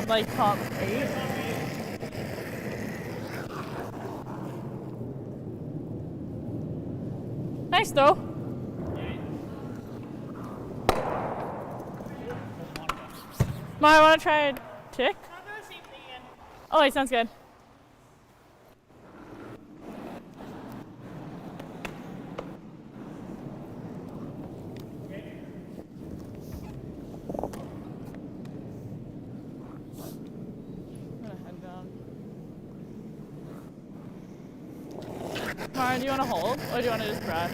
like top 8. Nice though. Might want to try a tick? Oh, wait, sounds good. Mara, do you want to hold, or do you want to just brush?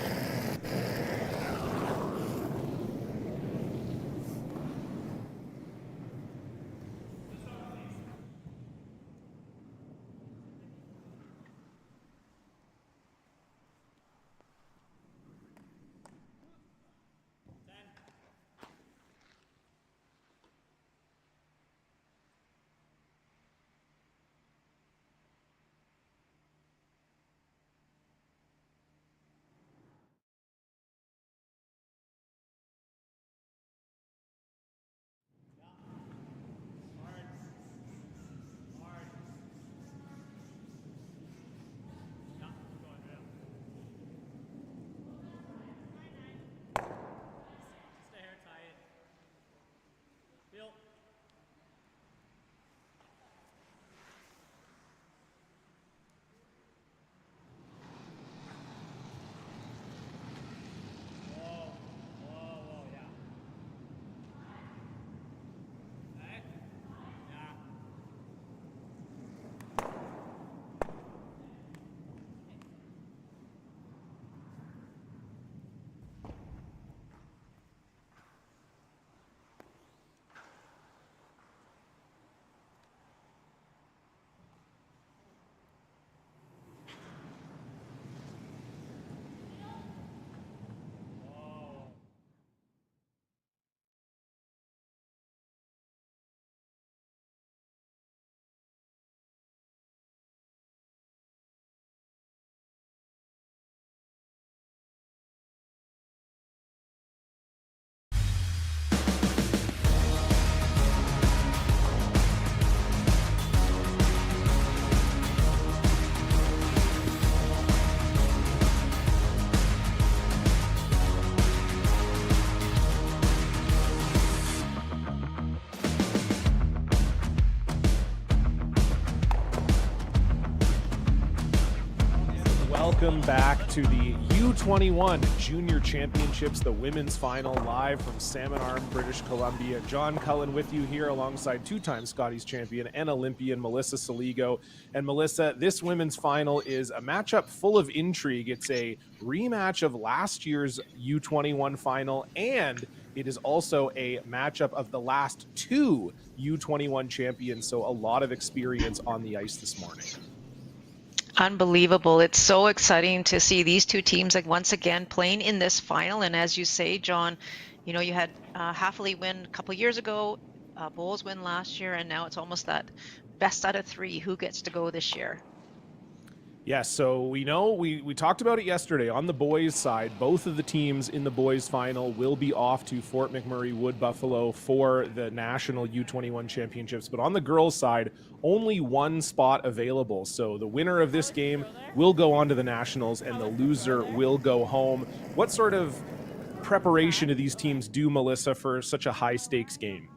Welcome back to the U21 Junior Championships, the women's final, live from Salmon Arm, British Columbia. John Cullen with you here alongside two-time Scotties champion and Olympian Melissa Saligo. And Melissa, this women's final is a matchup full of intrigue. It's a rematch of last year's U21 final, and it is also a matchup of the last two U21 champions, so a lot of experience on the ice this morning. Unbelievable. It's so exciting to see these two teams like once again playing in this final. And as you say, John, you know, you had Hathaway win a couple years ago, Bowles win last year, and now it's almost that best out of three. Who gets to go this year? Yes, so we know, we talked about it yesterday. On the boys' side, both of the teams in the boys' final will be off to Fort McMurray Wood Buffalo for the national U21 championships. But on the girls' side, only one spot available. So the winner of this game will go on to the nationals, and the loser will go home. What sort of preparation do these teams do, Melissa, for such a high-stakes game?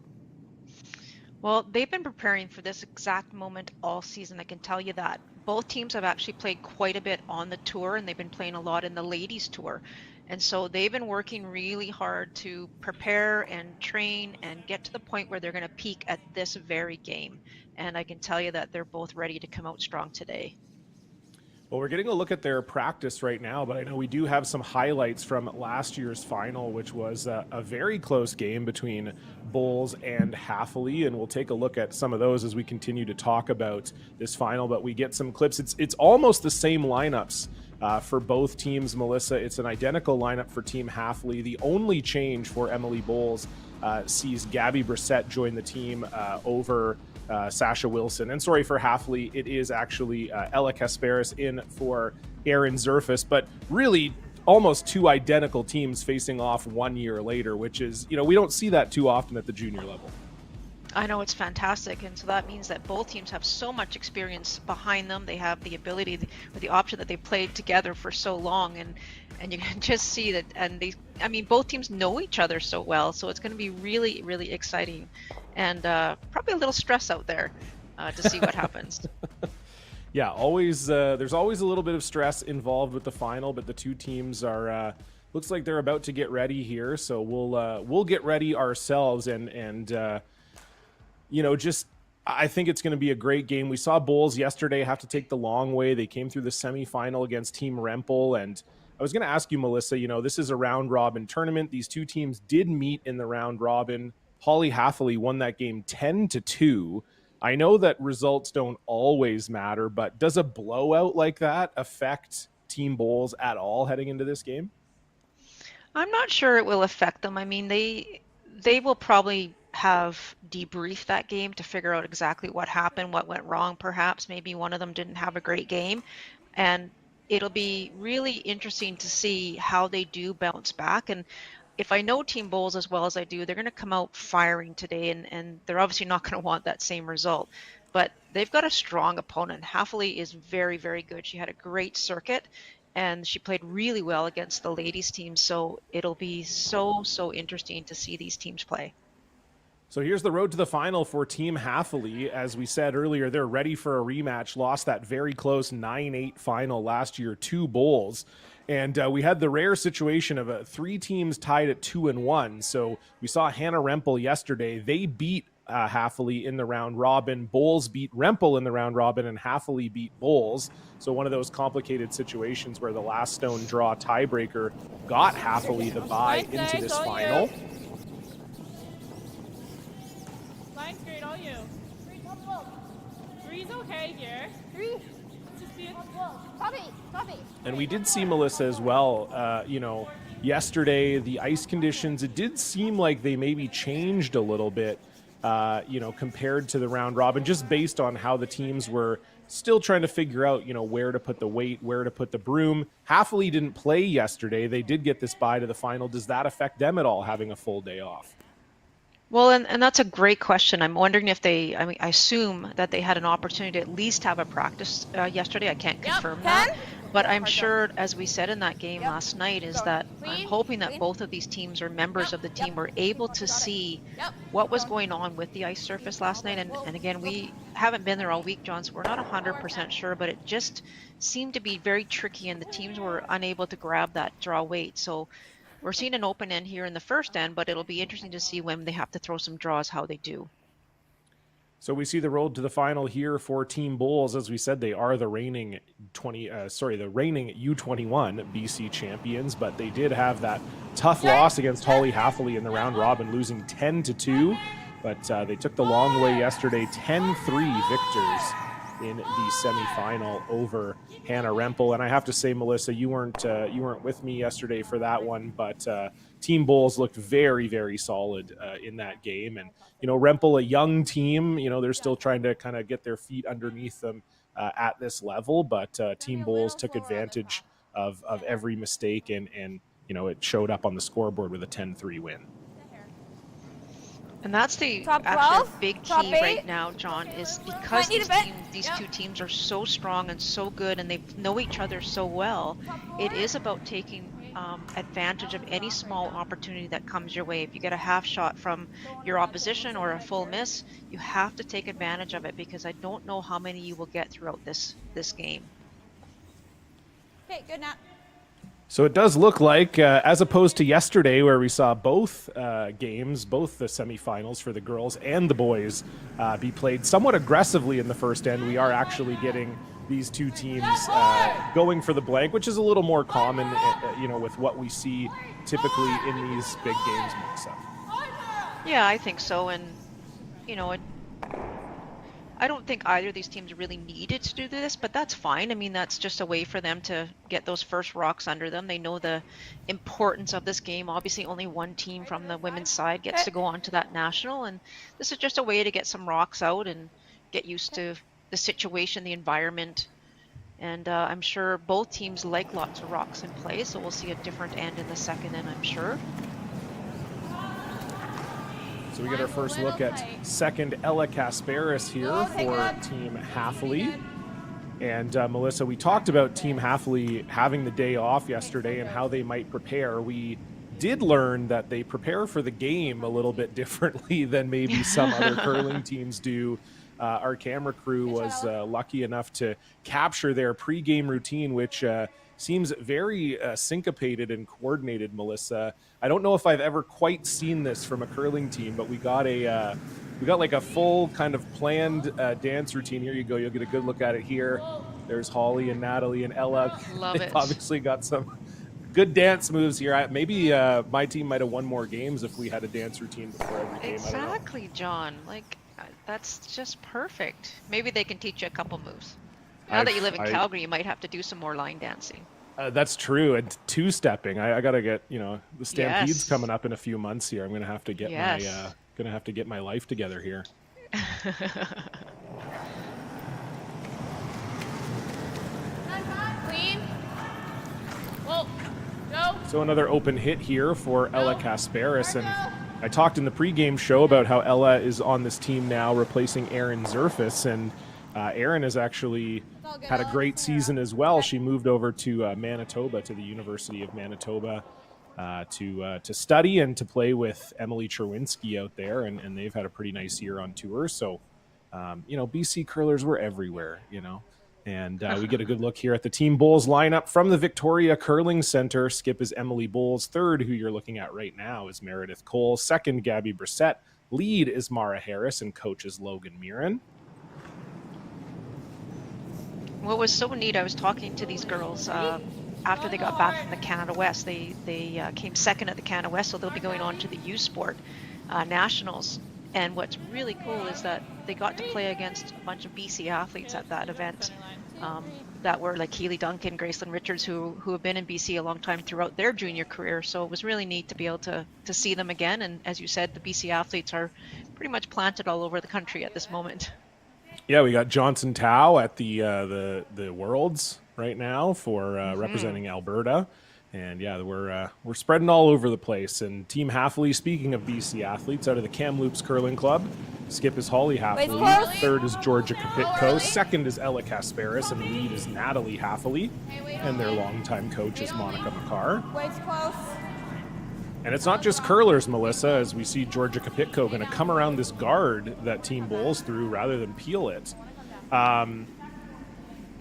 Well, they've been preparing for this exact moment all season, I can tell you that. Both teams have actually played quite a bit on the tour, and they've been playing a lot in the ladies tour. And so they've been working really hard to prepare and train and get to the point where they're going to peak at this very game. And I can tell you that they're both ready to come out strong today. Well, we're getting a look at their practice right now, but I know we do have some highlights from last year's final, which was a very close game between Bowles and Hathaway, and we'll take a look at some of those as we continue to talk about this final, but we get some clips. It's almost the same lineups for both teams, Melissa. It's an identical lineup for Team Hathaway. The only change for Emily Bowles sees Gabby Brissett join the team over Sasha Wilson. And sorry for Hathaway, it is actually Ella Kasparis in for Aaron Zerfus, but really almost two identical teams facing off 1 year later, which is, you know, we don't see that too often at the junior level. I know, it's fantastic, and so that means that both teams have so much experience behind them. They have the ability or the option that they played together for so long, and you can just see that. And I mean, both teams know each other so well, so it's going to be really, really exciting, and probably a little stress out there to see what happens. Yeah, always. There's always a little bit of stress involved with the final, but the two teams are. Looks like they're about to get ready here, so we'll get ready ourselves, and just I think it's going to be a great game. We saw Bulls yesterday have to take the long way. They came through the semifinal against Team Rempel, and I was going to ask you, Melissa. This is a round robin tournament. These two teams did meet in the round robin. Holly Hathaway won that game 10-2. I know that results don't always matter, but does a blowout like that affect Team Bulls at all heading into this game? I'm not sure it will affect them. I mean, they will probably have debriefed that game to figure out exactly what happened, what went wrong, perhaps. Maybe one of them didn't have a great game. And it'll be really interesting to see how they do bounce back. And if I know Team Bulls as well as I do, they're going to come out firing today, and they're obviously not going to want that same result. But they've got a strong opponent. Hathaway is very, very good. She had a great circuit, and she played really well against the ladies team. So it'll be so, so interesting to see these teams play. So here's the road to the final for Team Hathaway. As we said earlier, they're ready for a rematch. Lost that very close 9-8 final last year to Bulls. And we had the rare situation of three teams tied at 2-1. So we saw Hannah Rempel yesterday. They beat Hathaway in the round robin. Bulls beat Rempel in the round robin, and Hathaway beat Bulls. So one of those complicated situations where the last stone draw tiebreaker got Hathaway the bye into this final. Line's great, all you. Three's okay here. Three. Copy. And we did see, Melissa, as well, yesterday, the ice conditions, it did seem like they maybe changed a little bit, compared to the round robin, just based on how the teams were still trying to figure out, where to put the weight, where to put the broom. Hathaway didn't play yesterday. They did get this bye to the final. Does that affect them at all, having a full day off? Well, and that's a great question. I'm wondering if I assume that they had an opportunity to at least have a practice yesterday. I can't confirm that. But I'm sure, as we said in that game last night, is that I'm hoping that both of these teams or members of the team were able to see what was going on with the ice surface last night. And again, we haven't been there all week, John, so we're not 100% sure, but it just seemed to be very tricky, and the teams were unable to grab that draw weight. So we're seeing an open end here in the first end, but it'll be interesting to see when they have to throw some draws, how they do. So we see the road to the final here for Team Bulls. As we said, they are the reigning U21 BC champions, but they did have that tough loss against Holly Hathaway in the round robin, losing 10-2. But they took the long way yesterday, 10-3 victors in the semifinal over Hannah Rempel. And I have to say, Melissa, you weren't with me yesterday for that one, but Team Bulls looked very, very solid in that game. And Rempel, a young team, they're still trying to kind of get their feet underneath them at this level, but Team Bulls took advantage of every mistake, and it showed up on the scoreboard with a 10-3 win. And that's the actually big key right now, John, is because these two teams are so strong and so good, and they know each other so well. It is about taking advantage of any small opportunity that comes your way. If you get a half shot from your opposition or a full miss, you have to take advantage of it, because I don't know how many you will get throughout this game. Okay, good Nat. So it does look like, as opposed to yesterday where we saw both games, both the semifinals for the girls and the boys be played somewhat aggressively in the first end, we are actually getting these two teams going for the blank, which is a little more common, with what we see typically in these big games, Melissa. Yeah, I think so. And, I don't think either of these teams really needed to do this, but that's fine. I mean, that's just a way for them to get those first rocks under them. They know the importance of this game. Obviously, only one team from the women's side gets to go on to that national, and this is just a way to get some rocks out and get used to the situation, the environment. And I'm sure both teams like lots of rocks in play, so we'll see a different end in the second end, I'm sure. So we get our first look at second Ella Kasparis here for Team Halfley. And Melissa, we talked about Team Halfley having the day off yesterday and how they might prepare. We did learn that they prepare for the game a little bit differently than maybe some other curling teams do. Our camera crew was lucky enough to capture their pregame routine, which seems very syncopated and coordinated, Melissa. I don't know if I've ever quite seen this from a curling team, but we got like a full kind of planned dance routine. Here you go. You'll get a good look at it here. There's Holly and Natalie and Ella. Love They've it. obviously got some good dance moves here. Maybe my team might have won more games if we had a dance routine before every game. Exactly, John. Like, that's just perfect. Maybe they can teach you a couple moves. Now that you live in Calgary, you might have to do some more line dancing. That's true. And two-stepping. I got to get, the Stampede's coming up in a few months here. I'm going to have to get my life together here. Clean. Well, go. So another open hit here for Ella Kasparis. And I talked in the pregame show about how Ella is on this team now, replacing Erin Zerfus. And Erin has actually had a great season as well. She moved over to Manitoba, to the University of Manitoba, to study and to play with Emily Cherwinski out there. And they've had a pretty nice year on tour. So, BC curlers were everywhere, And we get a good look here at the Team Bulls lineup from the Victoria Curling Center. Skip is Emily Bowles. Third, who you're looking at right now, is Meredith Cole. Second, Gabby Brissett. Lead is Mara Harris, and coach is Logan Mirren. What was so neat, I was talking to these girls after they got back from the Canada West. They came second at the Canada West, so they'll be going on to the U Sport Nationals. And what's really cool is that they got to play against a bunch of BC athletes at that event that were like Keely Duncan, Gracelyn Richards, who have been in BC a long time throughout their junior career. So it was really neat to be able to see them again. And as you said, the BC athletes are pretty much planted all over the country at this moment. Yeah, we got Johnson Tao at the Worlds right now for representing Alberta. And yeah, we're spreading all over the place. And Team Halfley, speaking of BC athletes, out of the Kamloops Curling Club, Skip is Holly Halfley. Third is Georgia Kapitko. Second is Ella Kasparis. And lead is Natalie Halfley. And their longtime coach is Monica McCarr. Waist close. And it's not just curlers, Melissa, as we see Georgia Kapitko going to come around this guard that Team Bulls threw rather than peel it.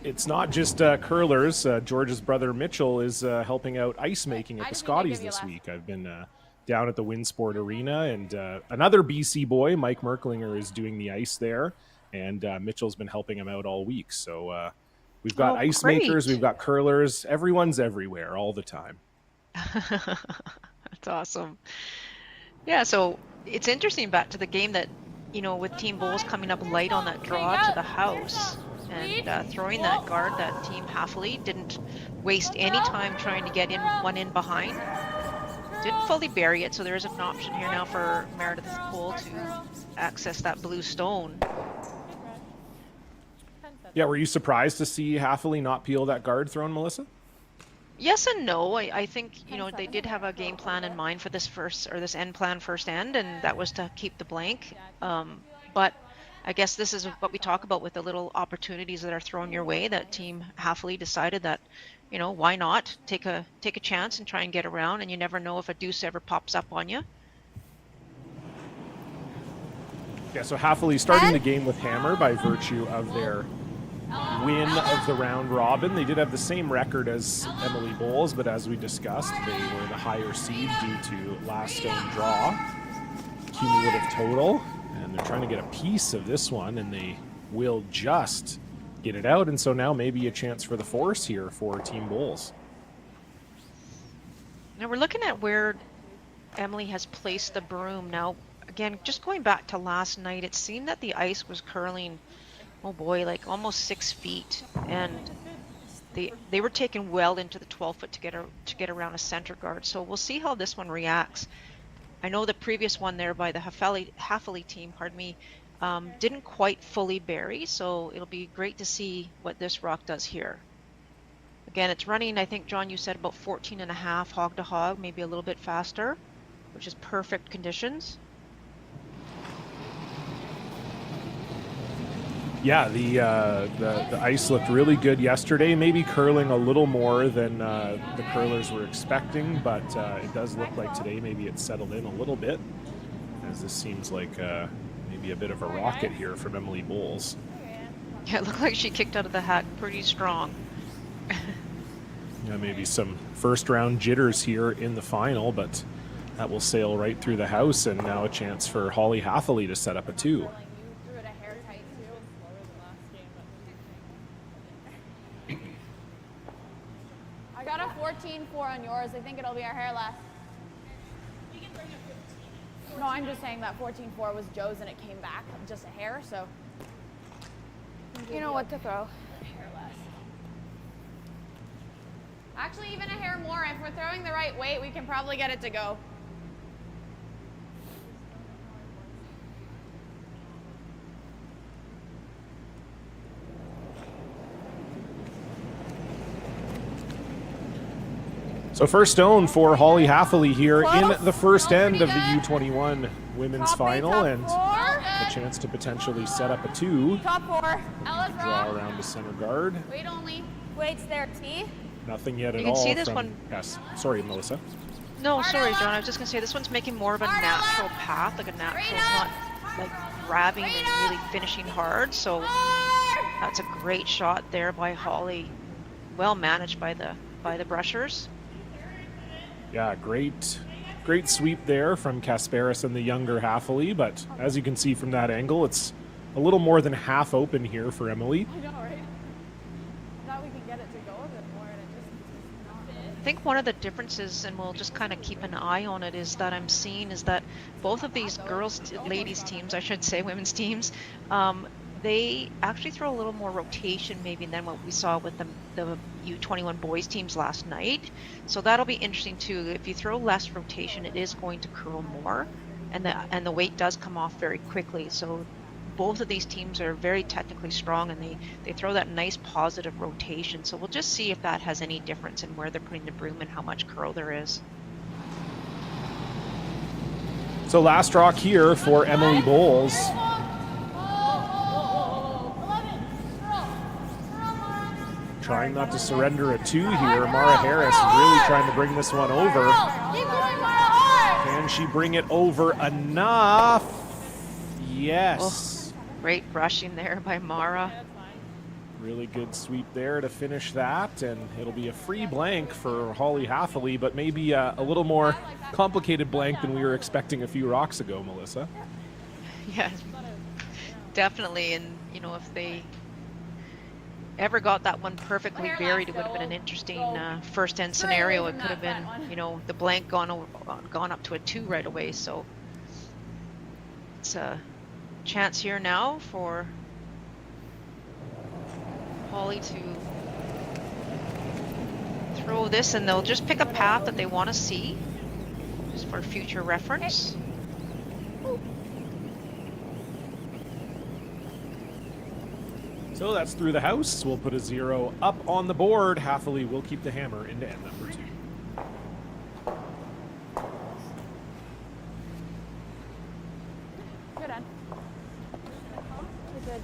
It's not just curlers. George's brother Mitchell is helping out ice making at the Scotties this week. I've been down at the Winsport Arena, and another BC boy, Mike Merklinger, is doing the ice there, and Mitchell's been helping him out all week. So we've got ice makers, we've got curlers. Everyone's everywhere all the time. That's awesome. Yeah, so it's interesting back to the game that, with Team Bulls coming up light on that draw to the house and throwing that guard, that Team Halfley didn't waste any time trying to get one in behind. Didn't fully bury it, so there is an option here now for Meredith Cole to access that blue stone. Yeah, were you surprised to see Halfley not peel that guard thrown, Melissa? Yes and no. I think, they did have a game plan in mind for this end plan first end, and that was to keep the blank. But I guess this is what we talk about with the little opportunities that are thrown your way, that Team Halfley decided that, why not take a chance and try and get around, and you never know if a deuce ever pops up on you. Yeah, so Halfley starting the game with hammer by virtue of their win of the round robin. They did have the same record as Emily Bowles, but as we discussed, they were the higher seed due to last stone draw, cumulative total, and they're trying to get a piece of this one, and they will just get it out. And so now maybe a chance for the force here for Team Bowles. Now we're looking at where Emily has placed the broom. Now, again, just going back to last night, it seemed that the ice was curling, oh boy, like almost 6 feet, and they were taken well into the 12 foot to get around a center guard. So we'll see how this one reacts. I know the previous one there by the Halfley team, didn't quite fully bury, so it'll be great to see what this rock does here. Again, it's running, I think, John, you said about 14.5 hog to hog, maybe a little bit faster, which is perfect conditions. Yeah, the ice looked really good yesterday. Maybe curling a little more than the curlers were expecting, but it does look like today maybe it's settled in a little bit, as this seems like maybe a bit of a rocket here from Emily Bowles. Yeah, it looked like she kicked out of the hack pretty strong. Yeah, maybe some first round jitters here in the final, but that will sail right through the house, and now a chance for Holly Hathaway to set up a 2. I got a 14-4 on yours. I think it'll be our hair last. No, I'm just saying that 14-4 was Joe's and it came back just a hair, so you know what to throw. Hair less. Actually, even a hair more. If we're throwing the right weight, we can probably get it to go. So first stone for Holly Hathaway here in the first end of the U21 women's final, and a chance to potentially set up a 2. Top 4. Ella's Draw around to center guard. Weight only. Weight's there, T. Nothing yet at all. You can see this from, one. Yes. Sorry, Melissa. No, sorry, John. I was just gonna say this one's making more of a natural path, like a natural. It's not like grabbing and really finishing hard. So that's a great shot there by Holly. Well managed by the brushers. Yeah, great sweep there from Kasparis and the younger Hathaway, but as you can see from that angle, it's a little more than half open here for Emily. I know, right? Now we can get it to go a bit more, and it just not it. I think one of the differences, and we'll just kind of keep an eye on it, is that I'm seeing is that both of these ladies teams, I should say, women's teams, they actually throw a little more rotation maybe than what we saw with the U21 boys teams last night. So that'll be interesting too. If you throw less rotation, it is going to curl more, and the weight does come off very quickly. So both of these teams are very technically strong, and they throw that nice positive rotation. So we'll just see if that has any difference in where they're putting the broom and how much curl there is. So last rock here for Emily Bowles. Trying not to surrender a 2 here. Mara Harris really trying to bring this one over. Can she bring it over enough? Yes. Oh, great brushing there by Mara. Really good sweep there to finish that, and it'll be a free blank for Holly Hathaway, but maybe a little more complicated blank than we were expecting a few rocks ago, Melissa. Yeah, definitely. And you know, if they ever got that one perfectly buried, it would have been an interesting first end scenario. It could have been, you know, the blank gone up to a 2 right away. So it's a chance here now for Holly to throw this, and they'll just pick a path that they want to see just for future reference. So that's through the house. We'll put a 0 up on the board. Hathaway will keep the hammer into end number 2. Good end. Good.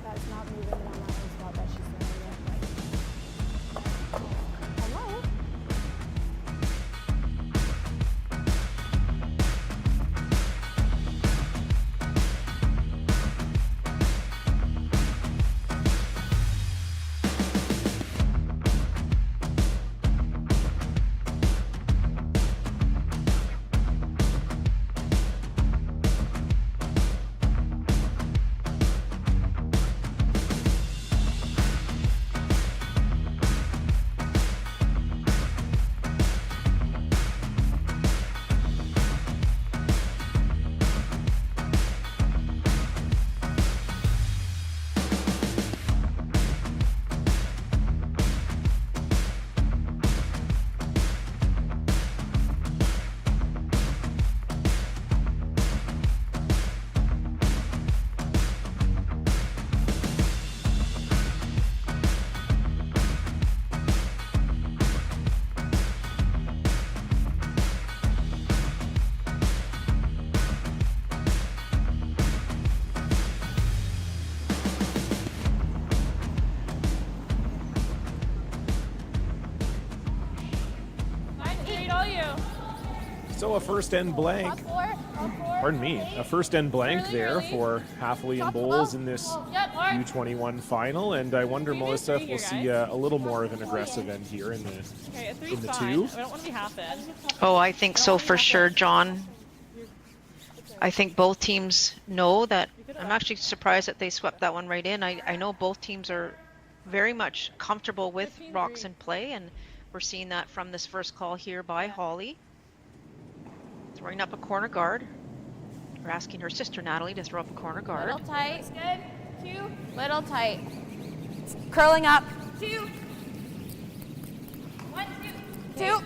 That is not moving on that one spot that she's doing. Hello? So a first end blank. Top four. Pardon me, a first end blank there for Halfley and Bowles in this U21 final, and I wonder, Melissa, if we'll see a little more of an aggressive end here in the two. I don't want to be half in. Oh, I think so for sure, John. I think both teams know that. I'm actually surprised that they swept that one right in. I know both teams are very much comfortable with rocks in play, and we're seeing that from this first call here by Holly. Throwing up a corner guard. We're asking her sister Natalie to throw up a corner guard. Little tight. Good. 2. Little tight. Curling up. 2. 1, 2. 2.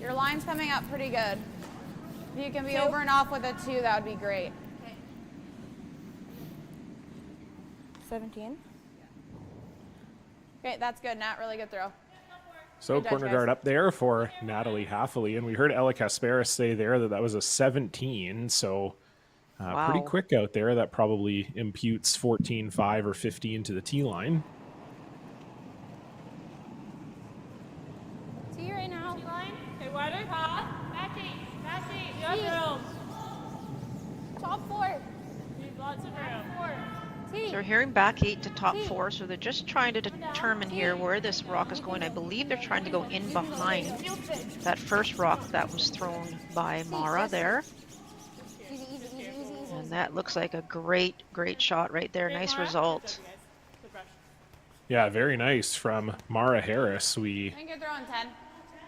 Your line's coming up pretty good. If you can be over and off with a 2, that would be great. 17. Okay, that's good, Nat. Really good throw. So corner guard up there for Natalie Halfley, and we heard Ella Kasparis say there that was a 17, so pretty quick out there. That probably imputes 14-5 or 15 to the T line. See right now. T line. Okay, wider. Matching. You have room. Top 4. You have lots of room. So we're hearing back 8 to top 4, so they're just trying to determine here where this rock is going. I believe they're trying to go in behind that first rock that was thrown by Mara there. And that looks like a great shot right there. Nice result. Yeah, very nice from Mara Harris. We I think you're throwing 10.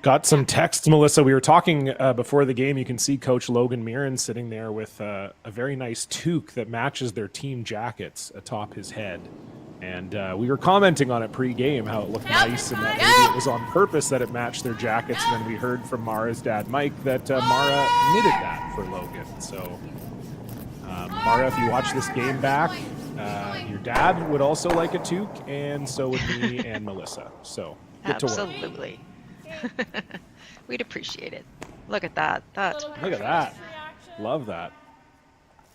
got some text, Melissa. We were talking before the game. You can see Coach Logan Mirren sitting there with a very nice toque that matches their team jackets atop his head. And we were commenting on it pre-game, how it looked nice and that maybe it was on purpose that it matched their jackets. And then we heard from Mara's dad, Mike, that Mara knitted that for Logan. So, Mara, if you watch this game back, your dad would also like a toque, and so would me and Melissa. So, get to work. Absolutely. We'd appreciate it. Look at that. Look at that. Love that.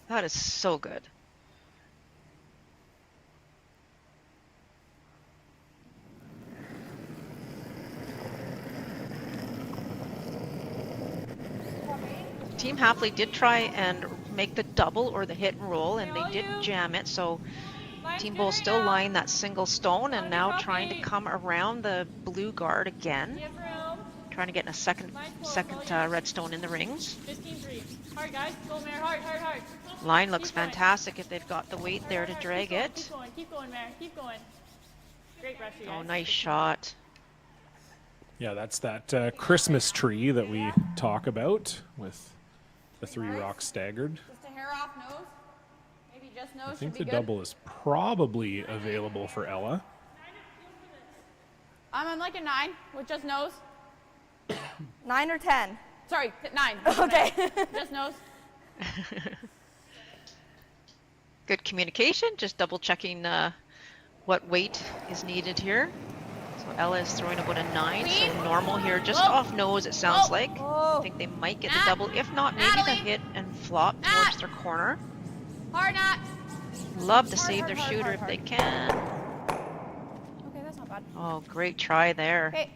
That is so good. Team Halfley did try and make the double or the hit and roll, and they did jam it, so Team Bull still lying that single stone and now trying to come around the blue guard again. Trying to get in a second redstone in the rings. 15-3. Hard, guys. Go, Mare. Hard. Line looks fantastic if they've got the weight there to drag it. Keep going, Mare. Keep going. Great brush, you guys. Oh, nice shot. Yeah, that's that Christmas tree that we talk about with the 3 rocks staggered. Just a hair off nose. Maybe just nose. I think should be the good. double is probably available for Ella. I'm on like a 9 with just nose. 9 or 10? Sorry, 9. Okay. Just nose. Good communication, just double checking what weight is needed here. So Ella is throwing about a 9, so normal here, just off nose it sounds like. I think they might get the double, if not maybe the hit and flop towards their corner. Hard, Nat. Love to save their shooter if they can. Okay, that's not bad. Oh, great try there. Okay.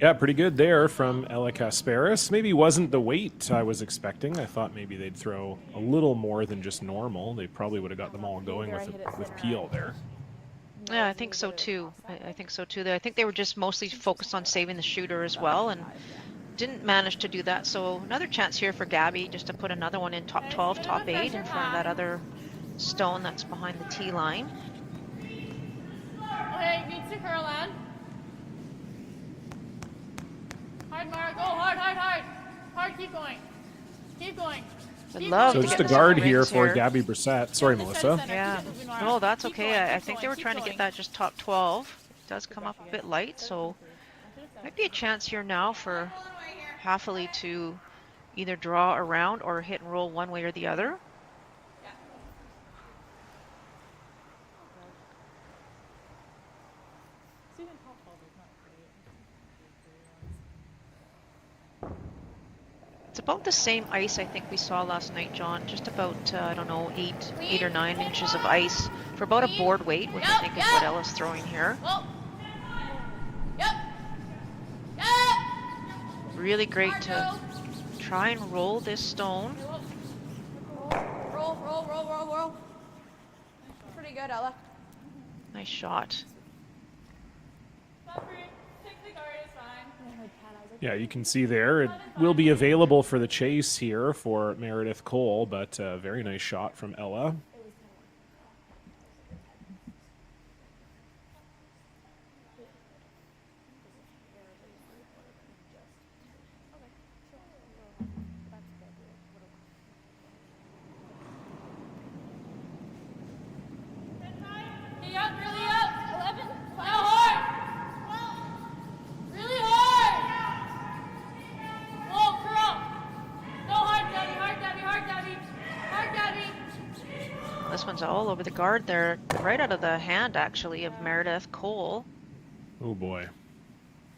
Yeah, pretty good there from Ella Kasparis. Maybe wasn't the weight I was expecting. I thought maybe they'd throw a little more than just normal. They probably would have got them all going with Peel there. Yeah, I think so too. I think so too. I think they were just mostly focused on saving the shooter as well, and didn't manage to do that. So another chance here for Gabby just to put another one in top 12, top 8 in front of that other stone that's behind the T line. Okay, needs to curl in. Hard, Mara. Go hard. Hard, keep going. I'd love So to just get a this on guard the here rings for Gabby Brissett. Sorry, Melissa. Yeah. No, that's okay. I think they were trying to get that just top 12. It does come up a bit light, so might be a chance here now for Halfley to either draw around or hit and roll one way or the other. It's about the same ice I think we saw last night, John. Just about, I don't know, 8 or 9 inches of ice for about a board weight, which I think is what Ella's throwing here. really great to try and roll this stone. Roll. Pretty good, Ella. Nice shot. Yeah, you can see there it will be available for the chase here for Meredith Cole, but very nice shot from Ella. This one's all over the guard there, right out of the hand actually of Meredith Cole. Oh boy.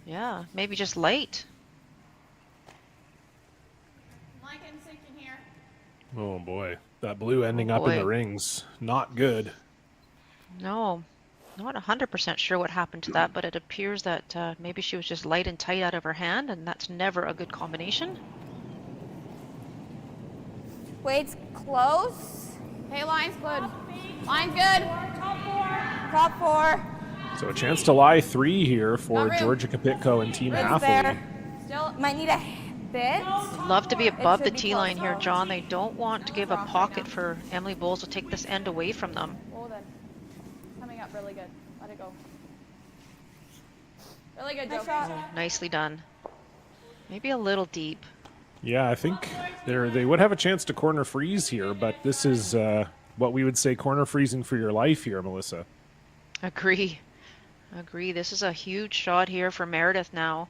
Yeah, maybe just light. Oh boy. That blue ending up in the rings. Not good. No, not 100% sure what happened to that, but it appears that maybe she was just light and tight out of her hand, and that's never a good combination. Weight's close. Hey, line's good. Line's good. Top four. So a chance to lie 3 here for Not room. Georgia Kapitko and Team It's Halfley. there. Still might need a bit. Love to be above the should be tee line close. here, John. They don't want to give a pocket for Emily Bowles to take this end away from them. Hold it. Coming up really good. Let it go. Really good, Joe. Nicely done. Maybe a little deep. Yeah, I think they would have a chance to corner freeze here, but this is what we would say corner freezing for your life here, Melissa. Agree. This is a huge shot here for Meredith now.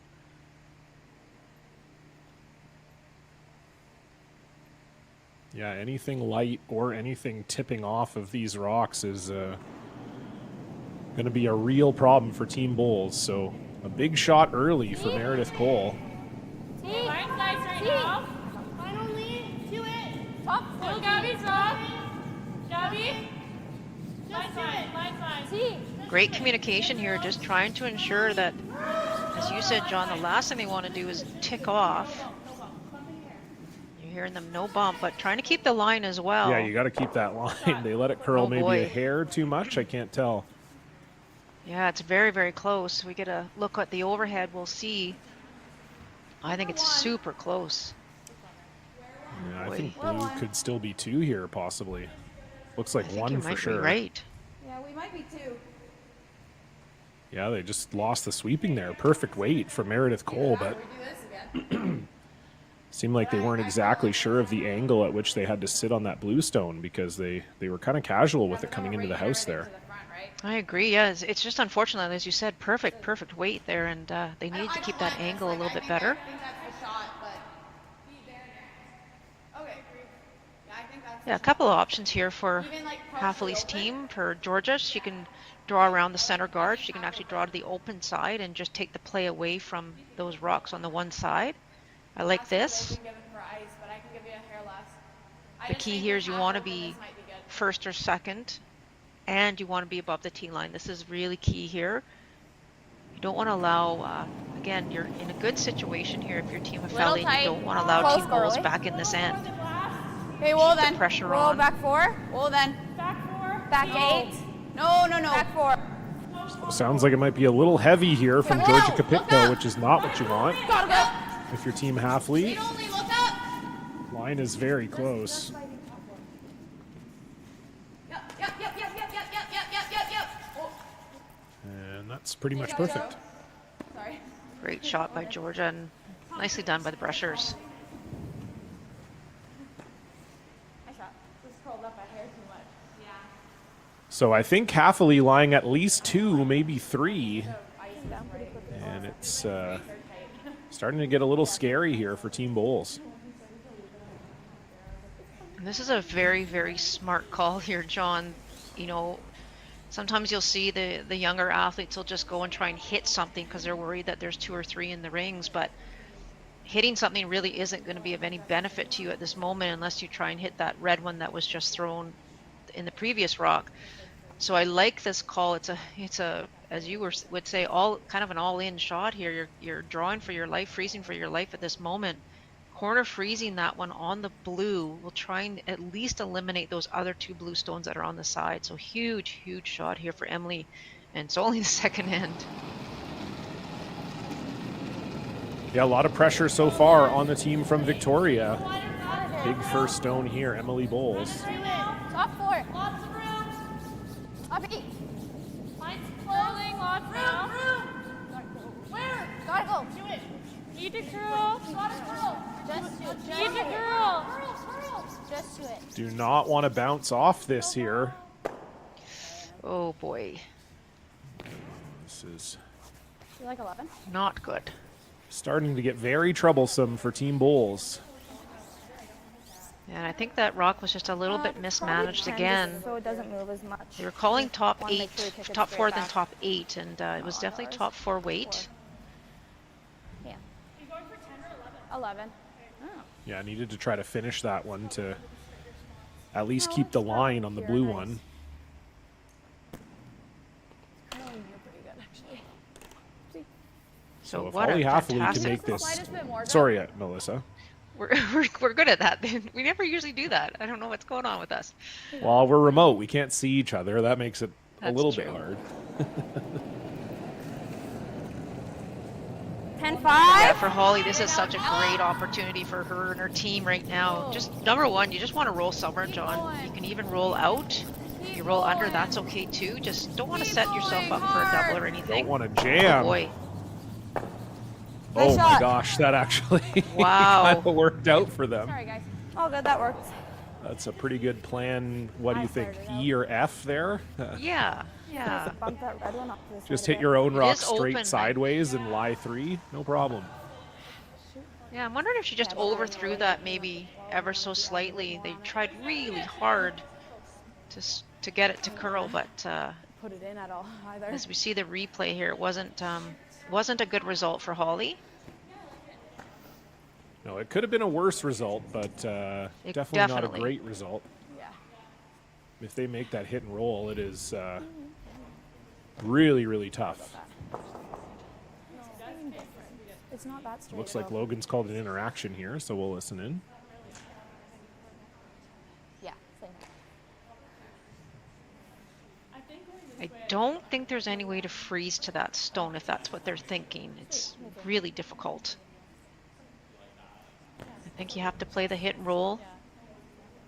Yeah, anything light or anything tipping off of these rocks is going to be a real problem for Team Bowles. So a big shot early for Meredith Cole. Line's nice right now. Finally, to it. Top Still Gabby's off. Gabby. Line's fine. Great communication here, just trying to ensure that, as you said, John, the last thing they want to do is tick off. You're hearing them no bump, but trying to keep the line as well. Yeah, you got to keep that line. They let it curl maybe boy. a hair too much. I can't tell. Yeah, it's very, very close. We get a look at the overhead, we'll see. I think it's super close. Yeah, I think blue could still be 2 here, possibly. Looks like I think 1 you for might sure. be right. Yeah, we might be 2. Yeah, they just lost the sweeping there. Perfect weight for Meredith Cole, but seemed like they weren't exactly sure of the angle at which they had to sit on that bluestone because they were kind of casual with it coming into the house there. I agree, yeah. It's just unfortunate, as you said, perfect weight there, and they needed to keep that angle a little bit better. Yeah, a couple of options here for Halfley's team. For Georgia, she can draw around the center guard. She can actually draw to the open side and just take the play away from those rocks on the one side. I like this. The key here is you want to be first or second, and you want to be above the tee line. This is really key here. You don't want to allow, again, you're in a good situation here if your team of Halfley, and you don't want to allow Team Bowles back in this end. Okay, well then. Pressure roll on. back 4. Well then. Back 8. No. Back 4. Sounds like it might be a little heavy here from Georgia Kapitko, which is not what you want. Gotta go. If your Team Halfley, Look up. line is very close. Yep. And that's pretty much perfect. Sorry. Great shot by Georgia, and nicely done by the brushers. I shot. Just curled up my hair too much. Yeah. So I think Halfley lying at least 2, maybe 3. And it's starting to get a little scary here for Team Bowles. And this is a very, very smart call here, John. You know, sometimes you'll see the younger athletes will just go and try and hit something because they're worried that there's 2 or 3 in the rings, but hitting something really isn't going to be of any benefit to you at this moment unless you try and hit that red one that was just thrown in the previous rock. So I like this call. It's a as you would say, kind of an all-in shot here. You're drawing for your life, freezing for your life at this moment. Corner freezing that one on the blue will try and at least eliminate those other 2 blue stones that are on the side. So huge, huge shot here for Emily, and it's only the second end. Yeah, a lot of pressure so far on the team from Victoria. Big first stone here, Emily Bowles. Top 4. Lots of room. Top 8. Mine's closing. Lots now. Where? Gotta go. Do it. Need to curl. Gotta curl. Just do it. Need to curl. Just do it. Do not want to bounce off this here. Oh boy, This is You like 11? not good. starting to get very troublesome for Team Bowles. And I think that rock was just a little bit mismanaged again. So it doesn't move as much. They were calling top Wanna 8, make sure you kick it top straight 4 than back. top 8, and it was definitely top 4 weight. Yeah. You going for 10 or 11? 11. Oh. Yeah, needed to try to finish that one to at least keep the line on the blue one. Curling here pretty good, actually. See? So if what a Holly Hathaway can fantastic- make this... Slightest bit more, Joe. Sorry, Melissa. We're good at that. We never usually do that. I don't know what's going on with us. Well, we're remote. We can't see each other. That makes it a That's little true. bit hard. 10-5. Yeah, for Holly, this is such a great opportunity for her and her team right now. Just number one, you just want to roll somewhere, John. You can even roll out. If you roll under, that's okay too. Just don't want to set yourself up for a double or anything. Don't want to jam. Oh boy. Oh Nice my shot. gosh, that actually Wow. kind of worked out for them. Sorry, guys. Oh, good. That worked. That's a pretty good plan. What do I you think, started out. E or F there? Yeah, yeah. Just bump that red one off to the Just side a hit bit. your own It rock is straight open, sideways and lie 3. No problem. Yeah, I'm wondering if she just overthrew that maybe ever so slightly. They tried really hard to get it to curl, but Put it in at all either. as we see the replay here, it wasn't a good result for Holly. No, it could have been a worse result, but definitely not a definitely. great result. Yeah. If they make that hit and roll, it is really, really tough. It's not that straight. Looks like though. Logan's called an interaction here, so we'll listen in. Yeah, same. I don't think there's any way to freeze to that stone if that's what they're thinking. It's really difficult. I think you have to play the hit and roll.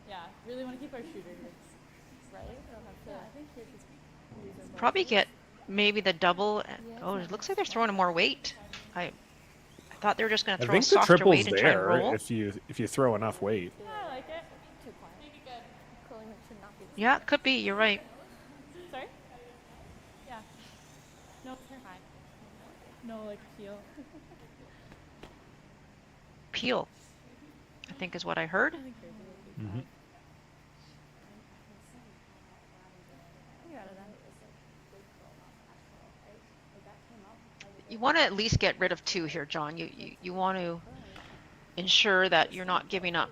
Yeah. Really want to keep our shooter here. Right? Yeah, I think here she's Probably get maybe the double. Oh, it looks like they're throwing more weight. I thought they were just going to I throw a think the softer triple's weight and try and there roll. if you throw enough weight. Yeah, I like it. Too quiet. Maybe good. Curling should not be. Yeah, it could be. You're right. Sorry? Yeah. No, it's her high. No, like, heel. Peel, I think is what I heard. Mm-hmm. You want to at least get rid of 2 here, John. You want to ensure that you're not giving up,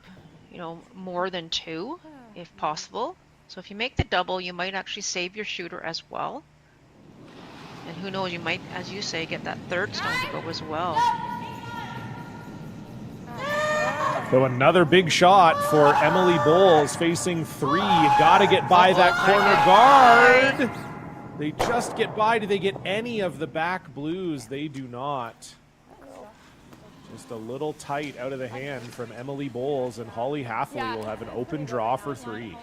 more than 2 if possible. So if you make the double, you might actually save your shooter as well. And who knows, you might, as you say, get that 3rd stone to go as well. So another big shot for Emily Bowles facing 3. You got to get by that corner guard. They just get by. Do they get any of the back blues? They do not. Just a little tight out of the hand from Emily Bowles, and Holly Hathaway will have an open draw for 3. It's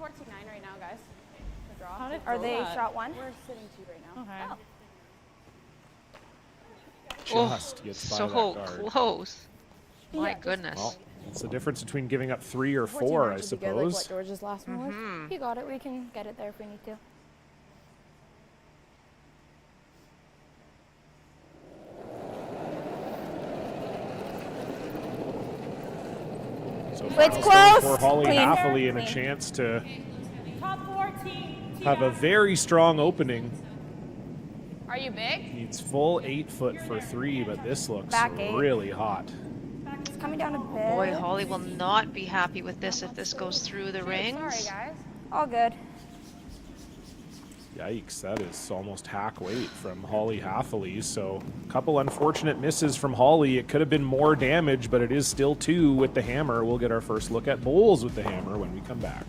14-9 right now, guys. The draw. How did Are they that? shot 1? We're sitting 2 right now. Okay. Just gets by So that guard. close. My Yeah, just- goodness. Well, it's the difference between giving up 3 or 4, 14-9 I should be good, like what suppose. George's last one was. You got it. We can get it there if we need to. So It's final close. stone for Holly Clean. Hathaway and a Clean. chance to Top 14. have a very strong opening. Are you big? Needs full 8 foot for 3, but this looks Back 8. really hot. It's coming down a bit. Boy, Holly will not be happy with this if this goes through the rings. Sorry, guys. All good. Yikes, that is almost hack weight from Holly Hathaway. So a couple unfortunate misses from Holly. It could have been more damage, but it is still 2 with the hammer. We'll get our first look at bowls with the hammer when we come back.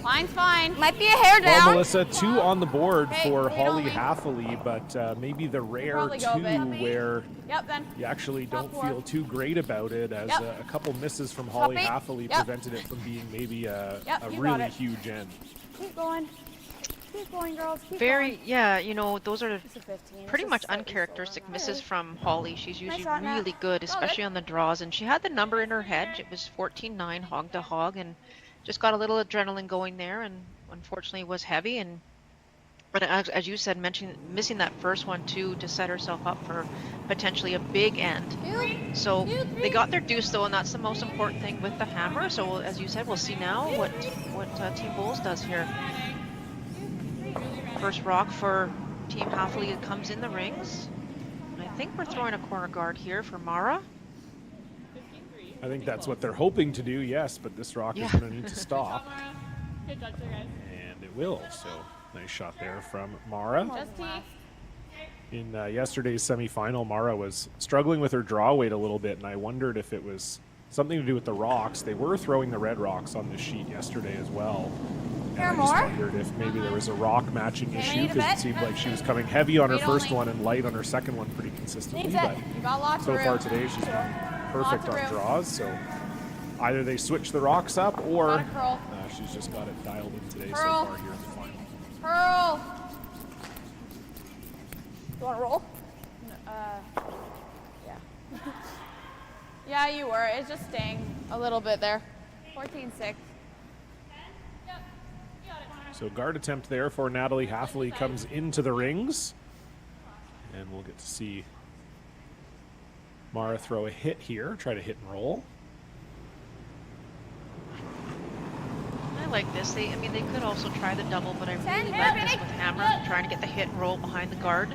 Line's fine. Might be a hair Well, down. Melissa, 2 on the board Okay, for wait Holly on me. Hathaway, but maybe the rare Probably 2 go, but- where Yep, then. you actually Top don't 4. feel too great about it, as Yep. a couple misses from Holly 8. Hathaway Yep. prevented it from being maybe a Yep, you got really it. huge end. Keep going. Keep going, girls. Keep Very, going. yeah, you know, those are It's a 15. It's pretty just much slightly uncharacteristic slower. misses from Holly. She's usually shot, Nat. really good, It's all especially good. on the draws. And she had the number in her head. It was 14-9, hog to hog, and just got a little adrenaline going there. And unfortunately, it was heavy. But as you said, missing that first one too to set herself up for potentially a big end. So they got their deuce though, and that's the most important thing with the hammer. So as you said, we'll see now what Team Bulls does here. First rock for Team Hathaway comes in the rings. And I think we're throwing a corner guard here for Mara. I think that's what they're hoping to do, yes, but this rock is Yeah. going to need to stop, Good job, guys. and it will. So nice shot there from Mara. Just tee. In yesterday's semifinal, Mara was struggling with her draw weight a little bit, and I wondered if it was something to do with the rocks. They were throwing the red rocks on the sheet yesterday as well. And Here, I just more? wondered if maybe there was a rock matching issue, need a because it bet? seemed like she was coming heavy on her Read first only. one and light on her second one pretty consistently. Needs it. But You got lots so of room. far today, she's been perfect Lots of on room. draws. So either they switch the rocks up, or Gotta curl. she's just got it dialed in today so Curl. far here in the final. Curl. You want to roll? Yeah. Yeah, you were. It's just staying a little bit there. 14-6. So guard attempt there for Natalie Hathaway comes into the rings. And we'll get to see Mara throw a hit here, try to hit and roll. I like this. They could also try the double, but I really here, like this Vinny. with hammer, trying to get the hit and roll behind the guard.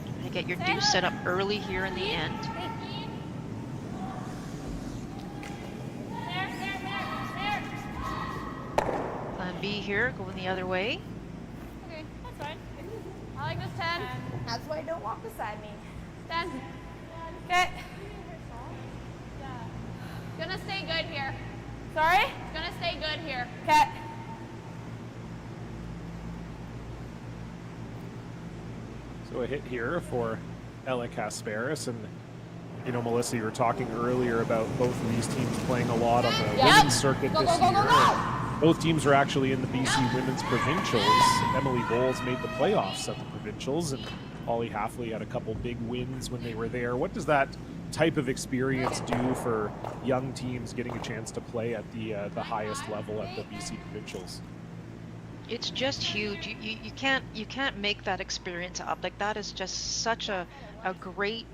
Trying to get your deuce set up early here in the end. Plan B here, going the other way. Okay, that's fine. I like this 10. That's why you don't walk beside me. 10. Okay. Gonna stay good here. Sorry? Gonna stay good here. Okay. So a hit here for Ella Kasparis. And, you know, Melissa, you were talking earlier about both of these teams playing a lot on the women's circuit Go, this go, go, year. go, go. Both teams are actually in the BC Women's Provincials. Emily Bowles made the playoffs at the Provincials, and Holly Hathaway had a couple big wins when they were there. What does that type of experience do for young teams getting a chance to play at the highest level at the BC Provincials? It's just huge. You can't make that experience up. Like, that is just such a great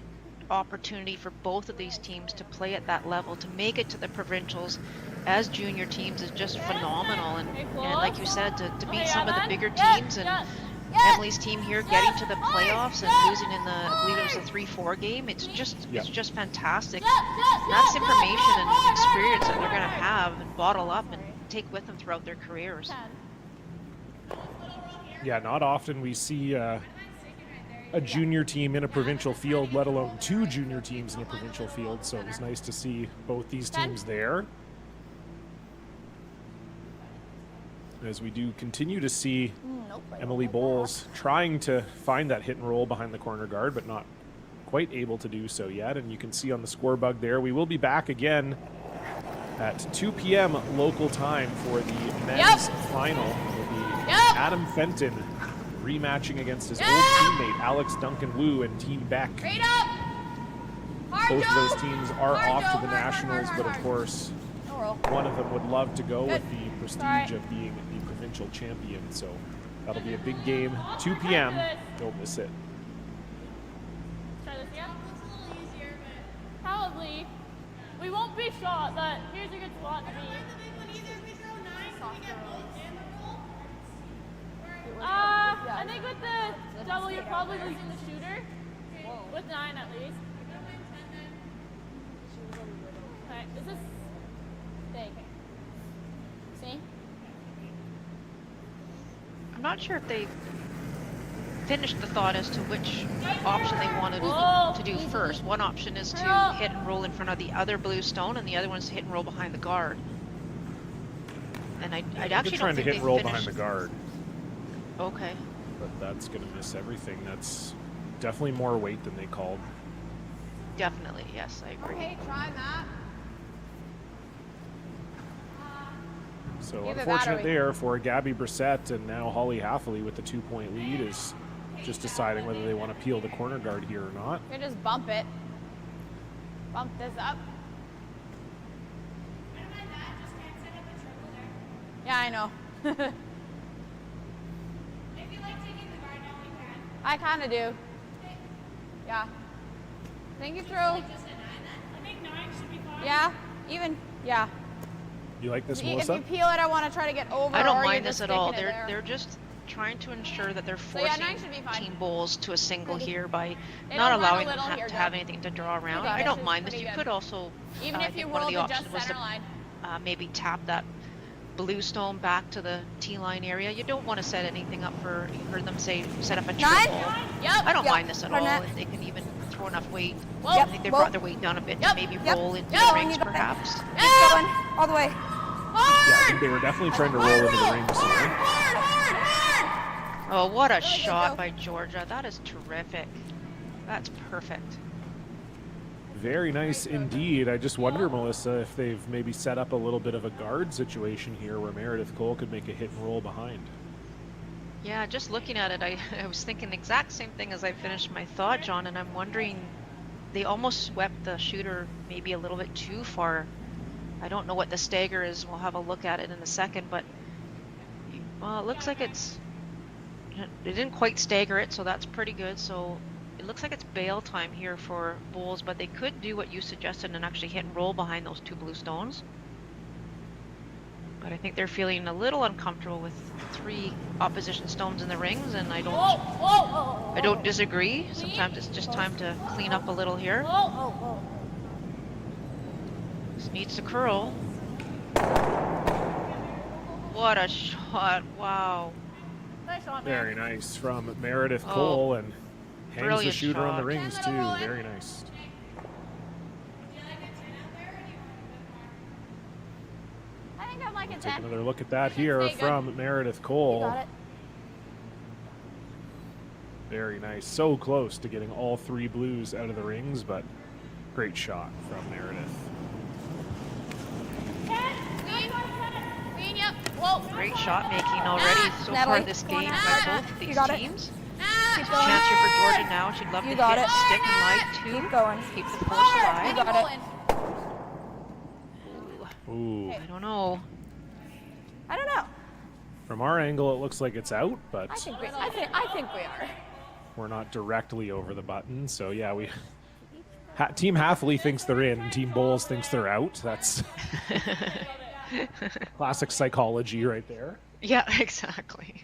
opportunity for both of these teams to play at that level. To make it to the provincials as junior teams is just phenomenal. And like you said, to beat some of the bigger teams and Emily's team here getting to the playoffs and losing in the, I believe it was a 3-4 game. It's just fantastic. And that's information and experience that they're going to have and bottle up and take with them throughout their careers. Yeah, not often we see a junior team in a provincial field, let alone 2 junior teams in a provincial field. So it was nice to see both these teams there. As we do continue to see Emily Bowles trying to find that hit and roll behind the corner guard, but not quite able to do so yet. And you can see on the score bug there, we will be back again at 2 p.m. local time for the men's final. It will be Adam Fenton rematching against his old teammate Alex Duncan-Wu and Team Beck. Both of those teams are off to the Nationals, but of course, one of them would love to go with the prestige of being the provincial champion. So that'll be a big game. 2 p.m. Don't miss it. Try this again. Probably. We won't be shot, but here's a good spot to be. I think with the double, you're probably losing the shooter. With 9 at least. Alright, this is big. See? I'm not sure if they finished the thought as to which option they wanted to do first. One option is to hit and roll in front of the other blue stone, and the other one is to hit and roll behind the guard. And I'd actually trying don't to think hit they and roll finished. behind the guard. Okay. But that's going to miss everything. That's definitely more weight than they called. Definitely, yes, I agree. Okay, try that. So Either unfortunate that or we- there for Gabby Brissett, and now Holly Haffley with the 2-point lead is just deciding whether they want to peel the corner guard here or not. You just bump it. Bump this up. Yeah, I know. I kind of do. Yeah. Think it through. I think 9 should be fine. Yeah. Even. Yeah. You like this, If Melissa? you peel it, I want to try to get over. I don't or you're mind just this at all. sticking it there. They're just trying to ensure that they're So, yeah, forcing 9 should be fine. Team Bowls to a single here by It'll not run a allowing them little here, to have Deb. anything to draw around. got I it. don't This is mind this. pretty You good. could also, Even I if you think one of roll the to options just was center to line. maybe tap that blue stone back to the T-line area. You don't want to set anything up for, you heard them say, set up a 9? triple. Yep. I don't Yep. mind this at all. Harnett. If they can even throw enough weight. Whoa. I think they Whoa. brought their weight down a bit Yep. to maybe Yep. roll into Yep. the rings You got it. perhaps. Keep going. All the way. Hard! Yeah, I think they were definitely trying to roll into the rings here. Hard! Oh, what a Really good shot go. by Georgia. That is terrific. That's perfect. Very nice indeed. I just wonder, Melissa, if they've maybe set up a little bit of a guard situation here where Meredith Cole could make a hit and roll behind. Yeah, just looking at it, I was thinking the exact same thing as I finished my thought, John, and I'm wondering, they almost swept the shooter maybe a little bit too far. I don't know what the stagger is. We'll have a look at it in a second, but well, it looks like they didn't quite stagger it, so that's pretty good. So it looks like it's bail time here for Bowls, but they could do what you suggested and actually hit and roll behind those 2 blue stones. But I think they're feeling a little uncomfortable with 3 opposition stones in the rings, and I don't disagree. Sometimes it's just time to clean up a little here. This needs to curl. What a shot! Wow. Nice shot, man. Very nice from Meredith Oh, Cole, and hangs the brilliant shooter on the shot. rings too. Very nice. I think I'm like a Take 10. another look at that here Stay good. from Meredith You Cole. got it. Very nice. So close to getting all 3 blues out of the rings, but great shot from Meredith. Queen, yep. Whoa. Great shot making already so far Natalie, this come on, game Nat. by both of You these got it. teams. Keep Chance going. here for Georgia now. She'd love You to got hit, it. stick, and light too. Keep going. Keep the force alive. You got it. Ooh. I don't know. I don't know. From our angle, it looks like it's out, but I think we are. we're not directly over the button. So yeah, Team Haffley thinks they're in. Team Bowles thinks they're out. That's classic psychology right there. Yeah, exactly.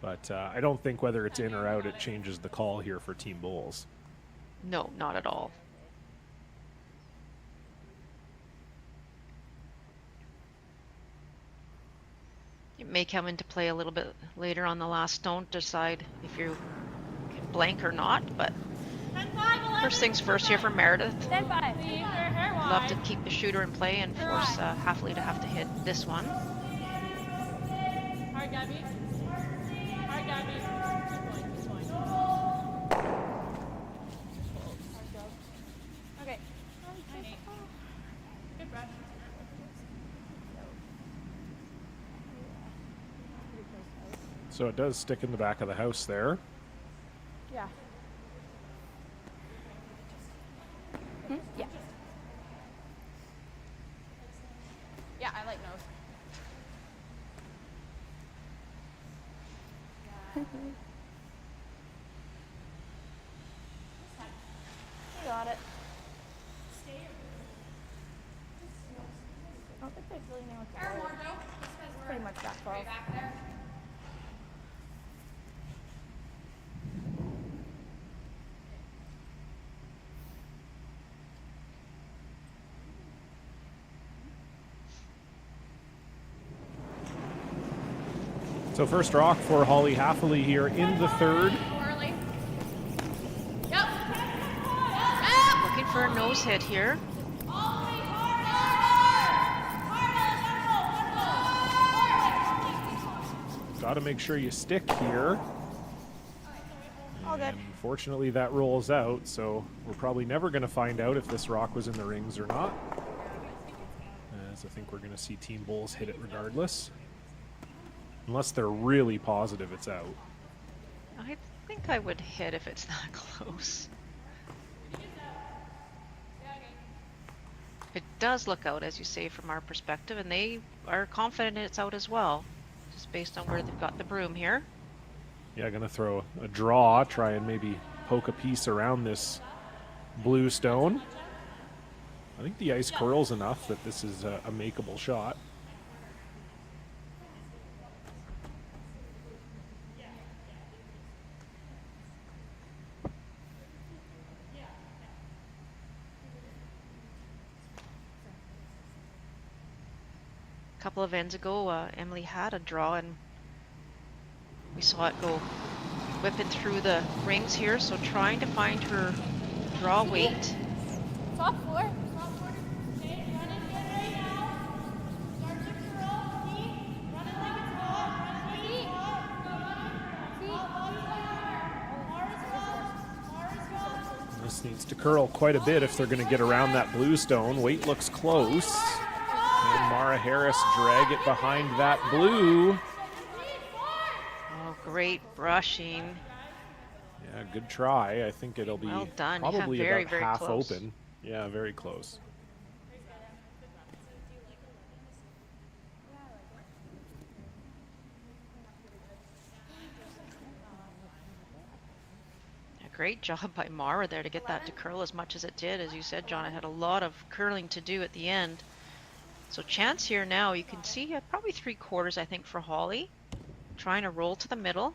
But I don't think whether it's in or out, it changes the call here for Team Bulls. No, not at all. It may come into play a little bit later on the last stone to decide if you can blank or not, but first things first here for Meredith. 10-5. Love to keep the shooter in play and force Halfley to have to hit this one. Hard, Gabby. Hard, Gabby. Keep going. Okay. Good brush. So it does stick in the back of the house there. Yeah. Yeah. Yeah, I like nose. You got it. I don't think there's really anyone to play. It's pretty much back 12. So first rock for Holly Halfley here in the third. Early. Looking for a nose hit here. Got to make sure you stick here. All good. And unfortunately, that rolls out, so we're probably never going to find out if this rock was in the rings or not. As I think we're going to see Team Bulls hit it regardless. Unless they're really positive it's out. I think I would hit if it's that close. It does look out, as you say, from our perspective, and they are confident it's out as well, just based on where they've got the broom here. Yeah, going to throw a draw, try and maybe poke a piece around this blue stone. I think the ice curls enough that this is a makeable shot. A couple of ends ago, Emily had a draw, and we saw it go whipping through the rings here, so trying to find her draw weight. Top floor. This needs to curl quite a bit if they're going to get around that blue stone. Weight looks close. And Mara Harris drag it behind that blue. Oh, great brushing. Yeah, good try. I think it'll be Well done. probably Yeah, very, about very half close. open. Yeah, very close. A great job by Mara there to get that to curl as much as it did. As you said, John, it had a lot of curling to do at the end. So chance here now, you can see probably 3/4, I think, for Holly. Trying to roll to the middle.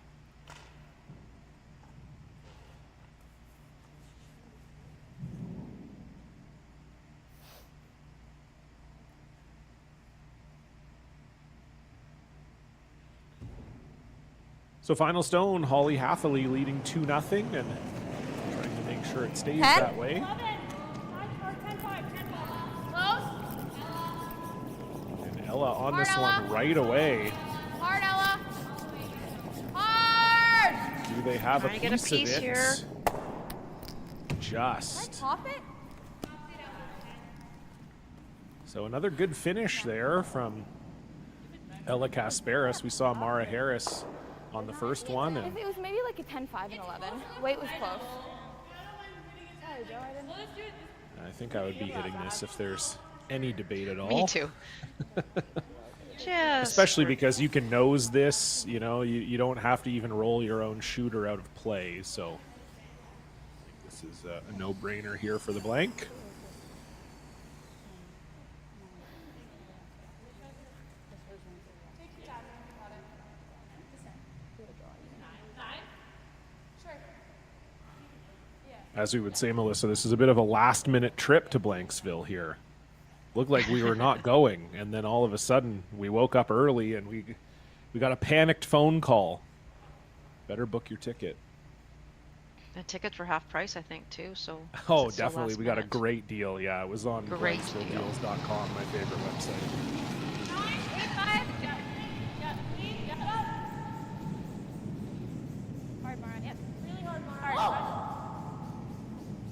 So final stone, Holly Halfley leading 2-0 and trying to make sure it stays 10? that way. And Ella on this one right away. Hard, Ella. Hard. Do they have Trying to get a piece of it? here. Just. Top it. So another good finish there from Ella Kasparis. We saw Mara Harris on the first one, and If it was maybe like a 10-5 and 11, weight was close. I think I would be hitting this if there's any debate at all. Me too. Just Especially because you can nose this, you know, you don't have to even roll your own shooter out of play. So this is a no-brainer here for the blank. As we would say, Melissa, this is a bit of a last-minute trip to Blanksville here. Looked like we were not going, and then all of a sudden we woke up early and we got a panicked phone call. Better book your ticket. The tickets were half price, I think, too. So Oh, it's so definitely. last We got a minute. great deal. Yeah, it was on Great deal. BlanksvilleDeals.com, my favorite website. Hard, Mara. Yep. Really hard, Mara.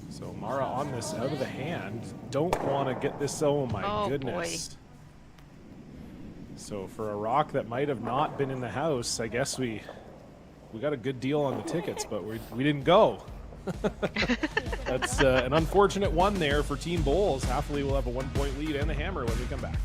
So Mara on this out of the hand. Don't want to get this. Oh my Oh, goodness. So for a rock that might have not been in the house, I guess we got a good deal on the tickets, but we didn't go. That's an unfortunate one there for Team Bowls. Happily will have a 1-point lead and the hammer when we come back.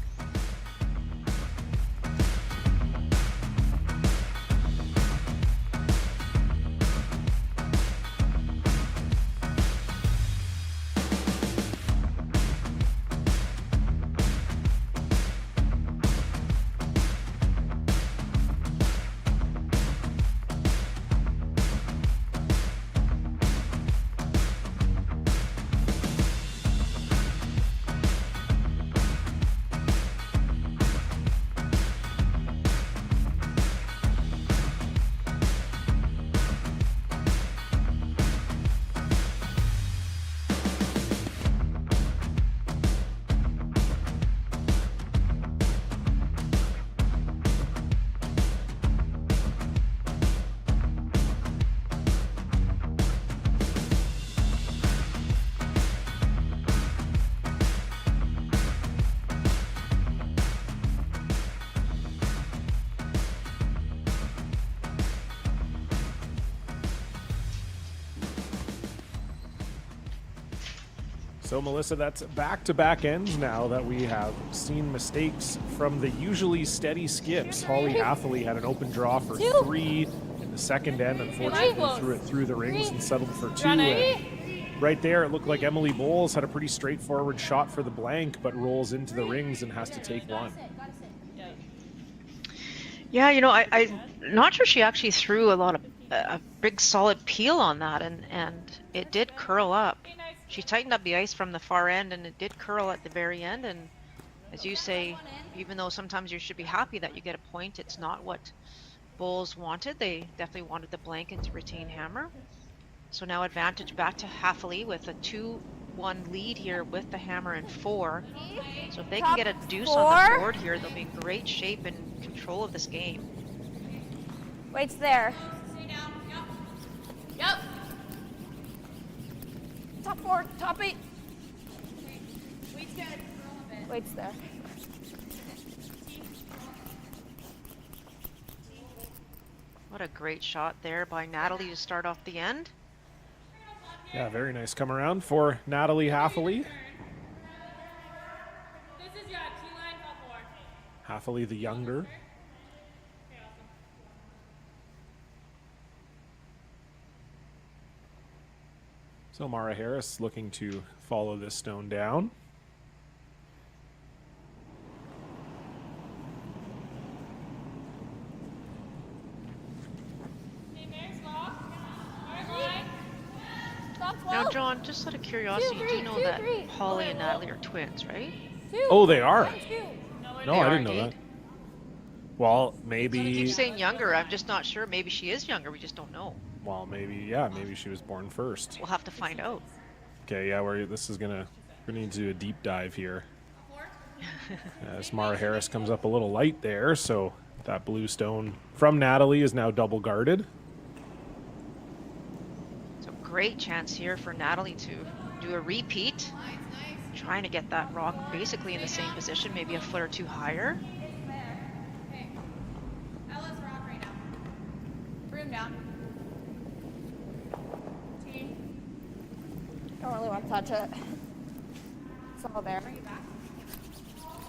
So, Melissa, that's back-to-back ends now that we have seen mistakes from the usually steady skips. Holly Athley had an open draw for 3 in the second end. Unfortunately, threw it through the rings and settled for 2. And right there, it looked like Emily Bowles had a pretty straightforward shot for the blank, but rolls into the rings and has to take 1. Yeah, you know, I'm not sure she actually threw a big solid peel on that, and it did curl up. She tightened up the ice from the far end, and it did curl at the very end. And as you say, even though sometimes you should be happy that you get a point, it's not what Bowles wanted. They definitely wanted the blank and to retain hammer. So now advantage back to Hathaway with a 2-1 lead here with the hammer and 4. So if they can get a deuce on the board here, they'll be in great shape and control of this game. Wait's there. Yep. Top 4, top 8. Wait's good. Roll a bit. Wait's there. What a great shot there by Natalie to start off the end. Yeah, very nice come around for Natalie Hathaway. This is your T-line top 4. Hathaway the younger. So Mara Harris looking to follow this stone down. Now, John, just out of curiosity, do you know that Holly and Natalie are twins, right? Oh, they are. No, They I are didn't know indeed. that. Well, You maybe. keep saying younger. I'm just not sure. Maybe she is younger. We just don't know. Well, maybe. Yeah, maybe she was born first. We'll have to find out. Okay, yeah. This is gonna. We're gonna need to do a deep dive here. As Mara Harris comes up a little light there, so that blue stone from Natalie is now double guarded. So great chance here for Natalie to do a repeat. Trying to get that rock basically in the same position, maybe a foot or 2 higher. Okay. Ella's rock right now. Broom down. T. Don't really want to touch it. It's all there. Bring it back.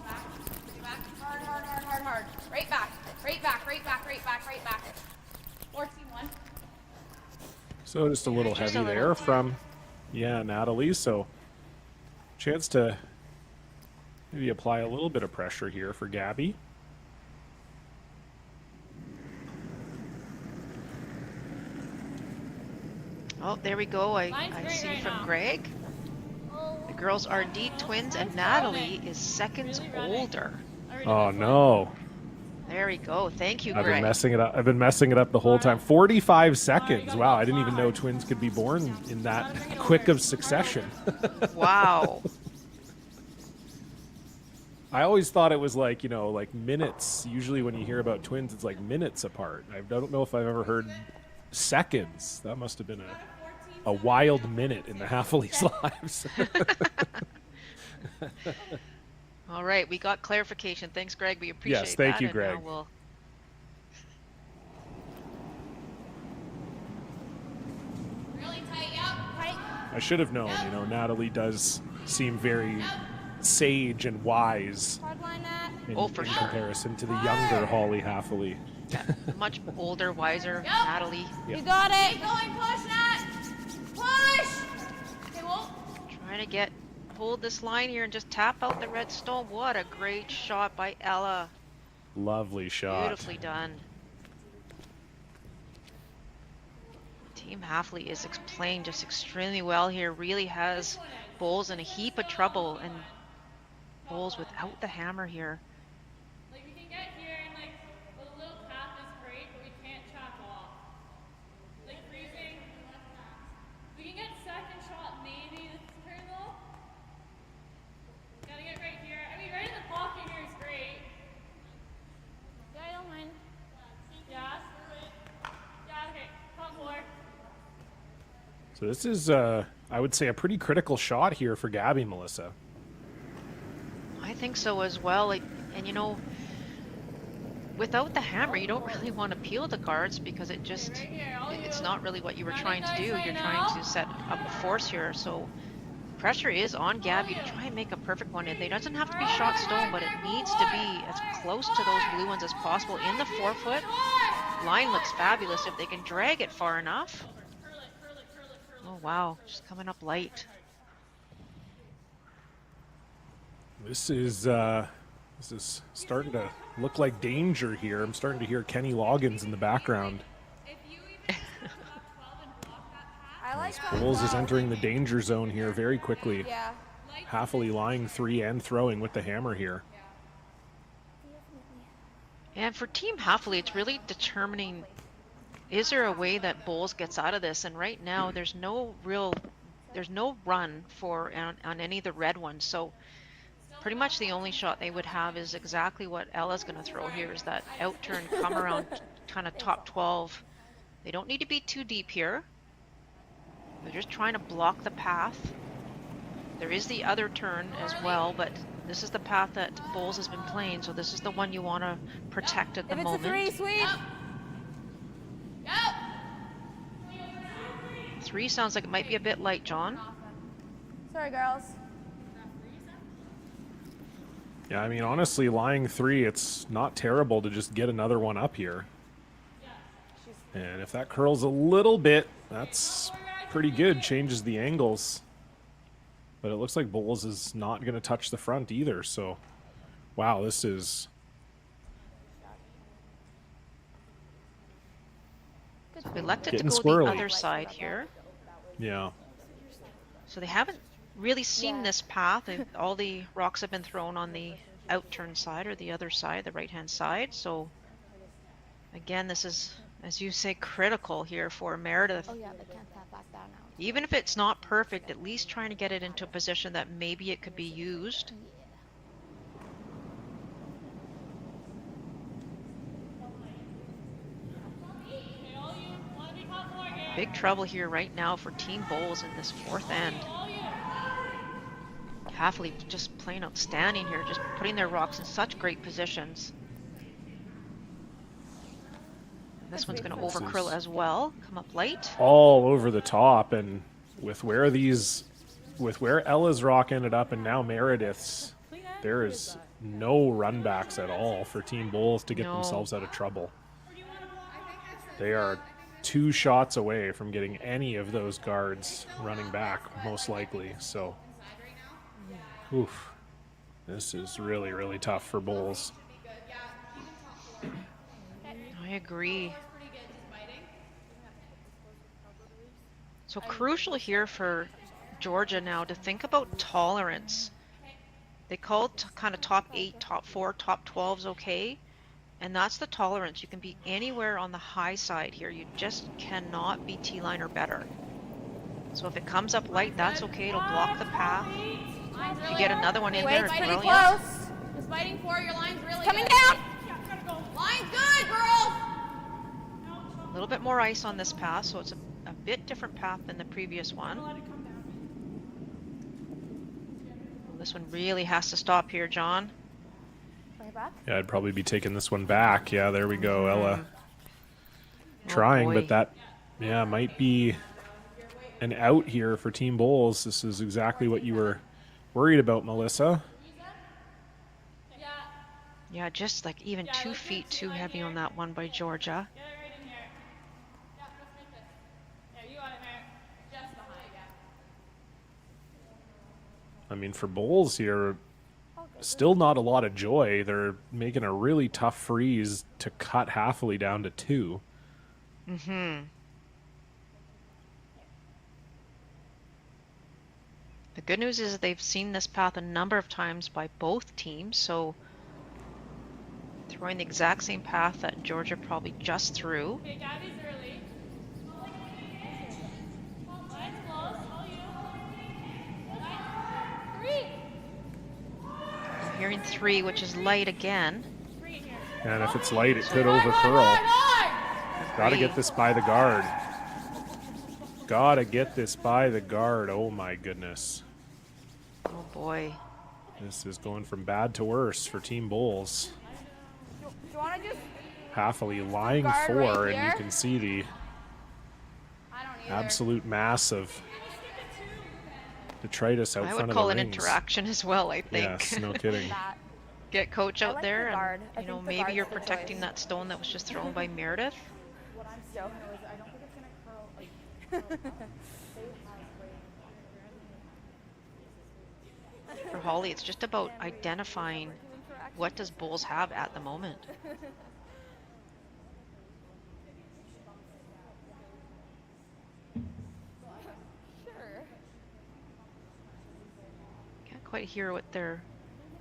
Back. Bring it back. Hard, hard, hard, hard, hard. Right back. Right back. Right back. Right back. Right back. 14-1. So just a little Just a heavy little. there from, Natalie. So chance to maybe apply a little bit of pressure here for Gabby. Oh, there we go. I great see right from now. Greg. The girls are indeed twins, and Natalie is seconds Really running. older. Oh no. There we go. Thank you, I've been Greg. messing it up. I've been messing it up the whole time. 45 seconds. Wow, I didn't even know twins could be born in that quick of succession. Wow. I always thought it was like, you know, like minutes. Usually when you hear about twins, it's like minutes apart. I don't know if I've ever heard seconds. That must have been a wild minute in the Halfleys' lives. All right, we got clarification. Thanks, Greg. We appreciate that. Yes, thank you, And Greg. now we'll... Really tight, yep. Tight. I should have known, you know, Natalie does seem very sage and wise Hardline that. in, Oh, for in sure. comparison to the younger Holly Halfley. Much older, wiser Yep. Natalie. Yeah. You got it. Keep going, push that. Push. Okay, well. Trying to hold this line here and just tap out the red stone. What a great shot by Ella. Lovely shot. Beautifully done. Team Halfley is playing just extremely well here. Really has Bowles in a heap of trouble, and Bowles without the hammer here. Like we can get here and like the little path is great, but we can't chop off. Like freezing. We can get second shot maybe this turn though. Gotta get right here. I mean, right in the pocket here is great. Yeah, I don't mind. Yeah, screw it. Yeah, okay. Come forward. So this is, I would say, a pretty critical shot here for Gabby, Melissa. I think so as well. Like, and you know, without the hammer, you don't really want to peel the guards because it just, it's not really what you were trying to do. You're trying to set up a force here. So pressure is on Gabby to try and make a perfect one. It doesn't have to be shot stone, but it needs to be as close to those blue ones as possible in the 4-foot. Line looks fabulous if they can drag it far enough. Oh wow, just coming up light. This is starting to look like danger here. I'm starting to hear Kenny Loggins in the background. I like Bowles is entering the danger zone here very quickly. Yeah. Halfley lying 3 and throwing with the hammer here. And for Team Halfley, it's really determining, is there a way that Bowles gets out of this? And right now, there's no run for on any of the red ones. So pretty much the only shot they would have is exactly what Ella's going to throw here, is that out turn, come around kind of top 12. They don't need to be too deep here. They're just trying to block the path. There is the other turn as well, but this is the path that Bowles has been playing, so this is the one you want to protect at the If it's moment. a 3, sweep. Yep. 3 sounds like it might be a bit light, John. Sorry, girls. Yeah, I mean, honestly, lying 3, it's not terrible to just get another one up here. And if that curls a little bit, that's pretty good. Changes the angles. But it looks like Bowles is not going to touch the front either. So, wow, this is... They elected to Getting go squirrely. the other side here. Yeah. So they haven't really seen this path. All the rocks have been thrown on the out-turn side or the other side, the right-hand side. So again, this is, as you say, critical here for Meredith. Oh yeah, they can't tap back down now. Even if it's not perfect, at least trying to get it into a position that maybe it could be used. Big trouble here right now for Team Bowles in this 4th end. Halfley just playing outstanding here, just putting their rocks in such great positions. And this one's going to overcurl as well, come up light. All over the top, and with where Ella's rock ended up and now Meredith's, there is no run backs at all for Team Bowles to get themselves out of trouble. They are 2 shots away from getting any of those guards running back, most likely. So, oof, this is really, really tough for Bowles. I agree. So crucial here for Georgia now to think about tolerance. They called kind of top 8, top 4, top 12 is okay. And that's the tolerance. You can be anywhere on the high side here. You just cannot be T-line or better. So if it comes up light, that's okay. It'll block the path. If you get another one in Wait, there, it's it's pretty brilliant. close. Just fighting for your line's really Coming good. down. Line's good, girls. A little bit more ice on this path, so it's a bit different path than the previous one. This one really has to stop here, John. Way back. Yeah, I'd probably be taking this one back. Yeah, there we go, Ella. Oh, Trying, boy. but that, yeah, might be an out here for Team Bulls. This is exactly what you were worried about, Melissa. Yeah, just like even 2 feet too heavy on that one by Georgia. Get it right in here. Yeah, let's make this. Yeah, you got it, Mary. Just behind, yeah. I mean, for Bulls here, still not a lot of joy. They're making a really tough freeze to cut Halfley down to 2. Mm-hmm. The good news is they've seen this path a number of times by both teams, so throwing the exact same path that Georgia probably just threw. Okay, Gabby's early. Line's close. All you. Line. 3. I'm hearing 3, which is light again. 3 here. And if it's light, it could overcurl. Gotta Three. get this by the guard. Gotta get this by the guard. Oh my goodness. Oh boy. This is going from bad to worse for Team Bulls. Do you want to just? Halfley lying Guard 4, right and you here? can see the I don't either. absolute mass of detritus out I front would of call the an rings. interaction as well, I think. Yes, no kidding. That. Get coach out like there the guard. and, I you know, think the maybe guard's you're the protecting choice. that stone that was just thrown by Meredith. What I'm so is I don't think it's gonna curl. For Holly, it's just about identifying what does Bulls have at the moment. Sure. Can't quite hear what they're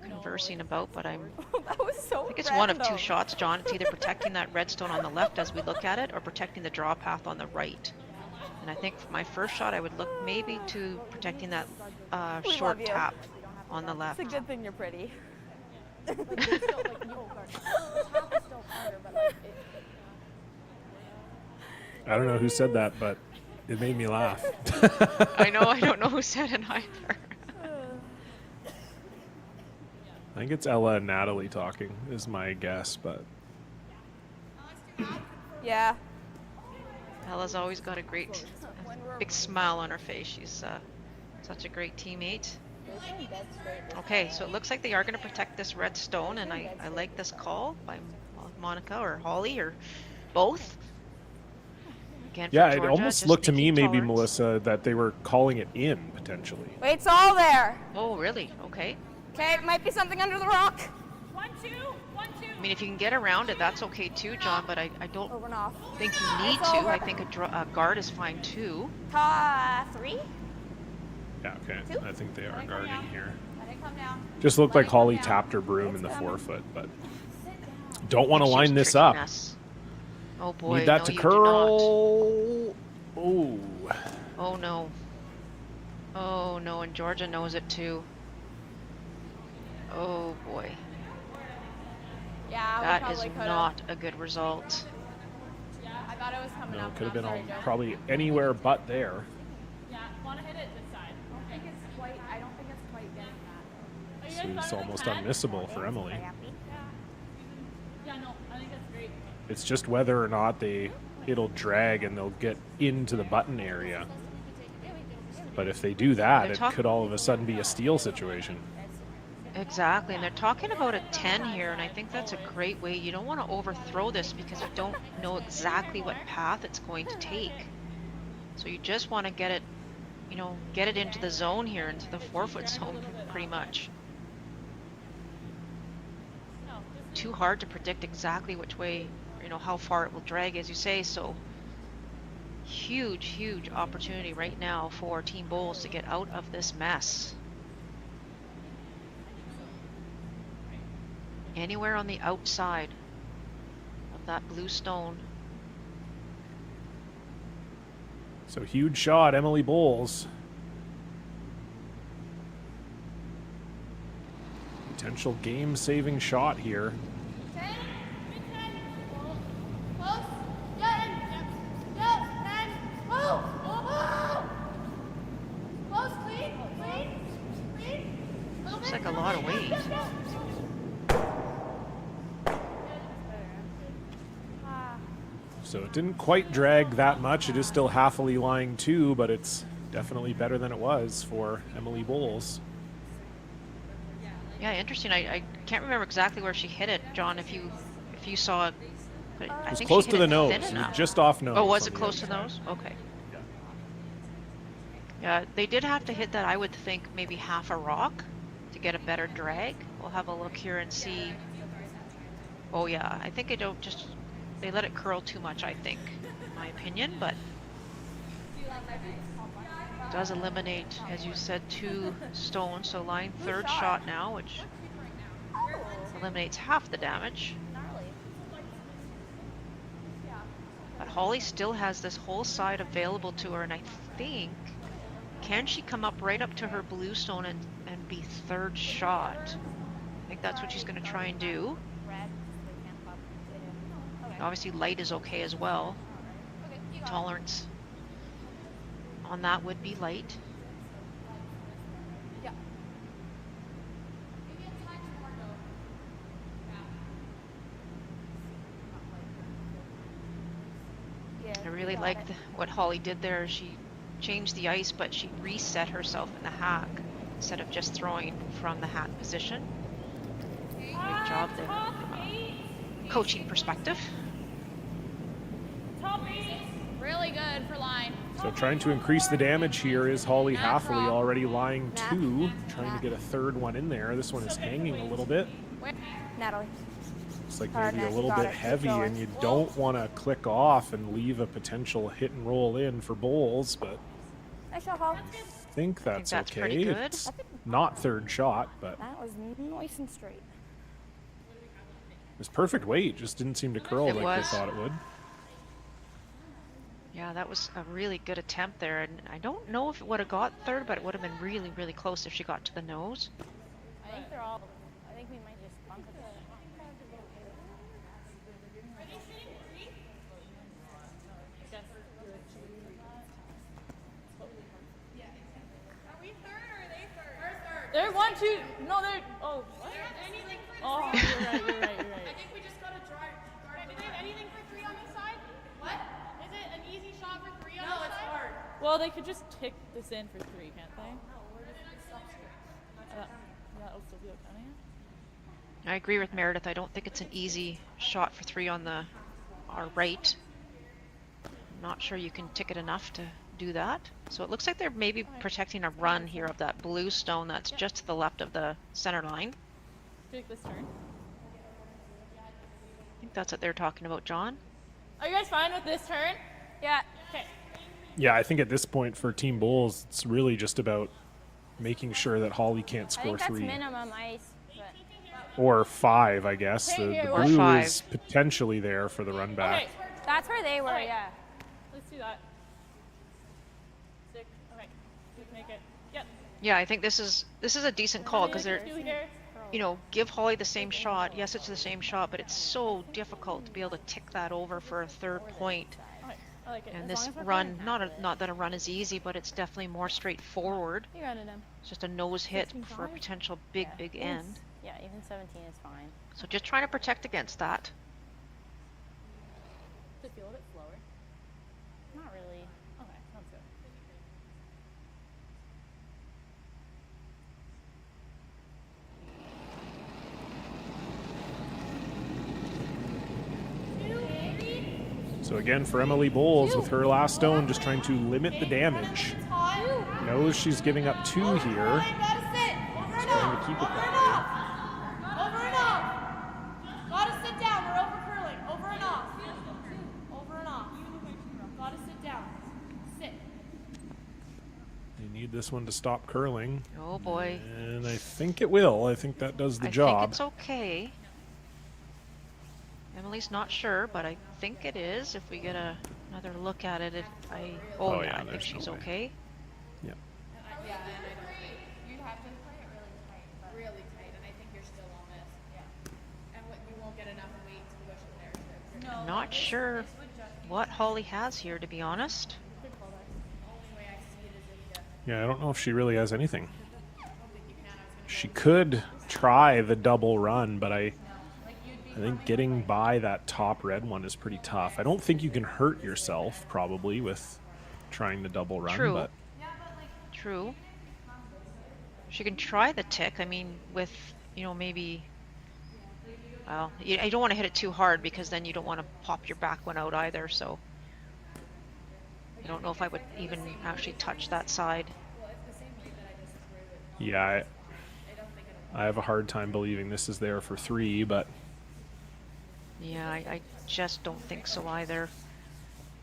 conversing about, but I That was so. think it's one of 2 random. shots, John. It's either protecting that redstone on the left as we look at it, or protecting the draw path on the right. And I think for my first shot, I would look maybe to protecting that We short love you. tap on the left. It's a good thing you're pretty. I don't know who said that, but it made me laugh. I know, I don't know who said it either. I think it's Ella and Natalie talking, is my guess, but Yeah. Ella's always got a great, big smile on her face. She's such a great teammate. Okay, so it looks like they are going to protect this red stone, and I like this call by Monica or Holly or both. Again, for yeah, it Georgia, almost just looked to me, making maybe, tolerance. Melissa, that they were calling it in, potentially. Wait, it's all there. Oh, really? Okay. Okay, it might be something under the rock. 1, 2. 1, 2. I mean, if you can get around it, that's okay too, John, but I don't Over and off. think you need It's to. over. I think a guard is fine too. 3. Yeah, okay. I think they are guarding here. Let it come down. Just looked like Let it come Holly down. tapped her broom in the coming. forefoot, but don't want to She's line this tricking up. us. Oh boy, Need that no, to you do not. curl. Oh, Oh no. Oh no, and Georgia knows it too. Oh boy. Yeah, we That is probably could've. not a good result. Yeah, I thought it was coming no, up. could have now. been Sorry, on Joe. probably anywhere but there. Yeah, want to hit it this side. I don't think it's quite getting that. Are you So guys it's better almost than 10? unmissable for Emily. Yeah, no, I think that's great. It's just whether or not it'll drag and they'll get into the button area. But if they do that, They're it talk- could all of a sudden be a steal situation. Exactly, and they're talking about a 10 here, and I think that's a great way. You don't want to overthrow this because you don't know exactly what path it's going to take. So you just want to get it, you know, get it into the zone here, into the 4-foot zone pretty much. Too hard to predict exactly which way, you know, how far it will drag, as you say, so Huge opportunity right now for Team Bowls to get out of this mess. Anywhere on the outside of that blue stone. So huge shot, Emily Bowles. Potential game-saving shot here. Looks like a lot of weight. So it didn't quite drag that much. It is still happily lying 2, but it's definitely better than it was for Emily Bowles. Yeah, interesting. I can't remember exactly where she hit it, John, if you saw it. But I It was think close she to hit the it nose. thin It was enough. just off nose. Oh, was on it the close to the outside. nose? Okay. Yeah, they did have to hit that, I would think, maybe half a rock to get a better drag. We'll have a look here and see. Oh yeah, I think they let it curl too much, I think, in my opinion, but it does eliminate, as you said, 2 stones. So line 3rd shot now, which eliminates half the damage. But Holly still has this whole side available to her, and I think, can she come up right up to her blue stone and be 3rd shot? I think that's what she's going to try and do. Obviously light is okay as well. Tolerance on that would be light. I really like what Holly did there. She changed the ice, but she reset herself in the hack instead of just throwing from the hack position. Great job there from a coaching perspective. Really good for line. So trying to increase the damage here is Holly Haffley, already lying 2, trying to get a 3rd one in there. This one is hanging a little bit. Natalie. It's like Hard, maybe a Nat, little got bit it. Keep heavy, going. and you don't want to click off and leave a potential hit and roll in for Bowles, but Nice shot, Hall. I think that's okay. pretty good. It's not 3rd shot, but That was nice and straight. it's perfect weight. Just didn't seem to curl It like was. they thought it would. Yeah, that was a really good attempt there, and I don't know if it would have got 3rd, but it would have been really close if she got to the nose. I think they're all. I think we might just bump it. They're 1, 2. No, they're. Oh. What? Oh, you're right. You're right. I think we just gotta try. Do they have anything for 3 on this side? What? Is it an easy shot for 3 on this side? No, it's hard. Well, they could just tick this in for 3, can't they? That'll still be okay. I agree with Meredith. I don't think it's an easy shot for 3 on our right. I'm not sure you can tick it enough to do that. So it looks like they're maybe protecting a run here of that blue stone that's just to the left of the center line. Take this turn. I think that's what they're talking about, John. Are you guys fine with this turn? Yeah. Okay. Yeah, I think at this point for Team Bowles, it's really just about making sure that Holly can't I score think that's 3. minimum ice. But Or 5, I guess. The Or blue 5. is potentially there for the run back. Okay. that's where they were. Alright. Yeah. Let's do that. 6. Okay. Let's make it. Yep. Yeah, I think this is a decent call because they're, 2 here. give Holly the same shot. Yes, it's the same shot, but it's so difficult to be able to tick that over for a 3rd point. Okay. I like it. And As this long as we're run, going. not that a run is easy, but it's definitely more straightforward. You got it in. It's just a nose hit for a 15-5? potential big end. Yeah, even 17 is fine. So just trying to protect against that. Does it feel a bit slower? Not really. Okay, sounds good. So again, for Emily Bowles with her last stone, just trying to limit the damage. Knows she's giving up 2 here. Gotta sit. Over and Trying off. to keep it Over that and way. off. Over and off. Gotta sit down. We're over curling. Over and off. Over and off. Gotta sit down. Need this one to stop curling. Oh boy. And I think it will. I think that does the I job. think it's okay. Emily's not sure, but I think it is. If we get another look at it, Oh, yeah, yeah, I think there's she's no way. okay. Yeah. Yeah, and I don't think you have to play it really tight, but really tight, and I think you're still on this. Yeah. And you won't get enough weight to push it there. I'm not sure what Holly has here, to be honest. The only way I see it is if you. Yeah, I don't know if she really has anything. She could try the double run, but I think getting by that top red one is pretty tough. I don't think you can hurt yourself probably with trying the double run. True. But True. She can try the tick. I mean, with, maybe... Well, you don't want to hit it too hard because then you don't want to pop your back one out either, so... I don't know if I would even actually touch that side. yeah, I have a hard time believing this is there for 3, but Yeah, I just don't think so either.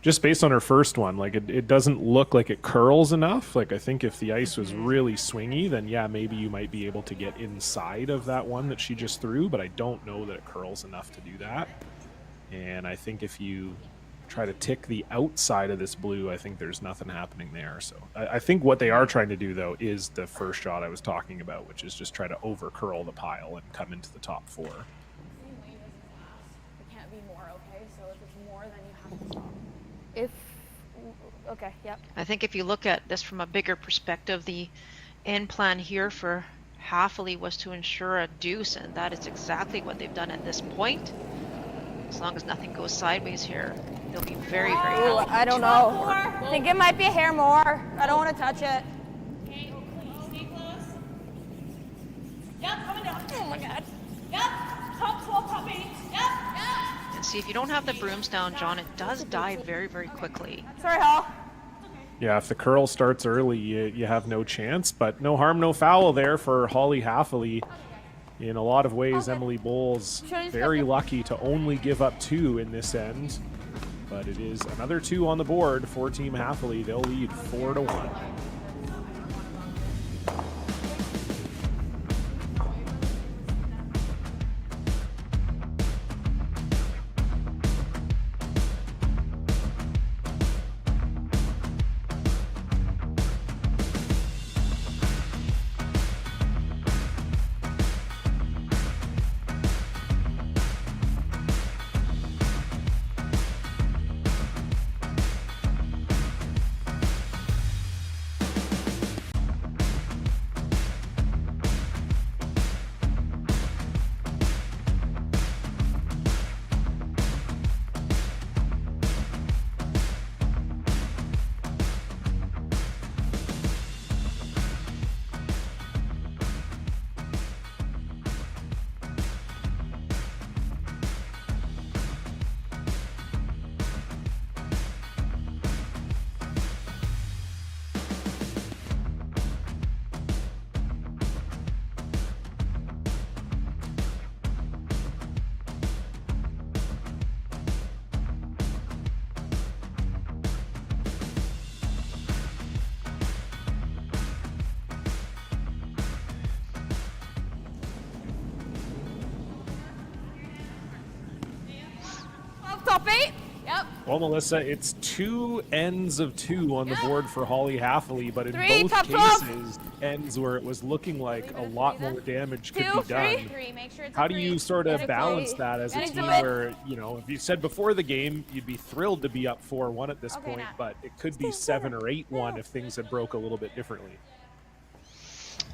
just based on her first one, like it doesn't look like it curls enough. Like I think if the ice was really swingy, then yeah, maybe you might be able to get inside of that one that she just threw, but I don't know that it curls enough to do that. And I think if you try to tick the outside of this blue, I think there's nothing happening there. So I think what they are trying to do though is the first shot I was talking about, which is just try to over curl the pile and come into the top 4. It can't be more, okay? So if it's more, then you have to stop. Okay, yep. I think if you look at this from a bigger perspective, the end plan here for Haffley was to ensure a deuce, and that is exactly what they've done at this point. As long as nothing goes sideways here, they'll be very, very Ooh, happy. I don't know. I think it might be a hair more. I don't want to touch it. Okay, stay close. Yep, coming down. Oh my god. Yep, top 12 puppy. Yep. And see, if you don't have the brooms down, John, it does die very, very quickly. Sorry, Hal. Yeah, if the curl starts early, you have no chance. But no harm, no foul there for Holly Haffley. In a lot of ways, Emily Bowles very lucky to only give up 2 in this end. But it is another 2 on the board for Team Haffley. They'll lead 4-1. Top 8? Yep. Well, Melissa, it's 2 ends of 2 on the board for Holly Haffley, but in 3, both top 12. cases, ends where it was looking like a lot more damage could 2, be done. 3. Make sure it's How a do 3. you sort Get of it balance close. that as a Get team into it. where, if you said before the game, you'd be thrilled to be up 4-1 at this Okay, point, Nat. but it could be 7 or 8-1 if things had broke a little bit differently.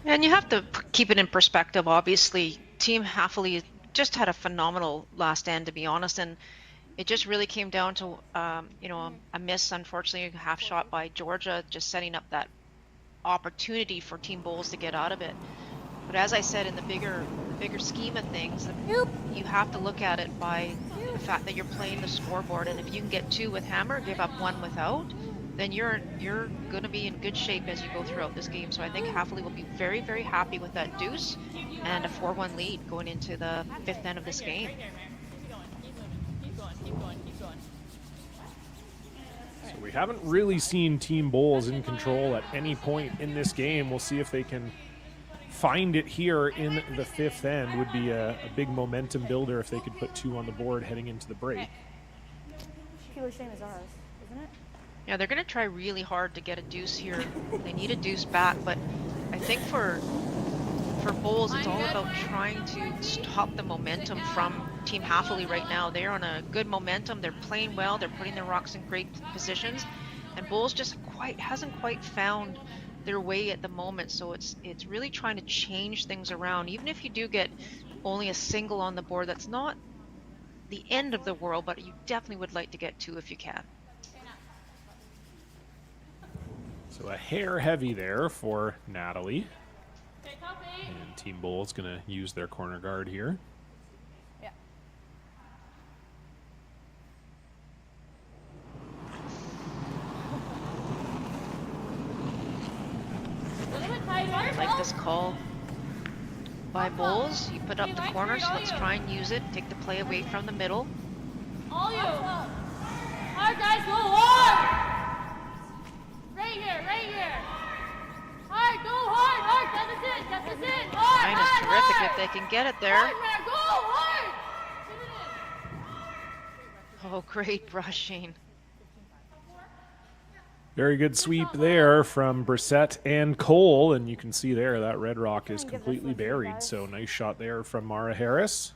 And you have to keep it in perspective. Obviously, Team Haffley just had a phenomenal last end, to be honest, and it just really came down to, a miss, unfortunately, a half shot by Georgia, just setting up that opportunity for Team Bowles to get out of it. But as I said, in the bigger scheme of things, you have to look at it by the fact that you're playing the scoreboard, and if you can get 2 with hammer, give up 1 without, then you're going to be in good shape as you go throughout this game. So I think Haffley will be very, very happy with that deuce and a 4-1 lead going into the 5th end of this game. So We haven't really seen Team Bowls in control at any point in this game. We'll see if they can find it here in the fifth end. Would be a big momentum builder if they could put 2 on the board heading into the break. Keeler's same as ours, isn't it? Yeah, they're going to try really hard to get a deuce here. They need a deuce back, but I think for Bowls, it's all about trying to stop the momentum from Team Halfley right now. They're on a good momentum. They're playing well. They're putting their rocks in great positions, and Bowls just hasn't quite found their way at the moment. So it's really trying to change things around. Even if you do get only a single on the board, that's not the end of the world, but you definitely would like to get 2 if you can. So a hair heavy there for Natalie. Okay, copy. And Team Bowls going to use their corner guard here. Yeah. A little bit tighter. I like this call by Bowls. You put up the corner, so let's try and use it. Take the play away from the middle. All you. Hard, guys, go hard. Right here, right here. Hard, go hard. Get this in. Hard, Line is terrific if they can get it there. Hard, man, go hard. Get it in. Oh, great brushing. Very good sweep there from Brissett and Cole, and you can see there that red rock is completely buried. So nice shot there from Mara Harris.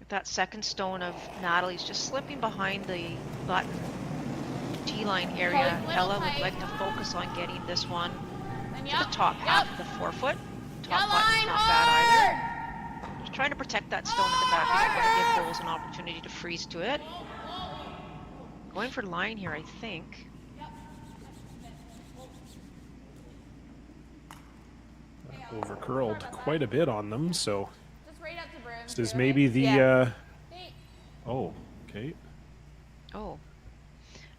That second stone of Natalie's just slipping behind the button T-line area. Ella would like to focus on getting this one to the top half of the forefoot. Top button's not bad either. Just trying to protect that stone at the back. I don't want to give Bowls an opportunity to freeze to it. Going for line here, I think. Over curled quite a bit on them, so Just right up to brim. this is maybe the oh, okay. Oh,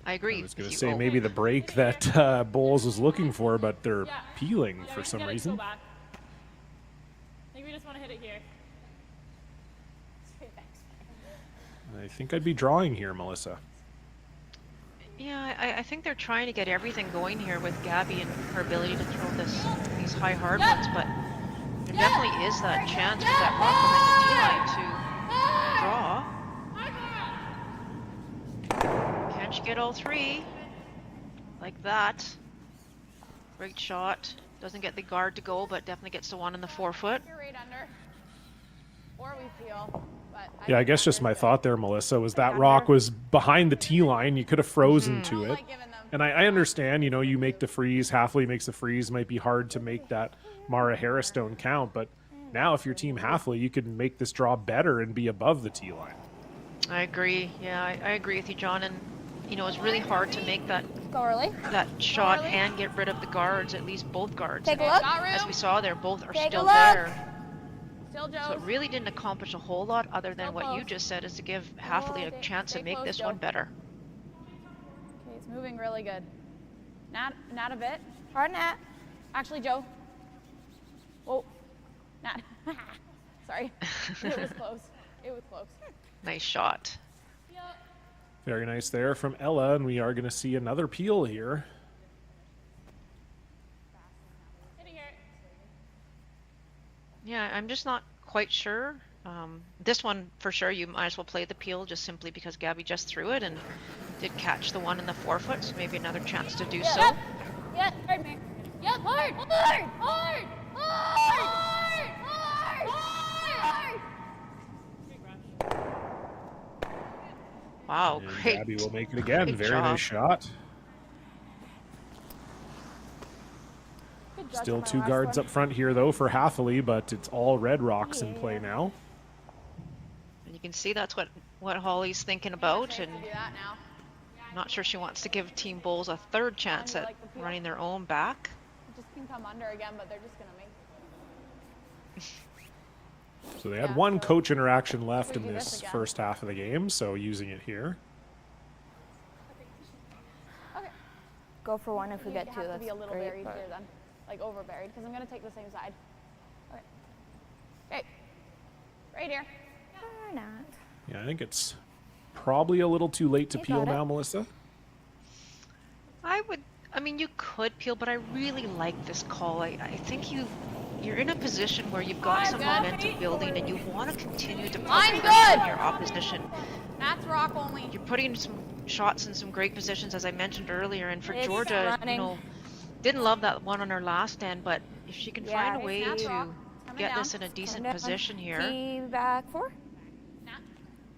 I agree. I was going with to you. say Oh. maybe the break that Bowles was looking for, but they're peeling Yeah, for we some gotta reason. go back. I think we just want to hit it here. I think I'd be drawing here, Melissa. Yeah, I think they're trying to get everything going here with Gabby and her ability to throw these high hard ones, but there definitely is that chance with that rock behind the D-line to draw. Can she get all 3? Like that. Great shot. Doesn't get the guard to go, but definitely gets the one in the forefoot. You're right under. Or we feel. But Yeah, I guess just my thought there, Melissa, was that rock was behind the tee line. You could have frozen to it. And I understand, you know, you make the freeze, Halfley makes the freeze, might be hard to make that Mara Harris stone count, but now if you're Team Halfley, you can make this draw better and be above the tee line. I agree. Yeah, I agree with you, John. And, you know, it's really hard to make that Go early. shot and get rid of the guards, at least both guards. Take a look. As we saw there, both are Take a still look. there. Still Joe. So it really didn't accomplish a whole lot other than Still what you close. just said, is to give Halfley a chance to stay make close, this Joe. one better. Okay, it's moving really good. Not a bit. Hard Nat. Actually, Joe. Whoa. Not. Sorry. It was close. It was close. Nice shot. Very nice there from Ella, and we are going to see another peel here. Hit it here. Yeah, I'm just not quite sure. This one, for sure, you might as well play the peel just simply because Gabby just threw it and did catch the one in the forefoot, so maybe another chance to do so. Yep, hard. Yep, hard. Hard. Hard. Hard. Hard. Hard. Hard. Great rush. Wow, And great. Gabby will make it again. Great Very job. nice shot. Good judge Still on my 2 last guards one. up front here, though, for Halfley, but it's all red rocks in play now. And you can see that's what Holly's thinking about, and Do that now. not sure she wants to give Team Bowls a third chance at running their own back. It just can come under again, but they're just gonna make. So they had Yeah, one so coach interaction left we in do this this again. first half of the game, so using it here. Okay. Go for one if we You get 2. have to That's be a little great. buried but- here then. like over buried, because I'm gonna take the same side. Okay. Okay. Right here. Or not. Yeah, I think it's probably a little too late to You peel got it. now, Melissa. I mean, you could peel, but I really like this call. I think you're in a position where you've got some momentum building and you want to continue to put I'm pressure good. on your opposition. That's rock only. You're putting some shots in some great positions, as I mentioned earlier, and for It's Georgia, you running. know, didn't love that one on her last end, but if she can find a it's way snap to rock. Coming get down. this in a Coming decent down. position here, Tee back 4.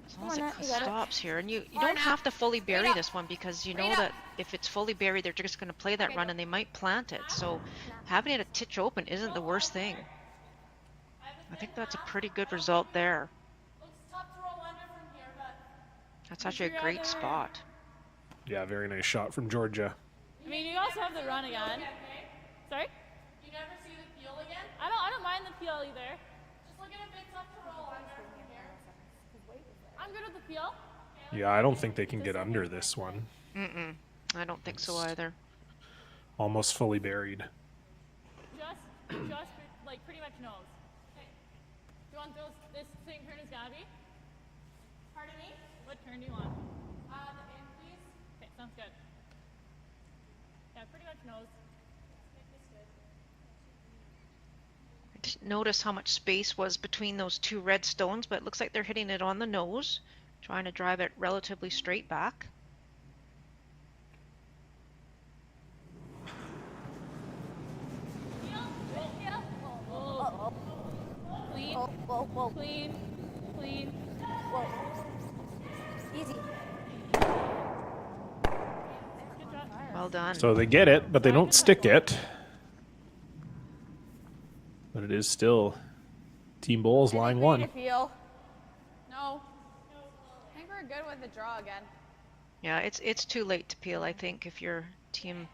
as long as Come on, it Nat, you got it. stops here, and you Far don't now. have to fully bury up. this one because you know Right up. that if it's fully buried, they're just going to play that Okay, run go. and they might plant it. So having it a titch open isn't the worst thing. I think that's a pretty good result there. Looks tough to roll under from here, but That's actually a great spot. Yeah, very nice shot from Georgia. I mean, you also have the run again. Sorry? You never see the peel again? I don't mind the peel either. Just look at a bit tough to roll under from here. I'm good with the peel. Yeah, I don't think they can get under this one. I don't think so either. Almost fully buried. Just like pretty much nose. Okay. Do you want this same turn as Gabby? Pardon me? What turn do you want? The in, please. Okay, sounds good. Yeah, pretty much nose. I didn't notice how much space was between those two red stones, but it looks like they're hitting it on the nose, trying to drive it relatively straight back. Clean, Whoa. clean, clean. Whoa. Easy. Good job. Well done. So they get it, but they don't stick it. But it is still Team Bulls lying one. Peel. No. I think we're good with the draw again. Yeah, it's too late to peel, I think. If you're team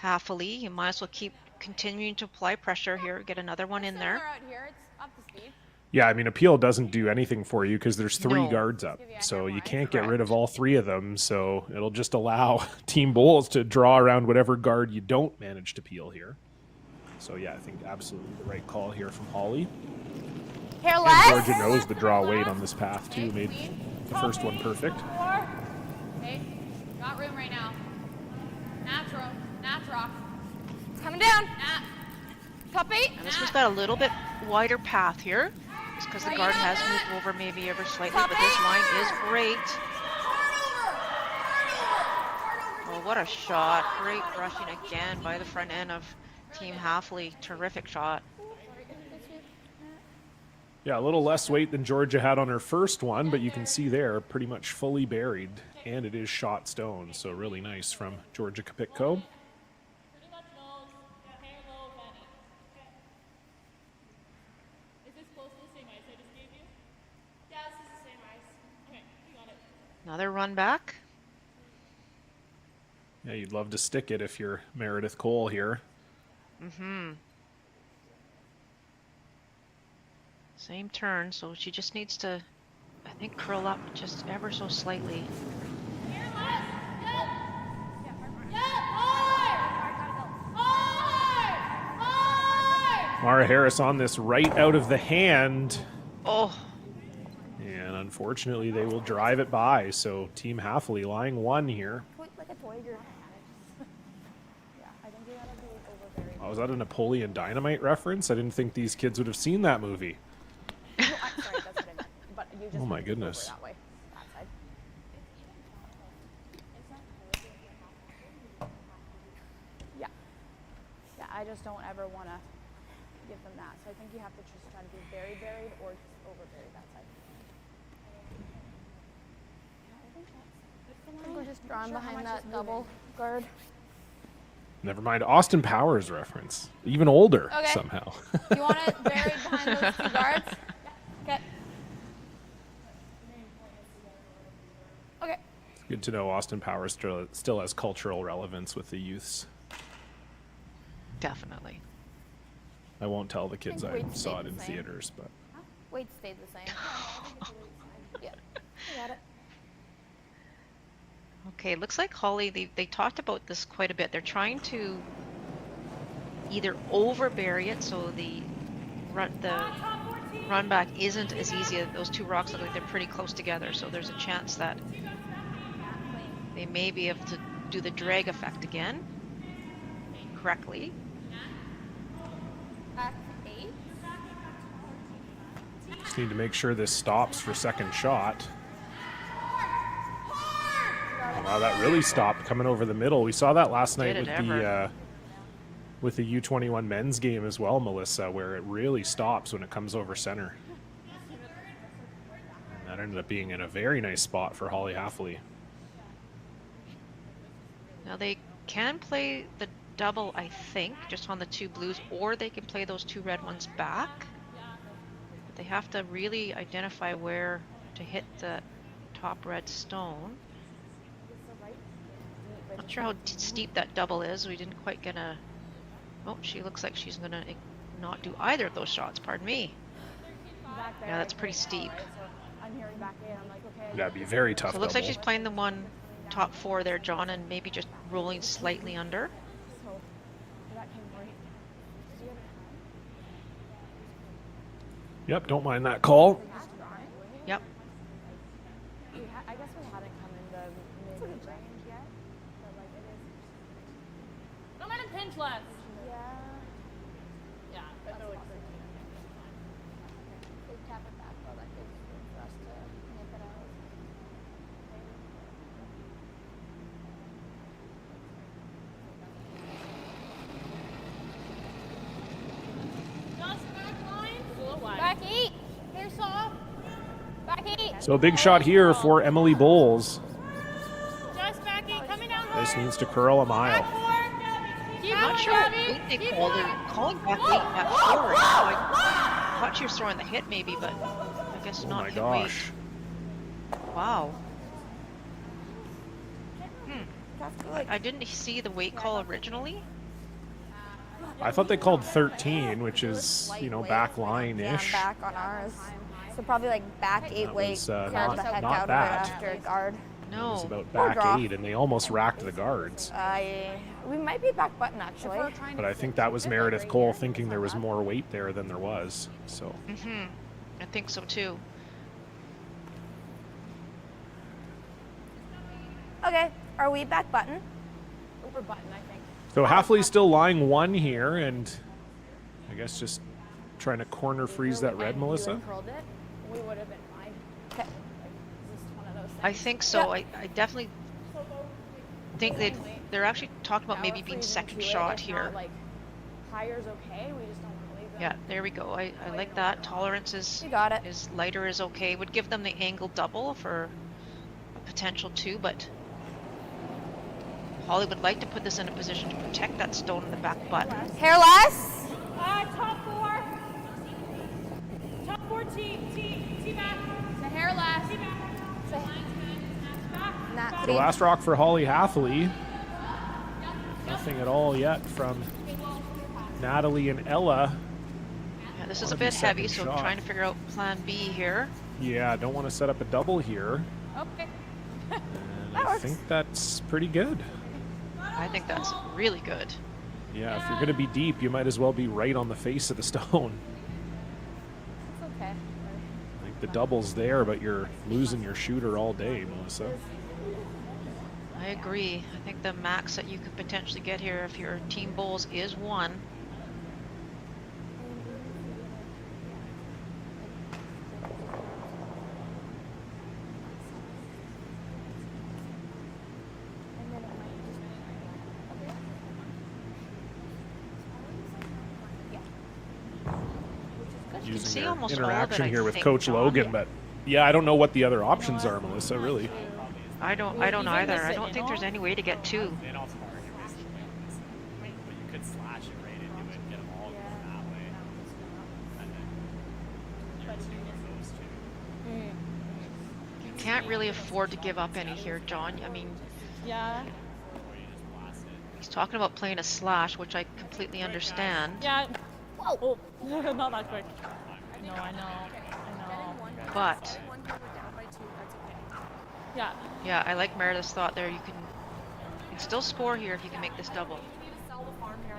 Halfley, you might as well keep continuing to apply pressure here. Get another one in there. Similar out here. It's up to speed. Yeah, I mean, appeal doesn't do anything for you because there's three No. guards up. Give you a So hair you line. can't get rid of all three of them. So it'll just allow Team Bulls to draw around whatever guard you don't manage to peel here. So yeah, I think absolutely the right call here from Holly. Hair And less. Georgia knows the draw weight on this path too. Made the first one perfect. 4. Okay. Got room right now. Natural. Rock. It's coming down. Nat. Cup 8. And this one's got a little bit wider path here, just because the guard has moved over maybe ever slightly, but this line is great. Oh, what a shot. Great brushing again by the front end of Team Halfley. Terrific shot. Yeah, a little less weight than Georgia had on her first one, but you can see there pretty much fully buried, and it is shot stone. So really nice from Georgia Kapitko. Pretty much nose. Hair low, Benny. Okay. Is this close to the same ice I just gave you? Yeah, this is the same ice. Okay, you got it. Another run back. Yeah, you'd love to stick it if you're Meredith Cole here. Same turn, so she just needs to, I think, curl up just ever so slightly. Mara Harris on this right out of the hand. Oh, And unfortunately, they will drive it by. So Team Halfley lying one here. Like a toy group. Yeah, I think you gotta be over buried. Oh, was that a Napoleon Dynamite reference? I didn't think these kids would have seen that movie. No, sorry, that's what I meant. But you just Oh my need to be over goodness. that way. That side. Yeah. Yeah, I just don't ever want to give them that. So I think you have to just try to be very buried or just over buried that side. I think we're just drawn behind that double guard. Never mind, Austin Powers reference. Even older Okay. somehow. You want it buried behind those two guards? Okay. Okay. Good to know Austin Powers still has cultural relevance with the youths. definitely. I won't tell the kids think I weight saw stayed it in the same. theaters, but Weight stayed the same. Yeah. I got it. Okay, looks like Holly, they talked about this quite a bit. They're trying to either overbury it so the run back isn't as easy. Those two rocks look like they're pretty close together, so there's a chance that they may be able to do the drag effect again correctly. Back 8. Just need to make sure this stops for second shot. Wow, that really stopped coming over the middle. We saw that last night with the U21 men's game as well, Melissa, where it really stops when it comes over center. And that ended up being in a very nice spot for Holly Halfley. Now they can play the double, I think, just on the two blues, or they can play those two red ones back. But they have to really identify where to hit the top red stone. Not sure how steep that double is. We didn't quite get a... Oh, she looks like she's gonna not do either of those shots, pardon me. Yeah, that's pretty steep. I'm hearing back 8. I'm like, okay. That'd be very tough. So it looks like she's playing the one top 4 there, John, and maybe just rolling slightly under. So that came right. Yep, don't mind that call. Yep. I guess we hadn't come into mid-range yet, but like it is. Don't let him pinch less. Yeah. Yeah. But no, it's they tap it back well, that gives room for us to nip it out. Just back line. A little wide. Back 8. Here, soft. Back 8. So a big shot here for Emily Bowles. Just back 8. Coming down This hard. needs to curl a mile. Back 4. Keep I'm not going, sure what Gabby. weight they Keep call. going. They're calling back weight at 4 right now. I thought she was throwing the hit maybe, but I guess Oh not my hit gosh. weight. Wow. I didn't see the weight call originally. I thought they called 13, which is, you know, back line-ish. Yeah, back on ours. So probably like back 8 That weight. was, Carve not- the heck not out bad. of it after a guard. It No. was about Or back draw. 8, and they almost racked the guards. We might be back button actually. But I think that was Meredith Cole thinking there was more weight there than there was. So I think so too. Okay, are we back button? Over button, I think. So Halfley's still lying 1 here, and I guess just trying to corner freeze that red, And Melissa. You had curled it, we would have been fine. Okay. Like, this is one of those things. I think so. Yep. I definitely think they're actually talking about maybe being second shot here. Like, higher's okay. We just don't want to leave them. Yeah, there we go. I like that. Tolerance You got it. is lighter is okay. Would give them the angle double for a potential 2, but Holly would like to put this in a position to protect that stone in the back butt. Hair less. Top 4. Top 4 T back. The hair less. T back. Not So 3. last rock for Holly Halfley. Nothing at all yet from Natalie and Ella. Yeah, this is Wanna a be bit heavy, second so I'm shot. trying to figure out plan B here. Yeah, don't want to set up a double here. Okay. And I think that's pretty good. I think that's really good. Yeah, if you're going to be deep, you might as well be right on the face of the stone. It's okay. I think the double's there, but you're losing your shooter all day, Melissa. I agree. I think the max that you could potentially get here if your team bowls is 1. see Using your almost all of it, interaction I here with think, Coach John. Logan, but yeah, I don't know what the other options are, Melissa, really. I don't either. I don't think there's any way to get 2. And off target, basically. But you could slash it right into it and get them all going that way. And then you're two of those two. You can't really afford to give up any here, John. I mean, Yeah. Or you just blast it. he's talking about playing a slash, which I completely understand. Yeah. Whoa. Oh. Not that quick. No, I know. But Yeah. yeah, I like Meredith's thought there. You can still score here if you can make this double.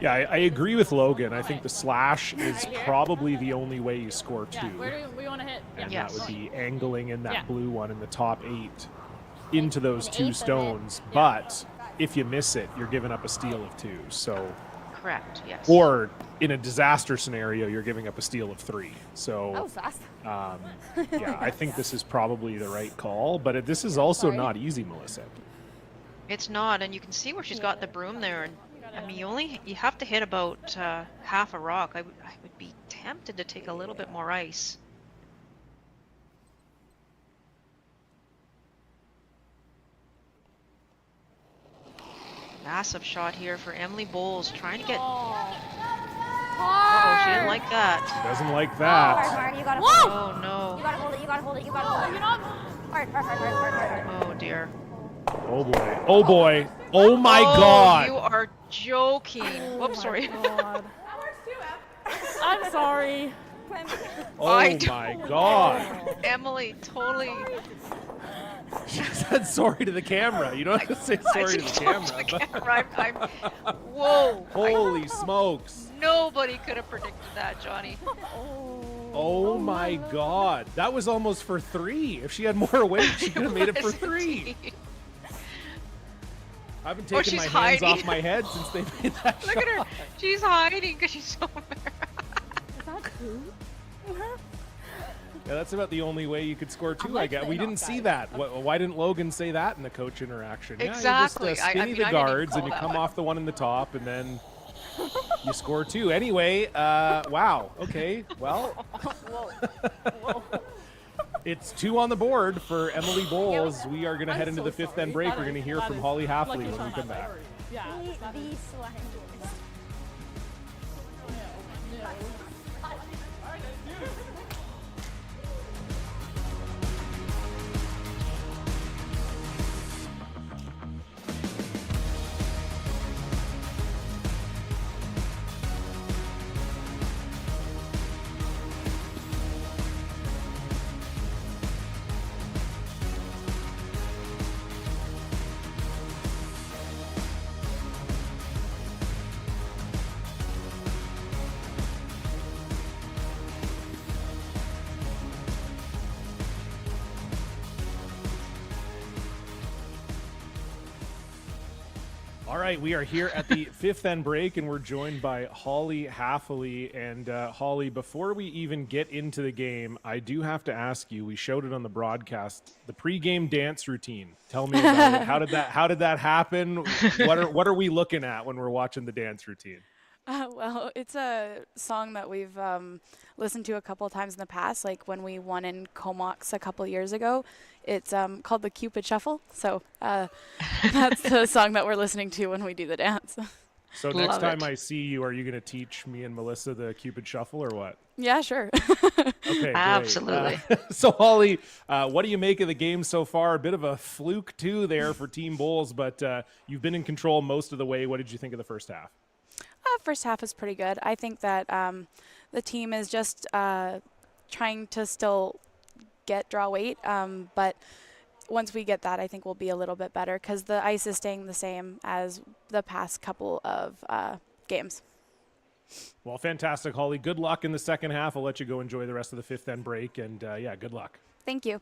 Yeah, I agree with Logan. I think the slash is probably the only way you score 2. Yeah, where do we want to hit? And Yes. that would be angling in that Yeah. blue one in the top 8 into those an 2 eighth of it. stones. But if you miss it, you're giving up a steal of 2. So, Correct. Yes. or in a disaster scenario, you're giving up a steal of 3. So, That was fast. yeah, I think this is probably the right call. But this is also not easy, Melissa. It's not, and you can see where she's got the broom there. And I mean, you have to hit about half a rock. I would be tempted to take a little bit more ice. Massive shot here for Emily Bowles, trying to get. Oh, she didn't like that. Doesn't like Hard, that. hard. You gotta hold it. Oh no. You gotta hold it. You gotta hold it. You gotta hold it. You're not. Hard, hard, hard, hard, hard, hard. Oh dear. Oh boy. Oh boy. Oh my Oh, God. you are joking. Whoops, sorry. God. I'm sorry. Oh I my God. Emily totally. She said sorry to the camera. You don't have to say sorry to the camera. I'm, whoa. Holy smokes. Nobody could have predicted that, Johnny. Oh my God. That was almost for 3. If she had more weight, she could have made it for 3. I haven't taken my she's hands hiding. off my head since they made that Look shot. at her. She's hiding because she's so embarrassed. Yeah, that's about the only way you could score 2, I like guess. that. We didn't see that. Why didn't Logan say that in the coach interaction? Exactly. Yeah, you just skinny I mean, the I didn't even guards and call you that come one. off the one in the top and then you score 2. Anyway, wow. Okay, well. It's 2 on the board for Emily Bowles. We are going to head into the 5th end break. We're going to hear from Holly Halfley when we come back. Yeah. The slime. All right, we are here at the 5th end break, and we're joined by Holly Halfley. And Holly, before we even get into the game, I do have to ask you. We showed it on the broadcast. The pregame dance routine. Tell me about it. How did that happen? What are we looking at when we're watching the dance routine? Well, it's a song that we've listened to a couple of times in the past, like when we won in Comox a couple years ago. It's called the Cupid Shuffle. So that's the song that we're listening to when we do the dance. So next Love time it. I see you, are you going to teach me and Melissa the Cupid Shuffle or what? Yeah, sure. Okay, great. Absolutely. So Holly, what do you make of the game so far? A bit of a fluke too there for Team Bowles, but you've been in control most of the way. What did you think of the first half? First half is pretty good. I think that the team is just trying to still draw weight, but once we get that, I think we'll be a little bit better because the ice is staying the same as the past couple of games. Well, fantastic, Holly. Good luck in the second half. I'll let you go enjoy the rest of the 5th end break, and yeah, good luck. Thank you.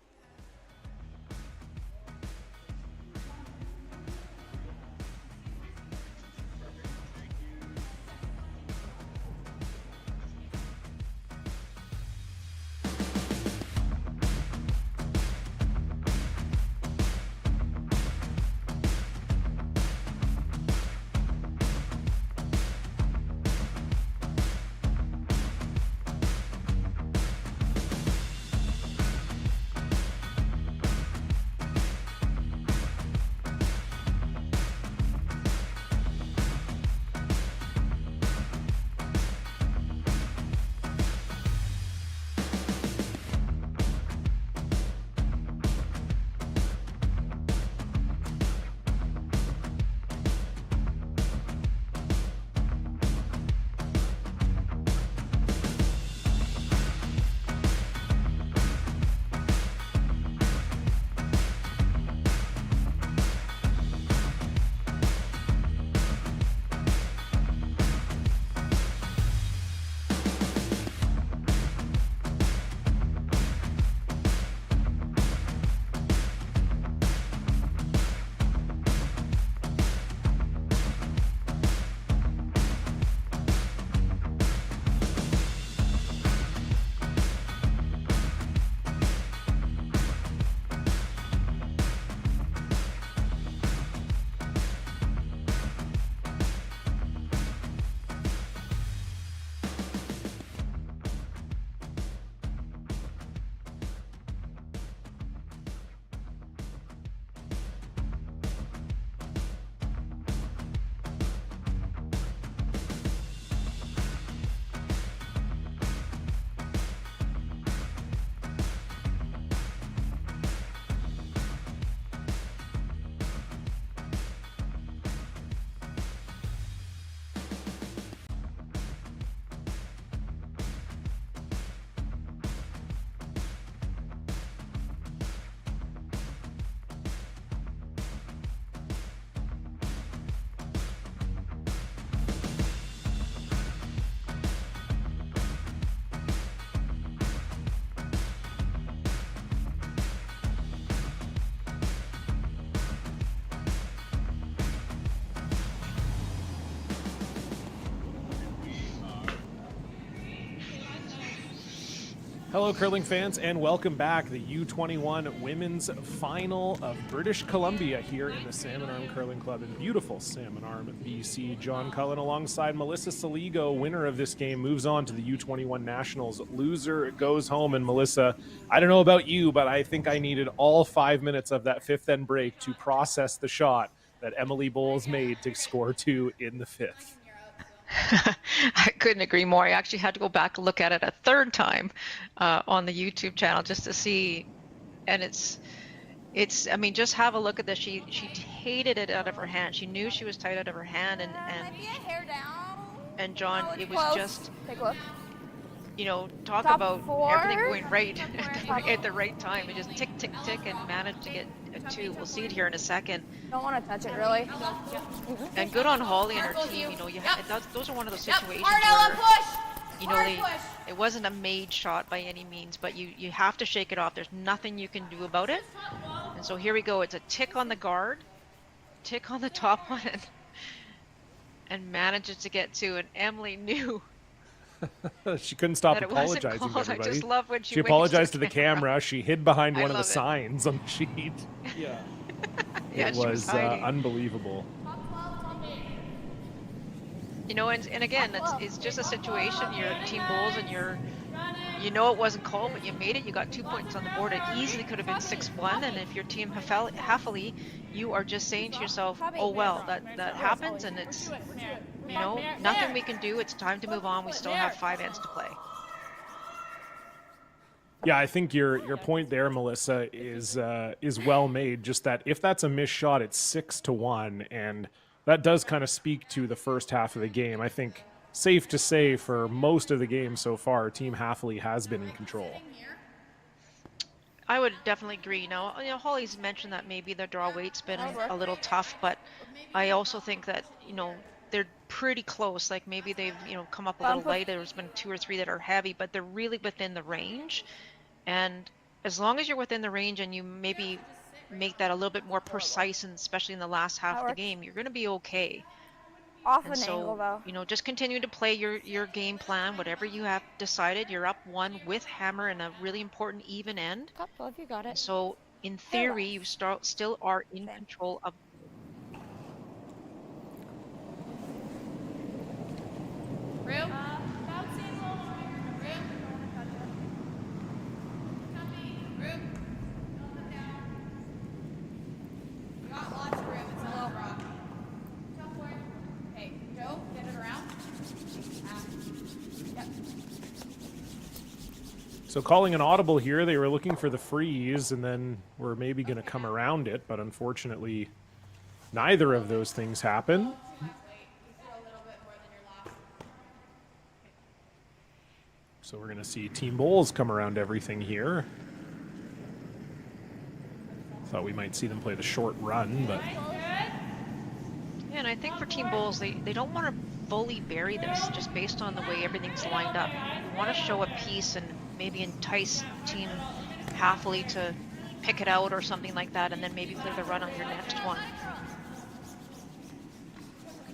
Hello, curling fans, and welcome back. The U21 Women's Final of British Columbia here in the Salmon Arm Curling Club in beautiful Salmon Arm, BC. John Cullen alongside Melissa Saligo, winner of this game, moves on to the U21 Nationals. Loser goes home. And Melissa, I don't know about you, but I think I needed all 5 minutes of that fifth end break to process the shot that Emily Bowles made to score 2 in the fifth. I couldn't agree more. I actually had to go back and look at it a third time on the YouTube channel just to see. And it's. I mean, just have a look at this. She hated it out of her hand. She knew she was tight out of her hand, and John, it was just, talk Top about 4. everything going right at the right time. It just tick, tick, tick, and managed to get a 2. We'll see it here in a second. Don't want to touch it really. And good on Holly and her team. Those are one of those situations Hard, where, push. it wasn't a made shot by any means, but you have to shake it off. There's nothing you can do about it. And so here we go. It's a tick on the guard, tick on the top one, and manages to get 2. And Emily knew She couldn't stop that it wasn't apologizing to called. everybody. I just love when she apologized to waves the camera. She hid behind I one of the love it. signs on the sheet. Yeah. Yeah, It she was was hiding. unbelievable. And again, it's just a situation. You're Team Bulls, and it wasn't called, but you made it. You got 2 points on the board. It easily could have been 6-1. And if you're Team Haffley, you are just saying to yourself, "Oh well, that happens, and it's nothing we can do. It's time to move on. We still have 5 ends to play." Yeah, I think your point there, Melissa, is well made. Just that if that's a missed shot, it's 6-1, and that does kind of speak to the first half of the game. I think safe to say for most of the game so far, Team Haffley has been in control. I would definitely agree. Now, Holly's mentioned that maybe the draw weight's been a little tough, but I also think that they're pretty close. Like maybe they've come up a little light. There's been 2 or 3 that are heavy, but they're really within the range. And as long as you're within the range and you maybe make that a little bit more precise, and especially in the last half of the game, you're going to be okay. Off an angle though. Just continue to play your game plan, whatever you have decided. You're up 1 with hammer in a really important even end. Top 12, you got it. So in theory, you still are in control of. Room? So calling an audible here, they were looking for the freeze, and then we're maybe going to come around it, but unfortunately, neither of those things happen. So we're going to see Team Bowles come around everything here. Thought we might see them play the short run, but... Yeah, and I think for Team Bowles, they don't want to fully bury this just based on the way everything's lined up. You want to show a piece and maybe entice Team Haffley to pick it out or something like that, and then maybe play the run on your next one.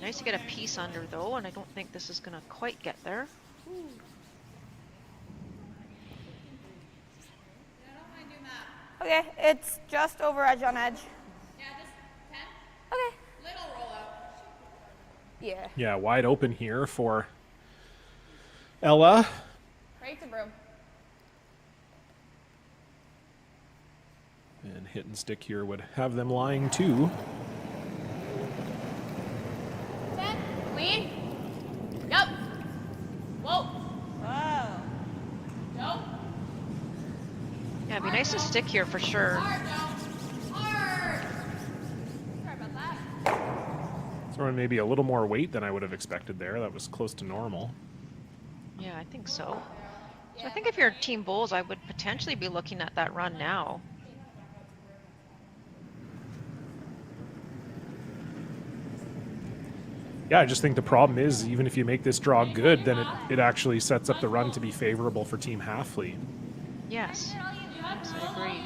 Nice to get a piece under though, and I don't think this is going to quite get there. Okay, it's just over edge on edge. Yeah, just 10. Okay. Little rollout. Yeah. Yeah, wide open here for Ella. Right to broom. And hit and stick here would have them lying too. 10. Clean. Yep. Whoa. Whoa. Nope. Yeah, it'd be nice to stick here for sure. Hard, Joe. Hard. Sorry about that. Throwing maybe a little more weight than I would have expected there. That was close to normal. Yeah, I think so. So I think if you're Team Bulls, I would potentially be looking at that run now. Yeah, I just think the problem is even if you make this draw good, then it actually sets up the run to be favorable for Team Haffley. Yes. Yes, I agree.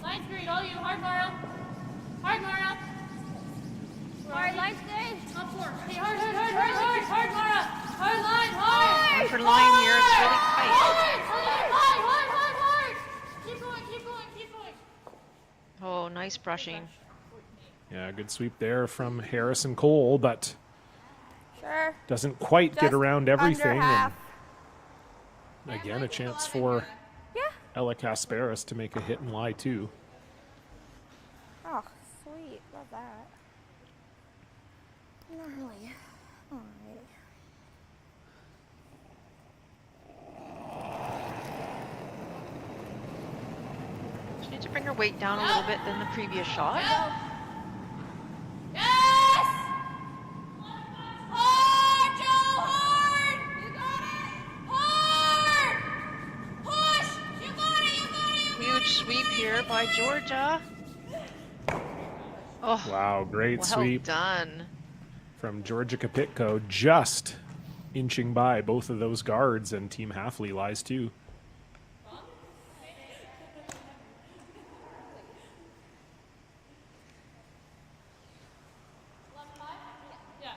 Line screen, all you. Hard, Mara. Hard, Mara. Hard line stage. Up 4. Hey, hard, Mara. Hard line, hard. For line here, it's really tight. Hard, Oh, nice brushing. Yeah, good sweep there from Harrison Cole, but Sure. doesn't quite get Just around under everything. half. And again, a chance for Yeah. Ella Kasparis to make a hit and lie too. Oh, sweet. Love that. Gnarly. All right. She needs to bring her weight down a little bit than the previous shot. Yes! Hard, Joe, hard! You got it! Hard! Push! You got it, you got it, you got Huge sweep here by Georgia. Oh, Wow, great well sweep done. from Georgia Kapitko, just inching by both of those guards, and Team Halfley lies too. Yeah.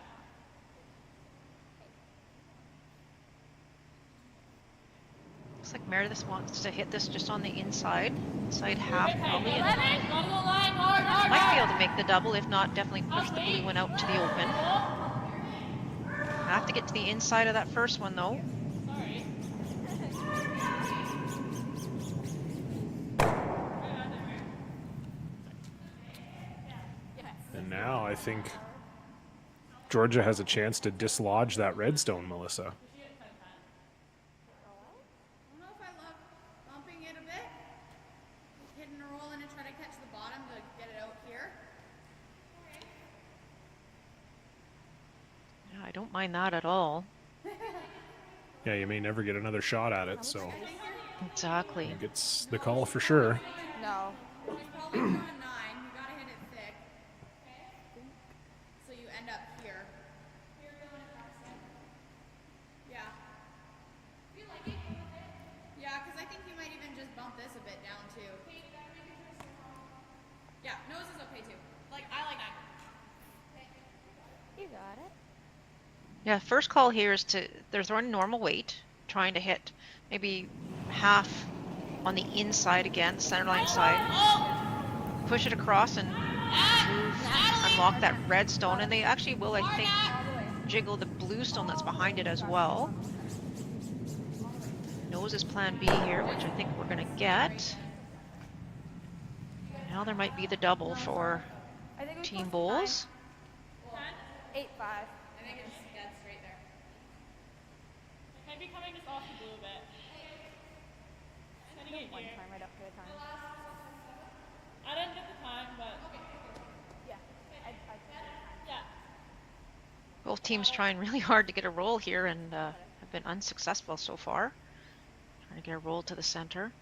Looks like Meredith wants to hit this just on the inside half probably. And Gotta go line hard, hard, might be able to make the double. If not, definitely push the blue one out to the open. Have to get to the inside of that first one though. Sorry. And now I think Georgia has a chance to dislodge that redstone, Melissa. I don't know if I love bumping it a bit. Hitting a roll in and try to catch the bottom to get it out here. Yeah, I don't mind that at all. Yeah, you may never get another shot at it, so I Exactly. think it's the call for sure. No. She's probably throwing 9. You gotta hit it thick. So you end up here. Yeah. Yeah, because I think you might even just bump this a bit down too. Yeah, nose is okay too. Like, I like that. You got it. Yeah, first call here is they're throwing normal weight, trying to hit maybe half on the inside again, center line side. Push it across and unlock that red stone, and they actually will, I think, jiggle the blue stone that's behind it as well. Nose is plan B here, which I think we're gonna get. Now there might be the double for Team Bowls. 8-5. I think it's dead straight there. Might be coming just off the blue a bit. Sending it One here. time right up to the time. I didn't get the time, but Yeah. yeah. Both teams trying really hard to get a roll here and have been unsuccessful so far. Trying to get a roll to the center.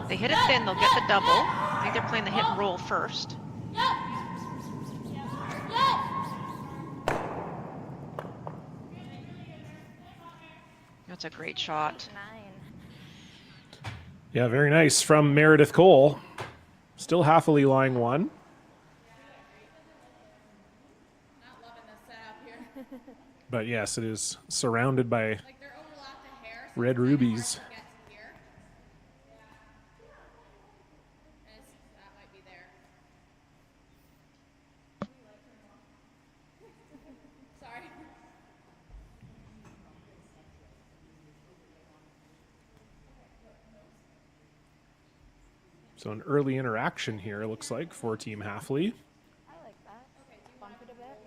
They hit it thin, they'll get the double. I think they're playing the hit and roll first. That's a great shot. 9. Yeah, very nice from Meredith Cole. Still Halfley lying 1. Not loving this setup here. But yes, it is surrounded by Like they're overlapped a hair. So red it's kinda hard rubies. to get to here. That might be there. Sorry. So an early interaction here, it looks like, for Team Halfley. I like that. Okay, bump it a bit.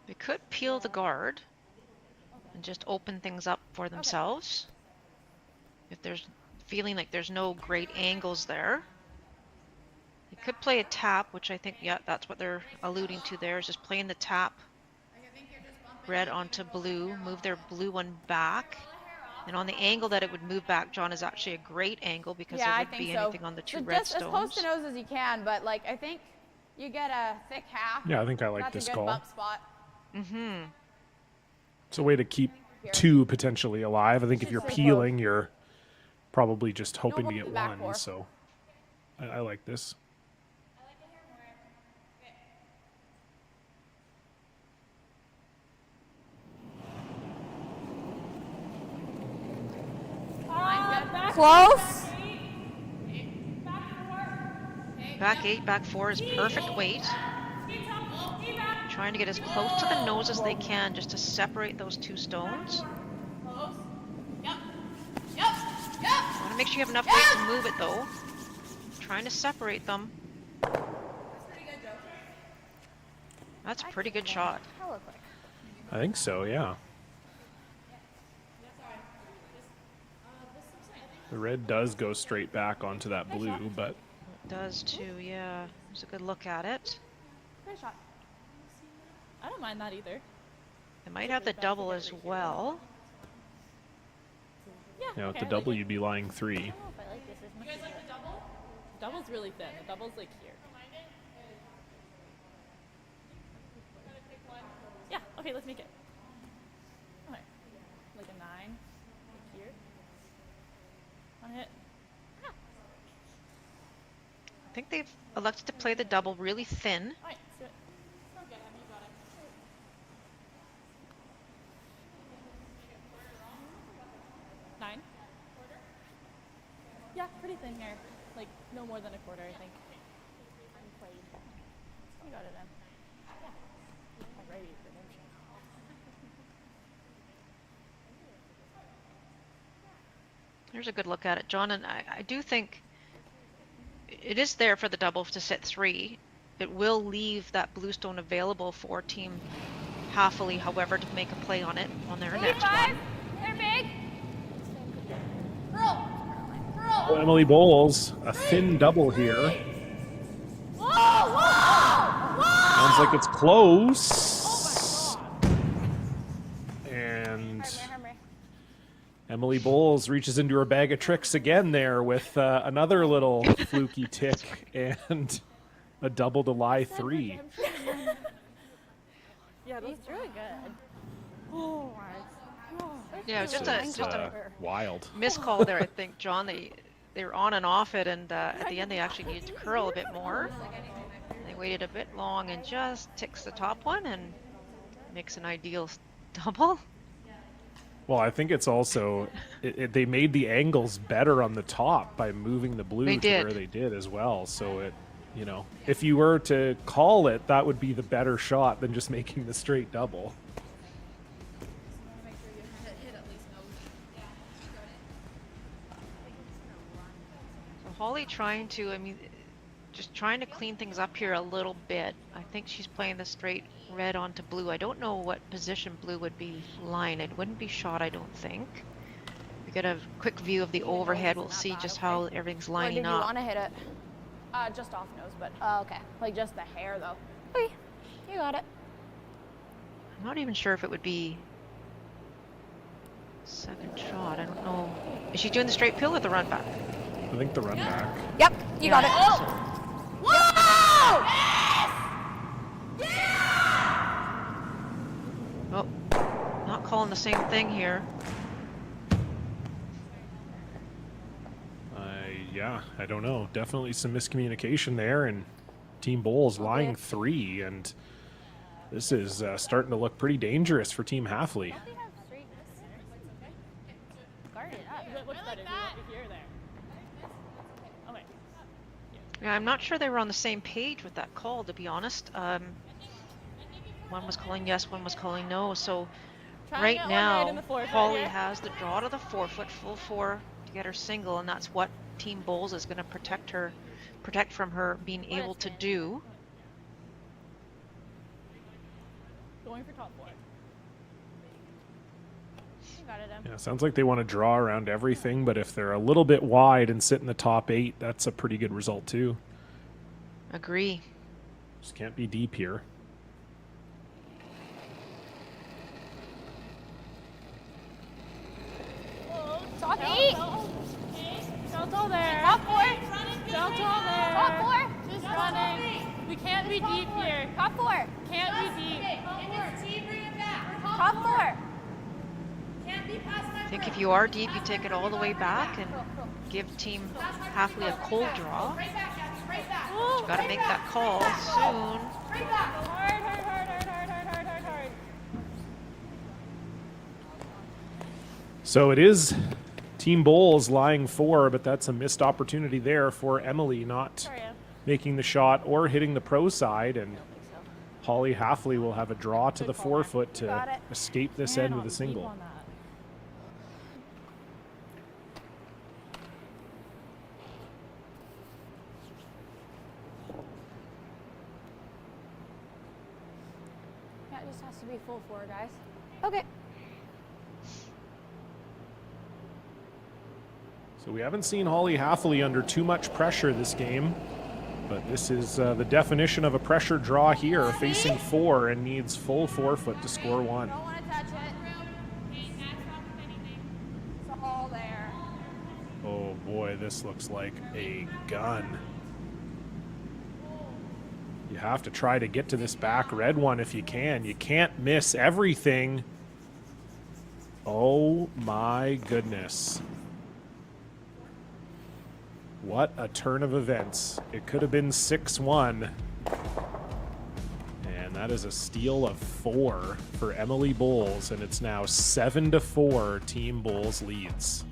They could peel the guard and just open things up for themselves. If there's feeling like there's no great angles there. They could play a tap, which I think, yeah, that's what they're alluding to there, is just playing the tap red onto blue, move their blue one back. And on the angle that it would move back, John, is actually a great angle because Yeah, there I wouldn't think be so. anything on the two So red just as close stones. to nose as you can, but like I think you get a thick half. Yeah, I think I like That's this a good call. bump spot. It's a way to keep 2 potentially alive. I think if you're Should say peeling, you're probably just hoping to hold get it back 1. for. So I like this. close. Back 8, back 4 is perfect weight. Trying to get as close to the nose as they can just to separate those two stones. Want to make sure you have enough weight to move it though. Trying to separate them. That's a pretty good shot. I think so, yeah. The red does go straight back onto that blue, but It does too, yeah. There's a good look at it. Great shot. I don't mind that either. It might have the double as well. yeah, with the double you'd be lying 3. You guys like the double? Double's really thin. The double's like here. Yeah, okay, let's make it. Okay. Like a 9. Like here. On hit. I think they've elected to play the double really thin. Alright, let's do it. Okay, you got it. Nine? Yeah, pretty thin here. Like, no more than a quarter, I think. You got it in. Yeah. Alrighty, redemption. There's a good look at it, John, and I do think it is there for the double to sit 3. It will leave that blue stone available for Team Halfley, however, to make a play on it on their next one. They're big. Oh, Emily Bowles, a thin double here. Sounds like it's close. And Emily Bowles reaches into her bag of tricks again there with another little fluky tick and a double to lie 3. Yeah, that's really good. Oh my god. Yeah, it's just a Wild. miscall there, I think, John. They were on and off it, and at the end they actually needed to curl a bit more. They waited a bit long and just ticks the top one and makes an ideal double. Well, I think it's also they made the angles better on the top by moving the blue where they did as well. So it, you know, if you were to call it, that would be the better shot than just making the straight double. So Holly trying to, just trying to clean things up here a little bit. I think she's playing the straight red onto blue. I don't know what position blue would be lying. It wouldn't be shot, I don't think. We get a quick view of the overhead. We'll see just how everything's lining Or did you up. want to hit it? Just off nose, but Okay. like just the hair though. Okay. You got it. I'm not even sure if it would be second shot. I don't know. Is she doing the straight pill or the run back? I think the run back. Yep. You got it. Whoa! Oh, not calling the same thing here. Yeah, I don't know. Definitely some miscommunication there, and Team Bowles lying 3, and this is starting to look pretty dangerous for Team Halfley. Guard it up. What's better? Here or there? Okay. Yeah, I'm not sure they were on the same page with that call, to be honest. One was calling yes, one was calling no. So right now, Holly has the draw to the 4-foot, full 4 to get her single, and that's what Team Bowles is going to protect from her being able to do. Going for top 4. You got it, Em. Yeah, sounds like they want to draw around everything, but if they're a little bit wide and sit in the top 8, that's a pretty good result too. Agree. Just can't be deep here. Top 8. Don't go there. Top 4. Don't go there. Top 4. Just running. We can't be deep here. Top 4. Can't be deep. Top 4. I think if you are deep, you take it all the way back and give Team Halfley a cold draw. You got to make that call soon. Hard. So it is Team Bowls lying 4, but that's a missed opportunity there for Emily, not making the shot or hitting the pro side, and Holly Halfley will have a draw to the forefoot to escape this end with a single. Yeah, it just has to be full 4, guys. Okay. So we haven't seen Holly Halfley under too much pressure this game, but this is the definition of a pressure draw here, facing 4 and needs full forefoot to score 1. Don't want to touch it. It's all there. Oh boy, this looks like a gun. You have to try to get to this back red one if you can. You can't miss everything. Oh my goodness. What a turn of events. It could have been 6-1. And that is a steal of 4 for Emily Bowles, and it's now 7-4 Team Bowles leads.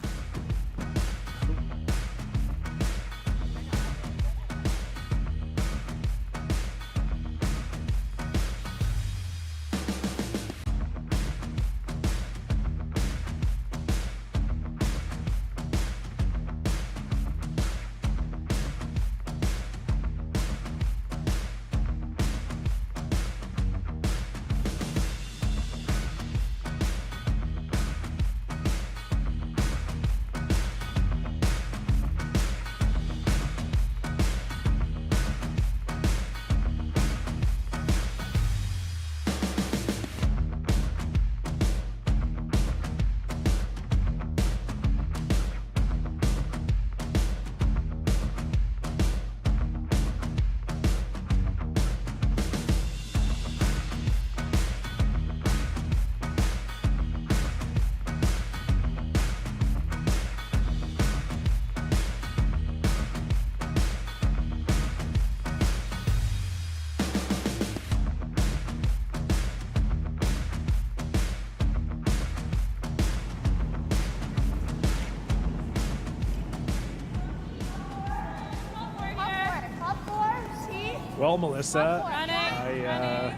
Well, Melissa, I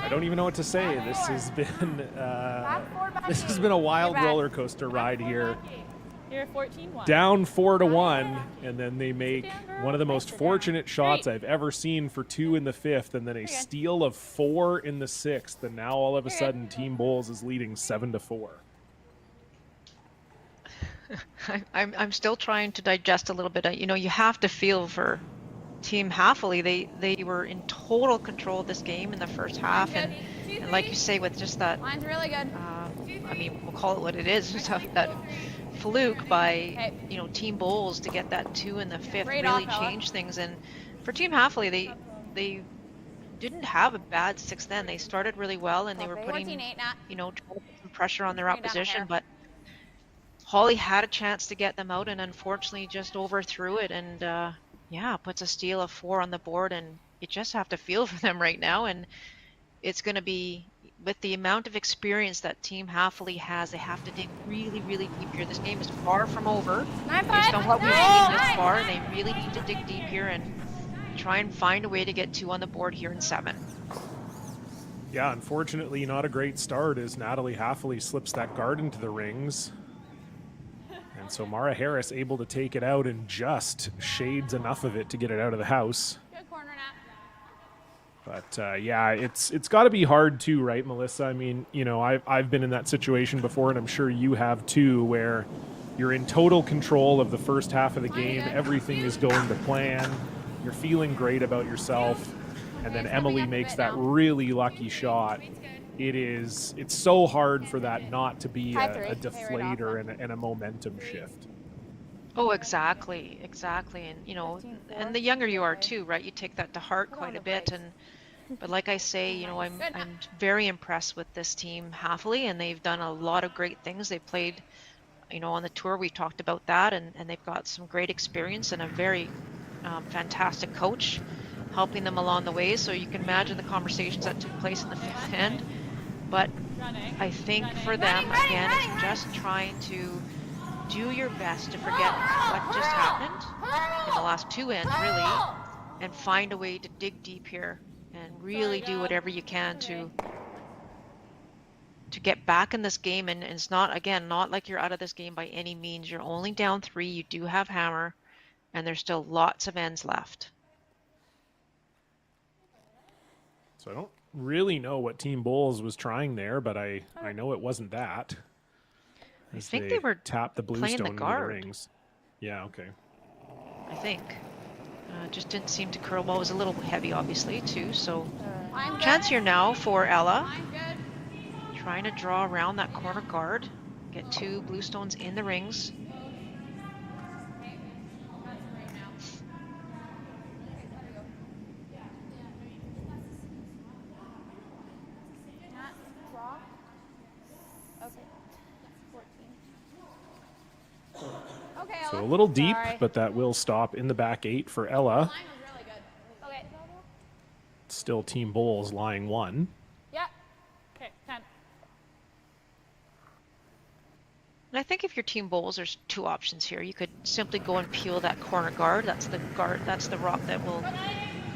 don't even know what to say. This has been a wild roller coaster ride here. You're 14-1. Down 4-1, and then they make one of the most fortunate shots I've ever seen for 2 in the 5th, and then a steal of 4 in the 6th, and now all of a sudden Team Bowles is leading 7-4. I'm still trying to digest a little bit. You know, you have to feel for Team Halfley. They were in total control of this game in the first half, and like you say, with just that, Mine's really good. I mean, we'll call it what it is, just that fluke by Team Bowles to get that 2 in the 5th really changed things. And for Team Halfley, they didn't have a bad 6th end. They started really well, and they were putting trying to put some pressure on their opposition, but Holly had a chance to get them out, and unfortunately just overthrew it, and puts a steal of 4 on the board. And you just have to feel for them right now, and it's going to be, with the amount of experience that Team Halfley has, they have to dig really, really deep here. This game is far from over based on what we've seen this far, and they really need to dig deep here and try and find a way to get 2 on the board here in 7. Yeah, unfortunately not a great start as Natalie Halfley slips that guard into the rings. And so Mara Harris able to take it out and just shades enough of it to get it out of the house. Good corner, Nat. But it's got to be hard too, right, Melissa? I mean, I've been in that situation before, and I'm sure you have too, where you're in total control of the first half of the game. Everything is going to plan. You're feeling great about yourself, and then Emily makes that really lucky shot. It's so hard for that not to be a deflator and a momentum shift. Oh, exactly. And and the younger you are too, right? You take that to heart quite a bit. But like I say, I'm very impressed with this team Halfley, and they've done a lot of great things. They played, on the tour. We talked about that, and they've got some great experience and a very fantastic coach helping them along the way. So you can imagine the conversations that took place in the 5th end. But I think for them, again, it's just trying to do your best to forget what just happened in the last 2 ends, really, and find a way to dig deep here and really do whatever you can to get back in this game. And it's not, again, not like you're out of this game by any means. You're only down 3. You do have hammer, and there's still lots of ends left. So I don't really know what Team Bulls was trying there, but I know it wasn't that. I think they were tapped the playing the bluestone into the guard. rings. Yeah, okay. I think. Just didn't seem to curl well. It was a little heavy, obviously, too. So chance here now for Ella. Trying to draw around that corner guard. Get 2 bluestones in the rings. So a little deep, but that will stop in the back 8 for Ella. Okay. Still Team Bulls lying 1. Yeah. Okay, 10. And I think if you're Team Bulls, there's 2 options here. You could simply go and peel that corner guard. That's the rock that will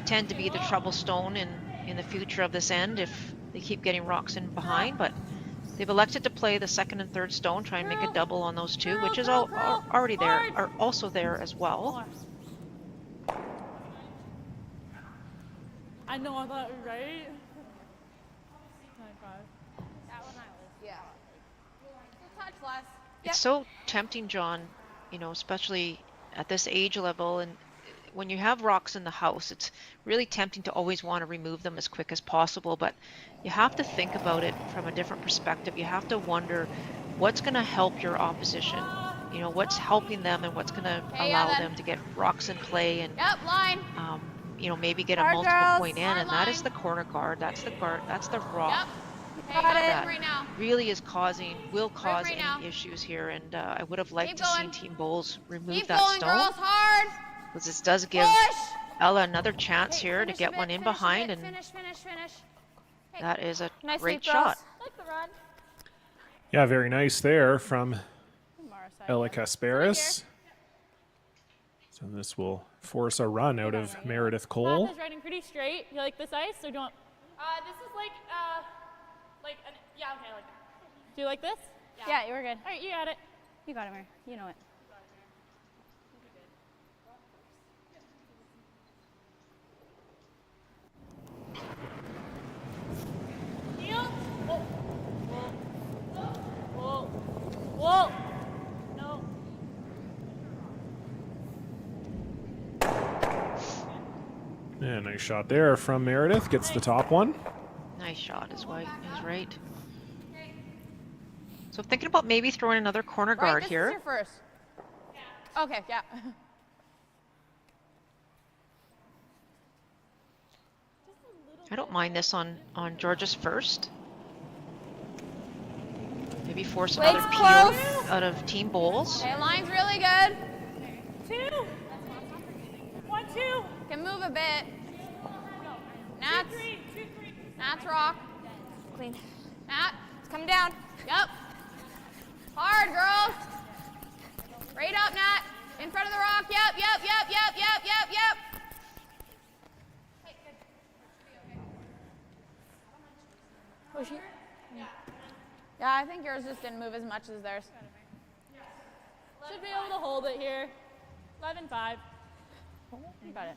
tend to be the trouble stone in the future of this end if they keep getting rocks in behind. But they've elected to play the 2nd and 3rd stone, try and make a double on those 2, which is already there, are also there as well. I know, I thought, right? 9-5. That one I was. Yeah. Good touch, Les. It's so tempting, John, you know, especially at this age level, and when you have rocks in the house, it's really tempting to always want to remove them as quick as possible, but you have to think about it from a different perspective. You have to wonder what's going to help your opposition, you know, what's helping them and what's going to allow them to get rocks in play and line. you know, maybe get a Hard multiple girls. point in, and that is the corner guard, that's the rock. Got That right now. really is will cause right any now. issues here, and I would have liked Keep to see going. Team Bulls remove Keep that going, stone, girls, hard. because this does give Push. Ella another chance Hey, here to finish get a one bit, in finish a behind, bit, and finish. Hey, that is a nice great sweep, girls. shot. Like the run. Yeah, very nice there from Mara side. Ella Kasparis. So this will force a run out of Meredith Cole. Path is riding pretty straight. You like this ice, or do you want? This is like yeah, okay, I like that. Do you like this? Yeah, you were good. All right, you got it. You got it, Mary. You know it. Heel. Whoa. Whoa. Whoa. Whoa. No. Yeah, nice shot there from Meredith. Gets the top one. Nice shot is right. So thinking about maybe throwing another corner guard this here. is your first. Yeah. Okay, yeah. I don't mind this on Georgia's first. Maybe force another Legs peel close. out of Team Bulls. Okay, line's really good. 2. 1, 2. Can move a bit. Nats. 3. 2, 3. Nats rock. Clean. Nat, it's coming down. Yep. Hard, girls. Right up, Nat. In front of the rock. Yep. Push it. Yeah, I think yours just didn't move as much as theirs. Should be able to hold it here. 11-5. You got it.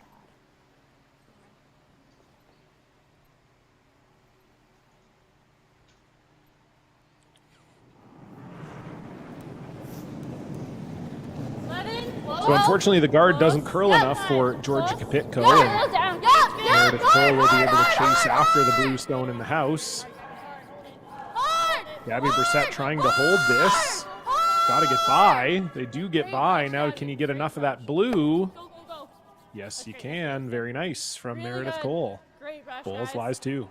So unfortunately, the guard doesn't curl enough for Georgia Kapitko, and Down. Meredith Cole will be able to chase after the blue stone in the house. Gabby Brissett trying to hold this. Got to get by. They do get by. Now, can you get enough of that blue? Go. Yes, you can. Very nice from Really Meredith good. Cole. Great rush, Bulls guys. lies 2.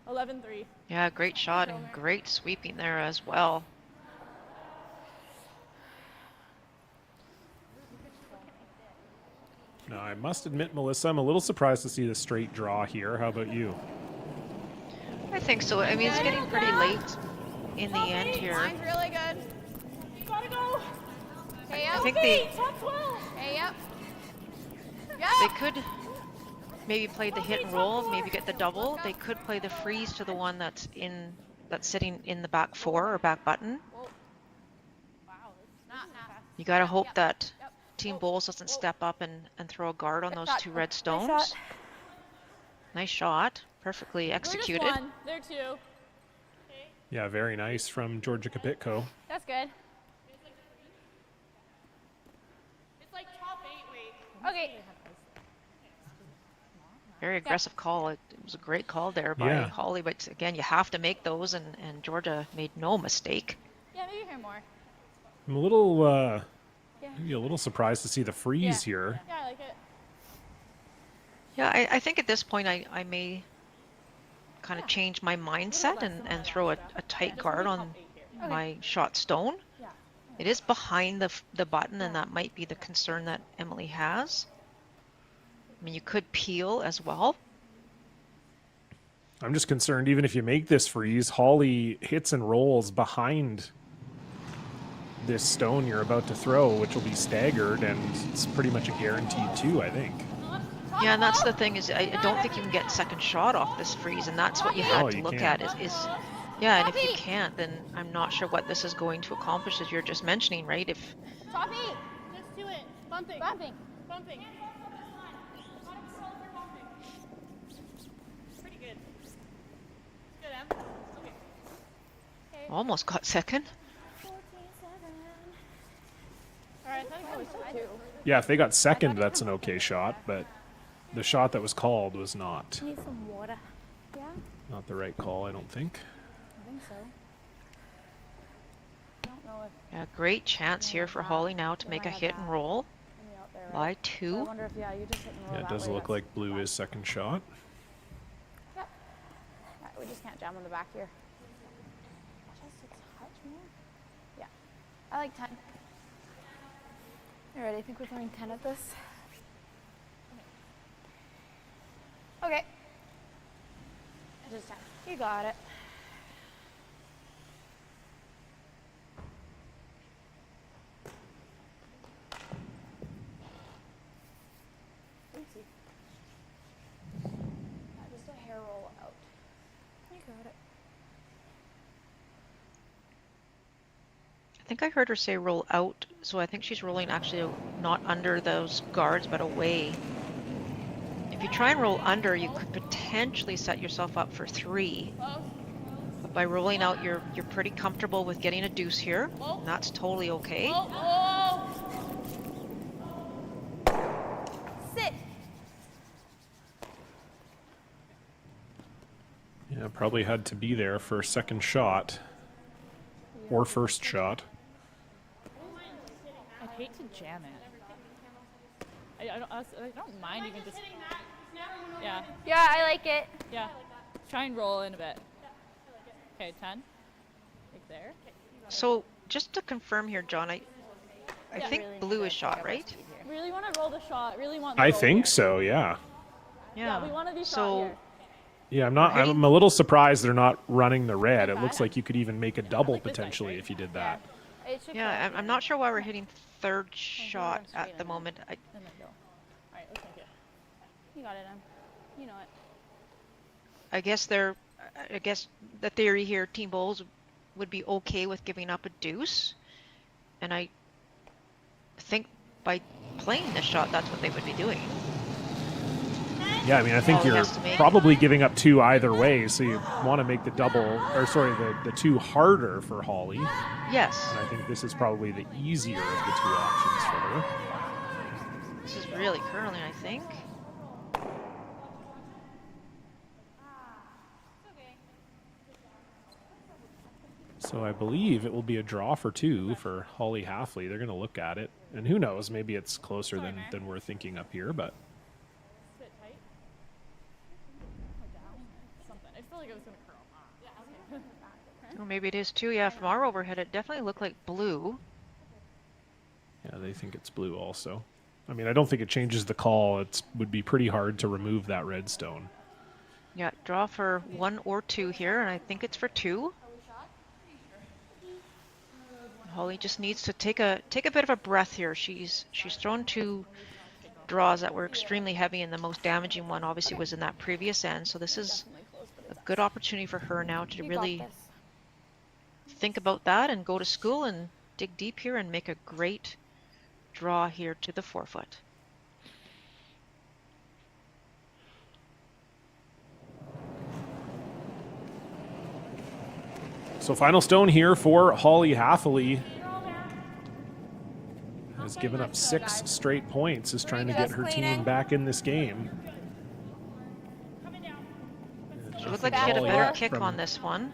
11-3. Yeah, great shot and great sweeping there as well. Now, I must admit, Melissa, I'm a little surprised to see the straight draw here. How about you? I think so. I mean, it's getting pretty late in the end here. Line's really good. You gotta go. think they Hey, yep. they could maybe play the hit and roll, maybe get the double. They could play the freeze to the one that's sitting in the back four or back button. You got to hope that Team Bowls doesn't step up and throw a guard on those two red stones. Nice shot. Perfectly executed. We're just one. They're two. Yeah, very nice from Georgia Kapitko. That's good. It's like top 8 weight. Okay. Very aggressive call. It was a great call there by Yeah. Holly, but again, you have to make those, and Georgia made no mistake. Yeah, maybe hear more. I'm a little, maybe a little surprised to see the freeze here. Yeah, I like it. Yeah, I think at this point I may kind of change my mindset and throw a tight guard on my shot stone. It is behind the button, and that might be the concern that Emily has. I mean, you could peel as well. I'm just concerned, even if you make this freeze, Holly hits and rolls behind this stone you're about to throw, which will be staggered, and it's pretty much a guaranteed 2, I think. Yeah, and that's the thing is I don't think you can get second shot off this freeze, and that's what you had No, to you look can't. at is yeah, and if you can't, then I'm not sure what this is going to accomplish, as you're just mentioning, right? If Top 8. Just do it. Bumping. Bumping. Bumping. Pretty good. Good, Em. Okay. almost got second. 14-7. All right, I thought it was 2. Yeah, if they got second, that's an okay shot, but the shot that was called was not. Need some water. Yeah, Not the right call, I don't think. I think so. I don't know if Yeah, great chance here for Holly now to make a hit and roll any out there. by I 2. wonder if you just hit and roll Yeah, it that does way, look that's like blue is second shot. Yeah, we just can't jam on the back here. Just a touch more. Yeah, I like 10. All right, I think we're throwing 10 at this. Okay. Just 10. You got it. Oopsie. Just a hair roll out. You got it. I think I heard her say roll out, so I think she's rolling actually not under those guards, but away. If you try and roll under, you could potentially set yourself up for 3. But by rolling out, you're pretty comfortable with getting a deuce here. And that's totally okay. Sit. Yeah, probably had to be there for second shot or first shot. I'd hate to jam it. I don't mind even just. Yeah, Yeah, I like it. yeah. Try and roll in a bit. Okay, 10. Like there. So just to confirm here, John, I think Really blue need is to shot, pick up our right? speed here. Really want to roll the shot. Really want. The I roll think here. so, yeah. Yeah, we want to be shot So here. Yeah, I'm Hitting- a little surprised they're not running the red. It looks Okay. like you could even make a double like this side, potentially right? if you did that. It should Yeah, I'm not sure why we're hitting third shot straight at the in. moment. And then go. All right, let's make it. You got it, Em. You know it. I guess the theory here, Team Bowls would be okay with giving up a deuce, and I think by playing this shot, that's what they would be doing. Yeah, I mean, I think Holly you're has to make- probably giving up 2 either way, so you want to make the double, or sorry, the 2 harder for Holly. Yes, And I think this is probably the easier of the 2 options for her. this is really curling, I think. So I believe it will be a draw for 2 for Holly Halfley. They're going to look at it, and who knows, maybe it's closer than we're thinking up here, but Sit tight. Or down. Something. I feel like it was gonna curl. Yeah. Okay. Or maybe it is too. Yeah, from our overhead, it definitely looked like blue. yeah, they think it's blue also. I mean, I don't think it changes the call. It would be pretty hard to remove that red stone. Yeah, draw for 1 or 2 here, and I think it's for 2. Holly just needs to take a bit of a breath here. She's thrown 2 draws that were extremely heavy, and the most damaging one obviously was in that previous end. So this is a good opportunity for her now to really think about that and go to school and dig deep here and make a great draw here to the 4-foot. So final stone here for Holly Haffley. Has given up 6 straight points, is trying to get her team back in this game. She looked like she had a better kick on this one.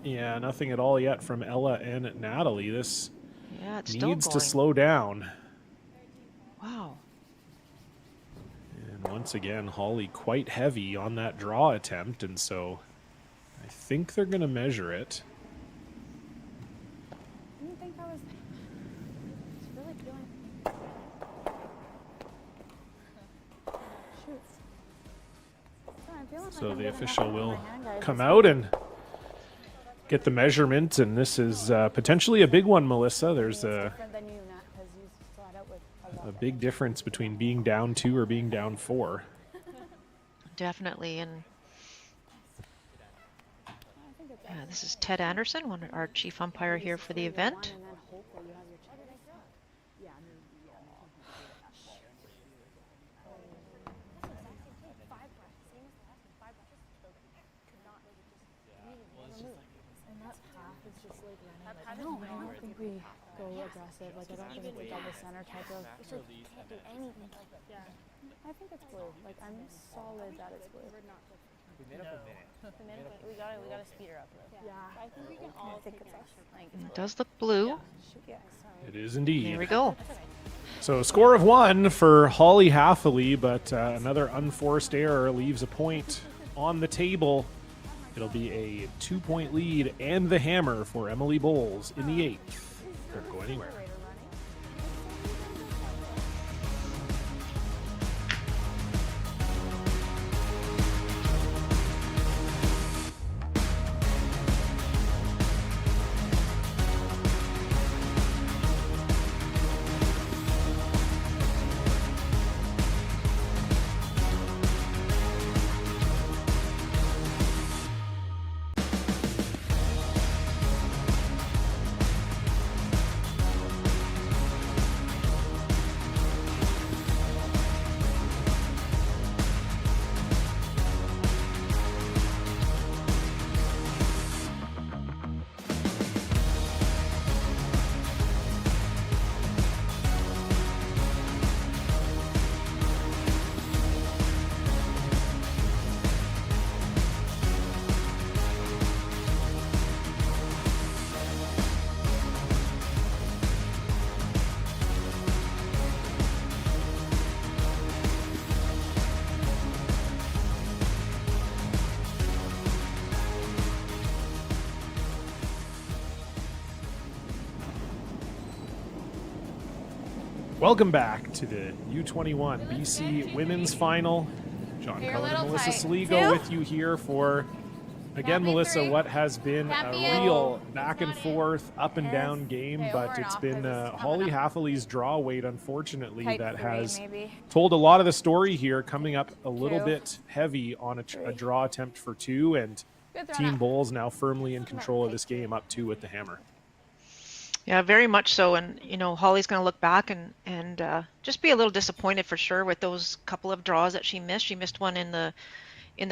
Yeah, nothing at all yet from Ella and Natalie. This needs to slow down. Wow. And once again, Holly quite heavy on that draw attempt, and so I think they're going to measure it. I didn't think that was. It's really feeling. Shoot. I'm feeling So like the I'm official getting will nothing on my hand, guys. come out and get the measurement, and this is potentially a big one, Melissa. There's a Different than you, Nat, 'cause you flat out with a lot. a big difference between being down 2 or being down 4. Definitely. And yeah, this is Ted Anderson, our chief umpire here for the event. And then hopefully you have your check. I don't think we go aggressive. Like, I don't think it's a double center type of. Can't do anything. I think it's blue. Like, I'm solid that it's blue. We gotta speed her up. Yeah. I think we can all think it's us. It does look blue. Yeah. It is indeed. There we go. So a score of 1 for Holly Haffley, but another unforced error leaves a point on the table. It'll be a 2-point lead and the hammer for Emily Bowles in the 8th. Don't go anywhere. Welcome back to the U21 BC Women's Final. John You're a Cullen and little Melissa tight. Saligo Two. with you here for, again, be Melissa, three. what has been Can't a be it. real back and forth, up and down game, Okay, but over and it's off, been 'cause it's Holly coming up. Haffley's draw weight, unfortunately, Type that 3 has maybe. told a lot of the story here, coming up a little 2. bit heavy on a draw attempt for 2, and Good throw, Team Nat. Bowles now firmly in control of this game, up 2 with the hammer. Yeah, very much so. And, you know, Holly's going to look back and just be a little disappointed for sure with those couple of draws that she missed. She missed one in the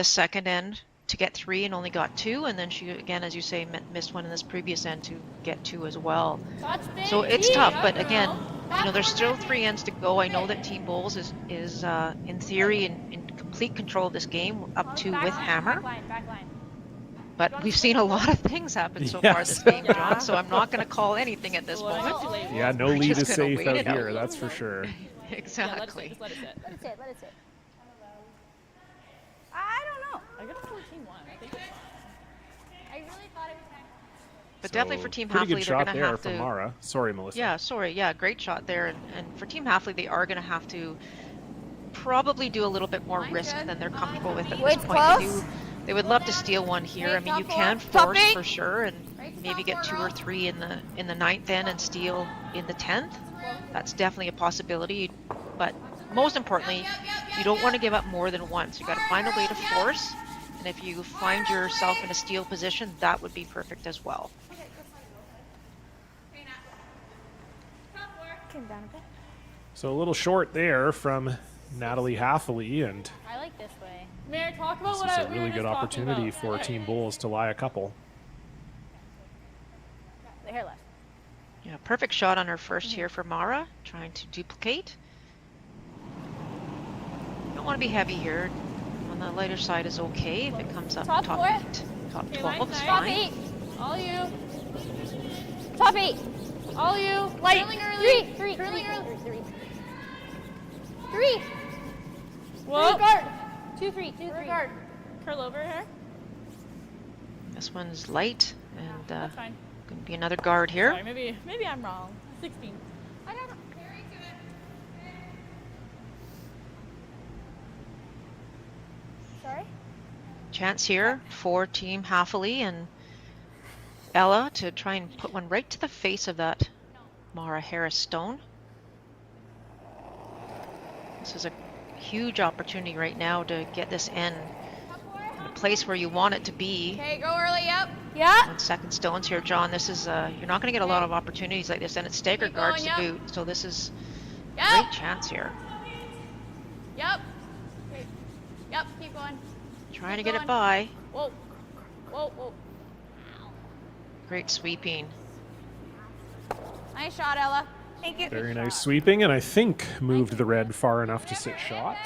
second end to get 3 and only got 2. And then she, again, as you say, missed one in this previous end to get 2 as well. So it's tough. But again, you know, there's still 3 ends to go. I know that Team Bowles is in theory in complete control of this game, up 2 with hammer. Back line. But we've seen a lot of things happen so Yes. far this game, John, so I'm not going to call anything at this moment. Yeah, no We're lead just is gonna safe wait out it out. here, that's for sure. Exactly. Let it sit. Let it sit. I don't know. I got a 14-1. I think it's fine. I really thought it was nice. But definitely for Team pretty Haffley, good they're shot going to there have from to. Mara. Sorry, Melissa. Yeah, sorry. Yeah, great shot there. And for Team Haffley, they are going to have to probably do a little bit more risk than they're comfortable with at this Wait's point. close. They do They would love to steal one here. I mean, you can force for sure, and maybe get 2 or 3 in the 9th then and steal in the 10th. That's definitely a possibility. But most importantly, you don't want to give up more than once. You got to find a way to force. And if you find yourself in a steal position, that would be perfect as well. Came down a bit. So a little short there from Natalie Hathaway, and I like this way. Mayor, talk about this what is we a were really just good talking opportunity about. for Team Bulls to lie a couple. The hair left. Yeah, perfect shot on her first here for Mara, trying to duplicate. You don't want to be heavy here. On the lighter side is okay if it comes up Top top four. 8. Top Okay, 12 line is side. Top fine. 8. All you. Top 8. All you. Light. Curling early. 3. Curling early. 3. Whoa. Guard. 2, 3. 2, 3. Guard. Curl over here. This one's light, and That's fine. going to be another guard here. Sorry, maybe I'm wrong. 16. I don't know. Sorry? Chance here for Team Hathaway and Ella to try and put one right to the face of that Mara Harris stone. This is a huge opportunity right now to get this in a place where you want it to be. Okay, go early. Yep. Yeah. On second stones here, John. This is you're not going to get a lot of opportunities like this, and it's staggered Keep guards going, to yep. boot. So this is a Yep. great chance here. Yep. Okay. Yep. Keep going. Trying to Keep get it going. by. Whoa. Whoa. Whoa. Great sweeping. Nice shot, Ella. Thank you. Very nice sweeping, and I think moved the red far enough to sit shot.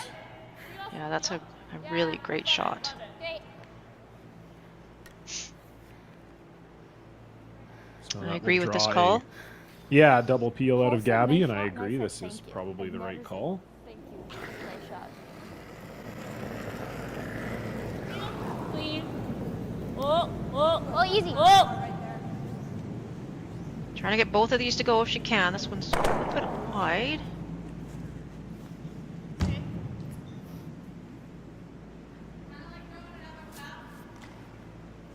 Yeah, that's a really great shot. Okay. So I that agree will with this draw call. Yeah, double peel out of Also, Gabby, nice and I shot, agree. nice This shot, is thank you. probably I've the right never call. Thank you. Nice shot. Clean. Oh, oh, Oh, easy. oh. Trying to get both of these to go if she can. This one's a little bit wide.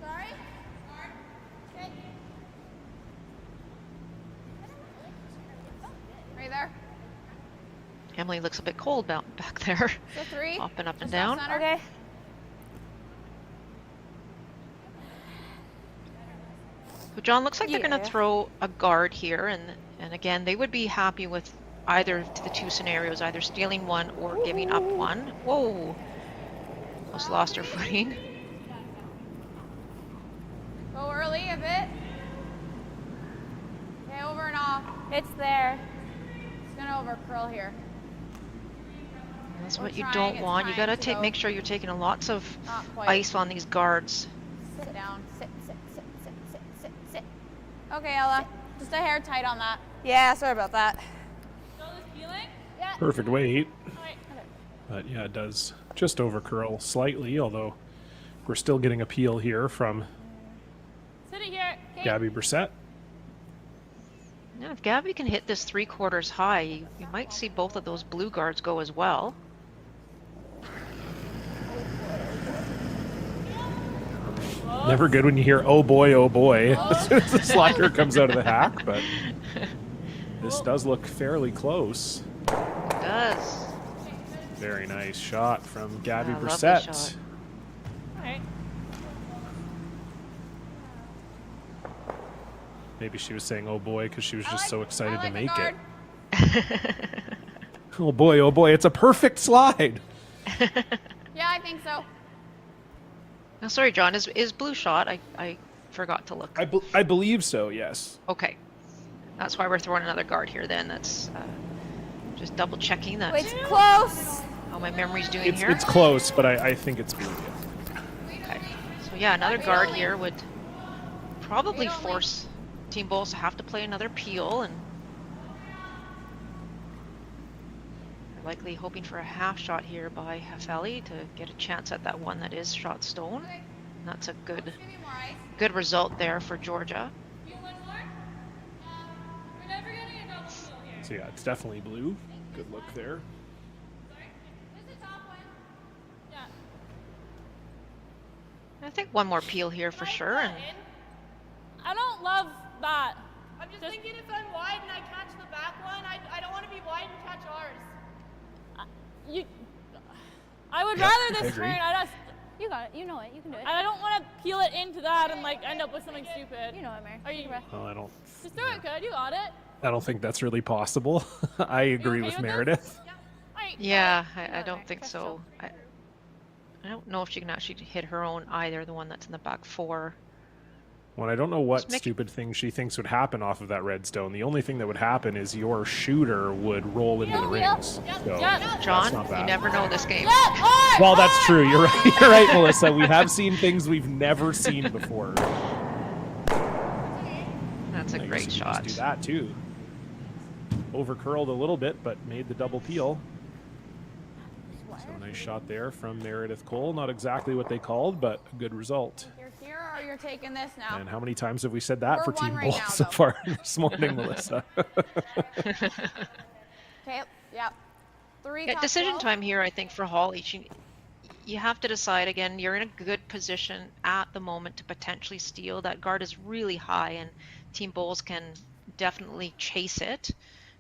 Sorry? Okay. Right there. Emily looks a bit cold back there. So 3. Hopping up and Just off down. center. Okay. So John, looks like they're going Yeah. to throw a guard here, and again, they would be happy with either of the two scenarios, either stealing one or giving up one. Whoa! Almost lost her footing. Go early a bit. Okay, over and off. It's there. It's gonna over curl here. That's We're what you trying, don't it's want. You trying got to to go. make sure you're taking lots of Not quite. ice on these guards. Sit down. Sit. Okay, Ella. Just a hair tight on that. Yeah, sorry about that. Still this peeling? Yeah. Perfect weight, Alright. but yeah, it does just over curl slightly, although we're still getting a peel here from Sit it here. Okay. Gabby Brissett. Now, if Gabby can hit this 3/4 high, you might see both of those blue guards go as well. Never good when you hear "oh boy, oh boy" as soon as the slider comes out of the hack, but this does look fairly close. It does. Very nice shot from Gabby Yeah, lovely Brissett. shot. Alright. Maybe she was saying "oh boy" because she was just I so like excited the to make guard. it. Oh boy, it's a perfect slide. Yeah, I think so. Oh, sorry, John. Is blue shot? I forgot to look. I believe so, yes. Okay. That's why we're throwing another guard here then. That's just double checking that. It's close. How my memory's doing here. It's close, but I think it's blue. Okay. So yeah, another guard here would probably force Team Bulls to have to play another peel, and they're likely hoping for a half shot here by Hafeli to get a chance at that one that is shot stone. And that's a good result there for Georgia. Peel one more? We're never getting a double peel here. So yeah, it's definitely blue. Good look there. Sorry? This is the top one. Yeah. I think one more peel here for sure. And I don't love that. I'm just thinking if I'm wide and I catch the back one, I don't want to be wide and catch ours. I would Yeah, rather I this agree. turn. You got it. You know it. You can do it. I don't want to peel it into that and like end up with something stupid. You know it, Mary. Are you? Well, I don't. Just do it, good. You got it. I don't think that's really possible. I agree okay with with this? Meredith. Alright. yeah, I don't think so. I don't know if she can actually hit her own either, the one that's in the back 4. Well, I don't know what Just make- stupid thing she thinks would happen off of that redstone. The only thing that would happen is your shooter would roll into the rings. So John, not you bad. never know this game. Well, that's true. You're right. You're right, Melissa. We have seen things we've never seen before. That's a I guess great you could shot. just do that too. Over curled a little bit, but made the double peel. So nice shot there from Meredith Cole. Not exactly what they called, but a good result. You're here or you're taking this now? And how many times have we said that We're for one Team right Bull now, so though. far this morning, Melissa? Okay, yeah. 3 Yeah, top decision 12. time here, I think, for Holly. You have to decide again. You're in a good position at the moment to potentially steal. That guard is really high, and Team Bulls can definitely chase it.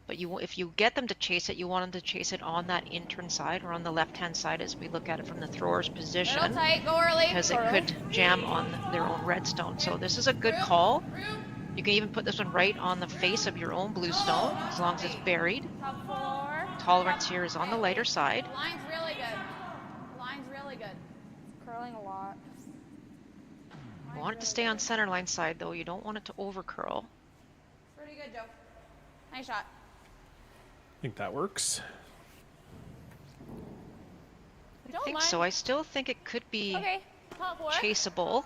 But if you get them to chase it, you want them to chase it on that intern side or on the left-hand side as we look at it from the thrower's position. Middle tight, go early. Because it could jam on their own redstone. So this is a good call. You can even put this one right on the face of your own blue stone, as long as it's buried. Top 4. Tolerance here is on the lighter side. Line's really good. Line's really good. Curling a lot. You want it to stay on center line side, though. You don't want it to over curl. Pretty good, Joe. Nice shot. I think that works. I think so. I still think it could be Okay. Top 4. chaseable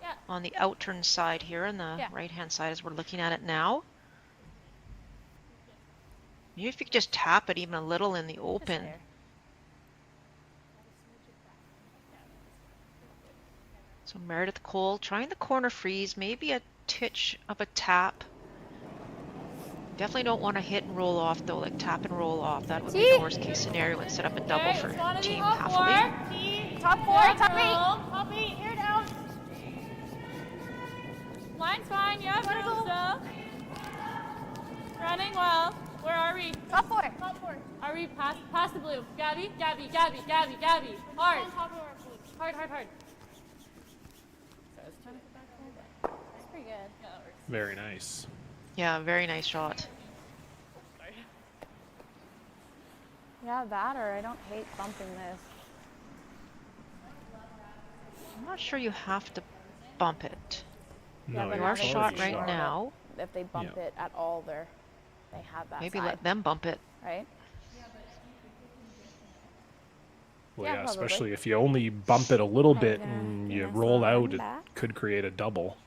Yeah. on the outturn side here, on the Yeah. right-hand side as we're looking at it now. Maybe if you could just tap it even a little in the open. there. So Meredith Cole trying the corner freeze, maybe a titch of a tap. Definitely don't want to hit and roll off though, like tap and roll off. That would be the worst case scenario and set up a double for Team Halfley. Top 4, top 8. Top 8. Here down. Line's fine. Yeah. Gotta go. Still. Running well. Where are we? Top 4. Top 4. Are we past the blue? Gabby. Hard. Hard. That's pretty good. Yeah, that works. Very nice. Yeah, very nice shot. Yeah, that or I don't hate bumping this. I'm not sure you have to bump it. Yeah, No, but You now are they shot can right short it. now. If they bump Yeah. it at all, they have that Maybe side, let them bump it. right? Well, Yeah, yeah, probably. especially if you only bump it a little Probably bit gonna and do you nice roll little out, run it back. could create a double.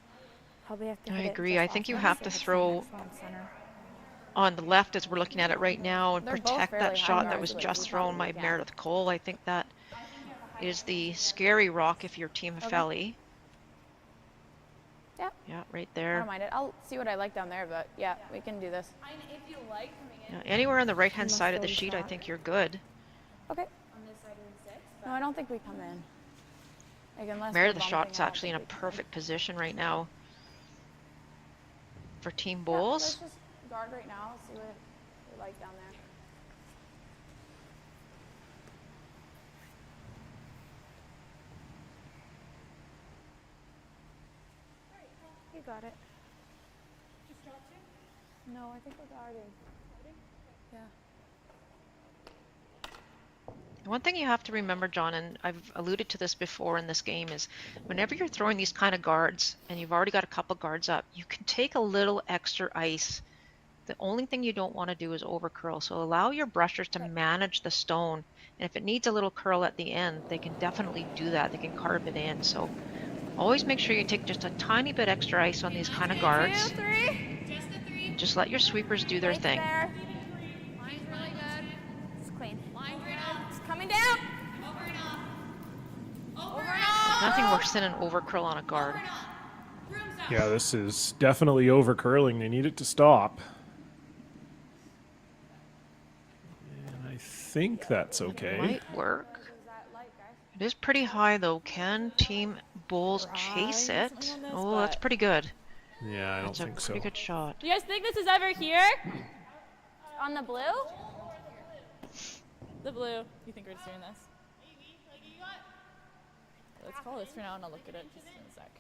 Probably have to I hit it agree. just I think off you the have ice to if it's throw next on center. on the left as we're looking at it right now and They're both protect fairly that high shot that guards, was but just you thrown probably by can. Meredith Cole. I think that is the scary rock if you're Team Felly. Yeah. Yeah, right I there. don't mind it. I'll see what I like down there, but yeah, we can do this. And if you like coming in Yeah, anywhere on the right-hand Unless side of the they'll sheet, I shot. think you're good. Okay. on this side of the 6, No, I don't think we come in. Like unless Meredith they're bumping shot's out, actually in a we come perfect position right now for Team Yeah, Bulls. let's just guard right now. See what we like down there. You got it. No, I think we're guarding. Yeah. One thing you have to remember, John, and I've alluded to this before in this game, is whenever you're throwing these kind of guards and you've already got a couple guards up, you can take a little extra ice. The only thing you don't want to do is over curl. So allow your brushers to manage the stone. And if it needs a little curl at the end, they can definitely do that. They can carve it in. So always make sure you take just a tiny bit extra ice on these kind of guards. 2, 3. Just the 3. And just let your sweepers do their Right thing. there. Line's really good. It's clean. Line's right up. It's coming down. Over and off. Over and off. Nothing worse than an over curl on a guard. Room's up. Yeah, this is definitely over curling. They need it to stop. And I think that's okay. Might work. Is that light, guys? It is pretty high though. Can Team Bulls chase Try it? something on this, Oh, that's but- pretty good. Yeah, I don't That's a think pretty so. good shot. Do you guys think this is ever here? On the blue? The blue. You think we're just doing this? Let's call this for now and I'll look at it just in a sec.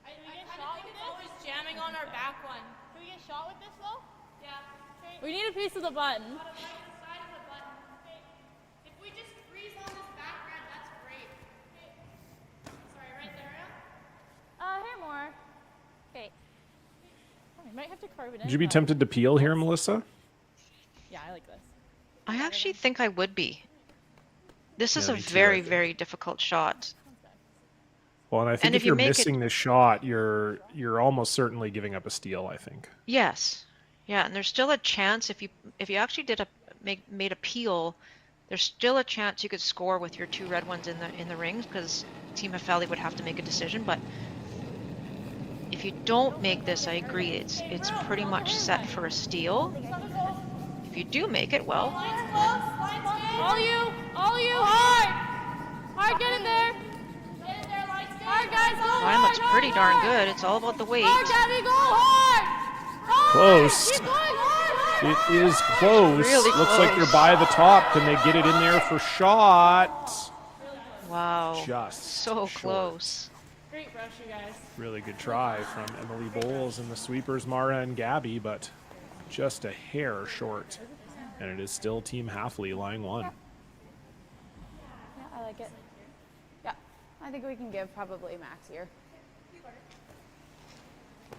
I think it's always jamming on our back one. Can we get shot with this though? Yeah. We need a piece of the button. If we just freeze on this background, that's great. Sorry, right there. Here more. Okay. Oh, we might have to carve it in. Would you be but- tempted to peel here, Melissa? Yeah, I like this. I actually think I would be. This is Yeah, a me too, I very, think. very difficult shot. Well, and I think And if if you you're make it- missing this shot, you're almost certainly giving up a steal, I think. Yes. Yeah, and there's still a chance if you actually did made a peel, there's still a chance you could score with your 2 red ones in the rings because Team Hafali would have to make a decision. But if you don't make this, I agree, it's pretty much set for a steal. If you do make it, well, All you, hard! Hard, get in there! Hard, guys, go line hard! looks pretty darn good. It's all about the weight. Hard, Gabby, go hard! Hard! Close. Keep going hard! It is close. Really Looks like close. they're by the top. Can they get it in there for shot? Wow. Just So short. close. Great brush, you guys. Really good try from Emily Bowles and the sweepers, Mara and Gabby, but just a hair short. And it is still Team Hafley line 1. Yeah, I like it. Yeah, I think we can give probably max here.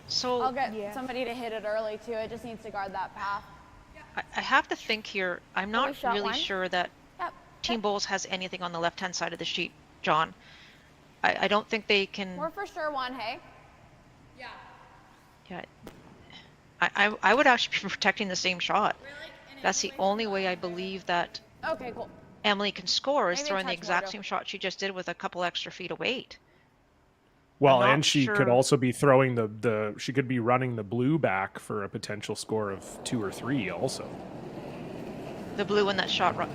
So I'll get somebody to hit it early too. It just needs to guard that path. I have to think here. I'm not shot really one? sure that Yep. Team Bulls has anything on the left-hand side of the sheet, John. I don't think they can. We're for sure one, hey? Yeah. I would actually be protecting the same shot. That's the only way I believe that Okay, cool. Emily can score is Maybe a throwing the touch more, exact Joe. same shot she just did with a couple extra feet of weight. Well, I'm not and she could sure. also be throwing she could be running the blue back for a potential score of 2 or 3 also. The blue one that shot rock?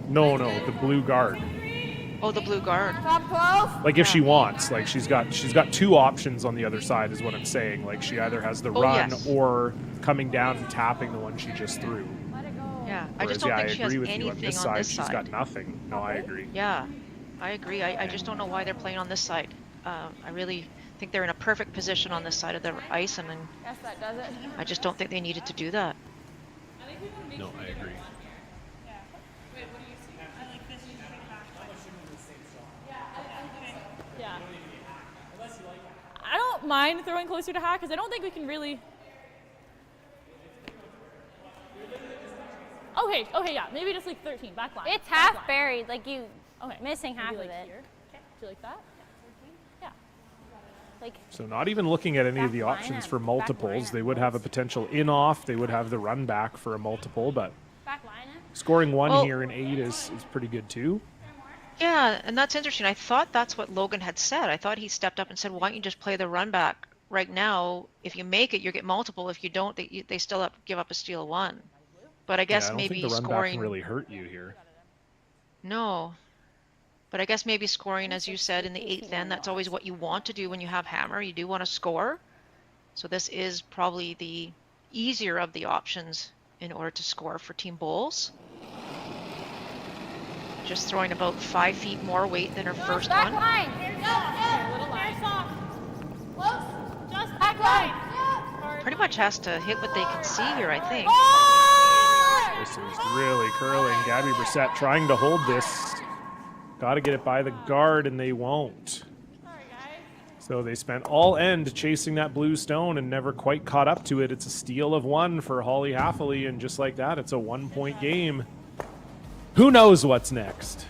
No, the blue guard. Oh, the blue guard. Top 12? Like if she wants, like she's got 2 options on the other side is what I'm saying. Like she either has the Oh, run yes. or coming down and tapping the one she just threw. Let it go. Yeah, I Whereas, just don't think I she has agree with you. On anything this on side, this she's side. got nothing. No, I agree. Yeah, I agree. I just don't know why they're playing on this side. I really think they're in a perfect position on this side of the ice, and Yes, that does it. I just don't think they needed to do that. No, I agree. Yeah. I don't mind throwing closer to Hack because I don't think we can really. Okay, yeah, maybe just like 13 back line. It's back half line. buried, like you Okay, missing maybe half like of it. Here. Okay, do you like that? Yeah. Like So not even looking at any of Back the line options up, for back multiples. line They up, would have a boys. potential in off. They would have the run back for a multiple, but back line it. scoring 1 Well- here in 8 is pretty good too. Yeah, and that's interesting. I thought that's what Logan had said. I thought he stepped up and said, "Why don't you just play the run back right now? If you make it, you get multiple. If you don't, they still give up a steal 1." But I guess yeah, I don't maybe think the run back scoring. can really hurt you here. No. But I guess maybe scoring, as you said, in the 8th end, that's always what you want to do when you have hammer. You do want to score. So this is probably the easier of the options in order to score for Team Bulls. Just throwing about 5 feet more weight than her first Back one. line. Close. Just back line. Pretty much has to hit what they can see here, I think. This is really curling. Gabby Brissett trying to hold this. Got to get it by the guard, and they won't. So they spent all end chasing that blue stone and never quite caught up to it. It's a steal of 1 for Holly Hafley, and just like that, it's a 1-point game. Who knows what's next?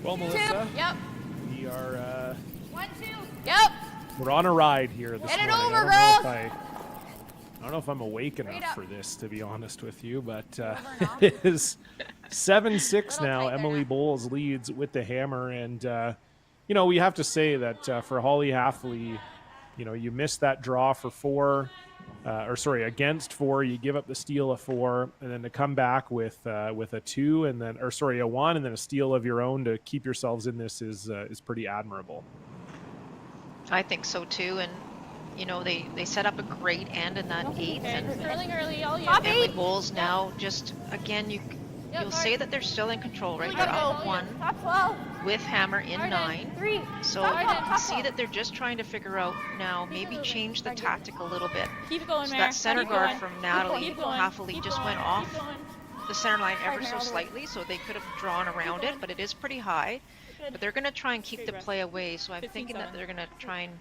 Well, Melissa, Yep. we are 1, 2. Yep. we're on a ride here this Get it morning. over, I don't know if I'm awake Read enough up. for this, to be honest with you, but Over and off. it is 7-6 Little now. tight there Emily now. Bowles leads with the hammer, and you know, we have to say that for Holly Halfley, you know, you missed that draw for 4, against 4. You give up the steal of 4, and then to come back with a 2, and then a 1, and then a steal of your own to keep yourselves in this is pretty admirable. I think so too, and you know they set up a great end in that 8th, Okay, we're and curling early. All you. Emily Bowles now just again you'll say that they're still in control, right? They're up 1 Top 12. with hammer in 9. 3. So you can see that they're just trying to figure out now, maybe change the tactic a little bit. Keep it going, So Mare. that center Keep guard going. from Natalie Keep going. Halfley Keep just going. went off Keep going. the center line ever Mare, so all the way. slightly, so they could have drawn around it, but it is pretty high. But they're going to try and keep the play away, so I'm thinking that they're going to try and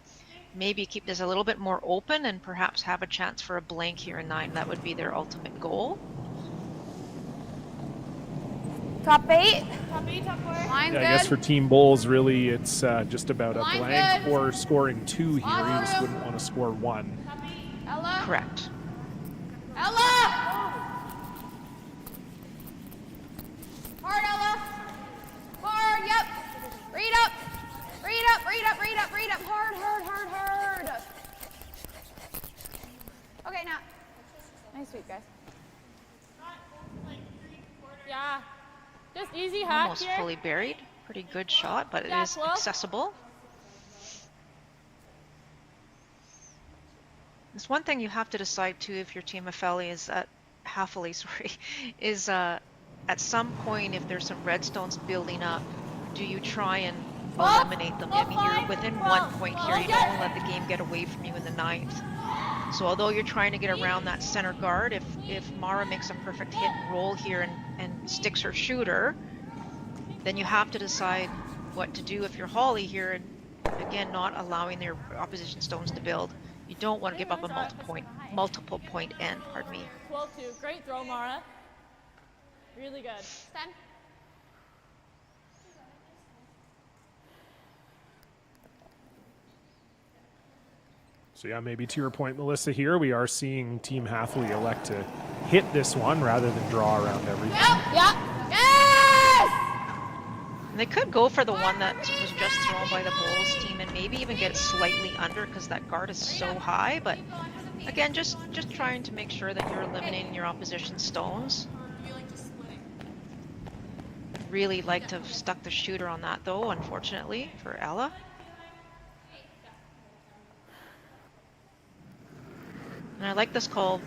maybe keep this a little bit more open and perhaps have a chance for a blank here in 9. That would be their ultimate goal. Top 8. Top 8, top 4. Line Yeah, good. I guess for Team Bowles, really, it's just about a Line blank good. or scoring 2 here. You just Awesome. wouldn't want to score 1. Top 8. Ella. Correct. Ella. Hard, Ella. Hard, yep. Read up. Read up, read up, read up, read up. Hard, hard, hard, hard. Okay, now. Nice sweep, guys. Yeah. Just easy hack Almost here. fully buried. Pretty good shot, but it Yeah, is well. accessible. There's one thing you have to decide too if your team Halfley is at some point if there's some redstones building up, do you try and eliminate them? I mean, you're within 1 point here. You don't want to let the game get away from you in the 9th. So although you're trying to get around that center guard, if Mara makes a perfect hit and roll here and sticks her shooter, then you have to decide what to do if you're Holly here and again not allowing their opposition stones to build. You don't want to give up a multiple point end, pardon me. 12-2. Great throw, Mara. Really good. 10. So yeah, maybe to your point, Melissa, here we are seeing Team Halfley elect to hit this one rather than draw around everything. Yep. Yes! And they could go for the one that was just thrown by the Bulls team and maybe even get it slightly under because that guard is so high. But again, just trying to make sure that you're eliminating your opposition stones. Really like to have stuck the shooter on that though, unfortunately for Ella. And I like this call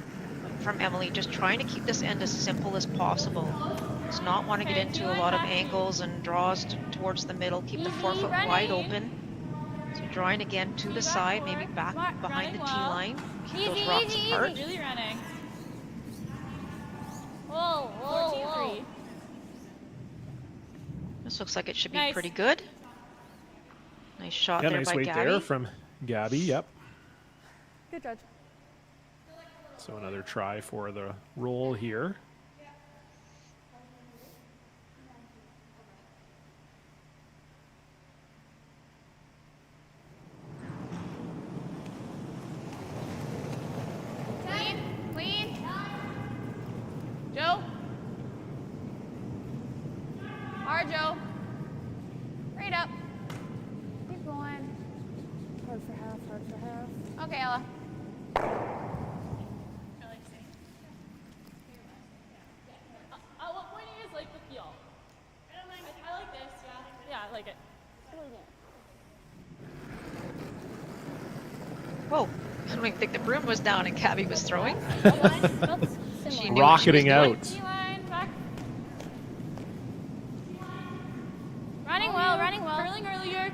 from Emily, just trying to keep this end as simple as possible. Does not want to get into a lot of angles and draws towards the middle. Keep the 4 foot wide open. So drawing again to the side, maybe back behind the T-line. Keep those rocks apart. Really running. Whoa, whoa, 14-3. This looks like it should be Nice. pretty good. Nice shot Yeah, there nice by weight Gabby. there from Gabby, yep. Good judge. So another try for the roll here. Clean. Clean. Joe. Hard, Joe. Read up. Keep going. Hard for half, hard for half. Okay, Ella. At what point do you guys like the feel? I don't mind. I like this, yeah. Yeah, I like it. Whoa, I don't even think the broom was down and Gabby was throwing. She knew what she was Rocketing doing. out. T-line, back. Running well, running well. Curling earlier.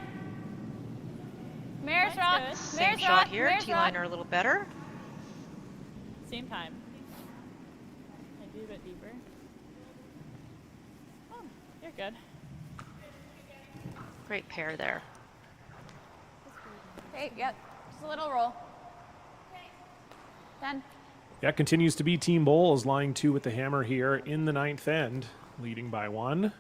Mare's That's rock. good. Same Mare's shot rock. here. Mare's T-line rock. are a little better. Same time. Maybe a bit deeper. Oh, you're good. Great pair there. Okay, yep. Just a little roll. 10. Yeah, continues to be Team Bowles, line 2 with the hammer here in the 9th end, leading by 1.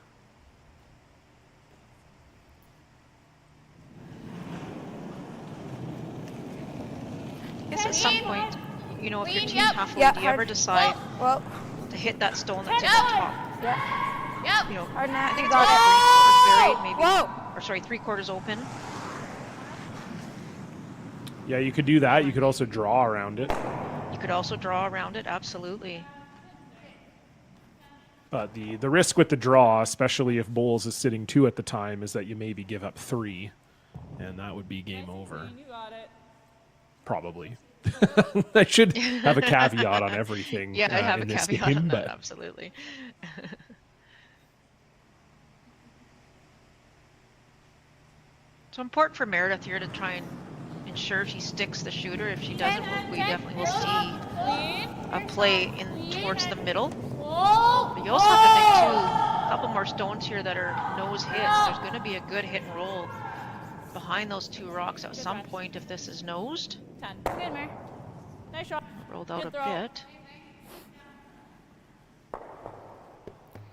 at some point, you know, if your team half Yeah, do you ever hard. decide Whoa. to hit that stone that's in the top? Yep. You know, Hard I net. think You it's got about it. 3/4 buried, maybe. Whoa. Or sorry, 3/4 open. Yeah, you could do that. You could also draw around it. You could also draw around it, absolutely. But the risk with the draw, especially if Bowles is sitting 2 at the time, is that you maybe give up 3, and that would be game over. You got it. Probably. I should have a caveat on everything Yeah, I have in a this caveat game, on but that, absolutely. So important for Meredith here to try and ensure she sticks the shooter. If she doesn't, we definitely will see a play in towards the middle. But you also have to think too, a couple more stones here that are nose hits. There's going to be a good hit and roll behind those 2 rocks at some point if this is nosed. 10. Good, Mary. Nice shot. Rolled out a Good throw. bit.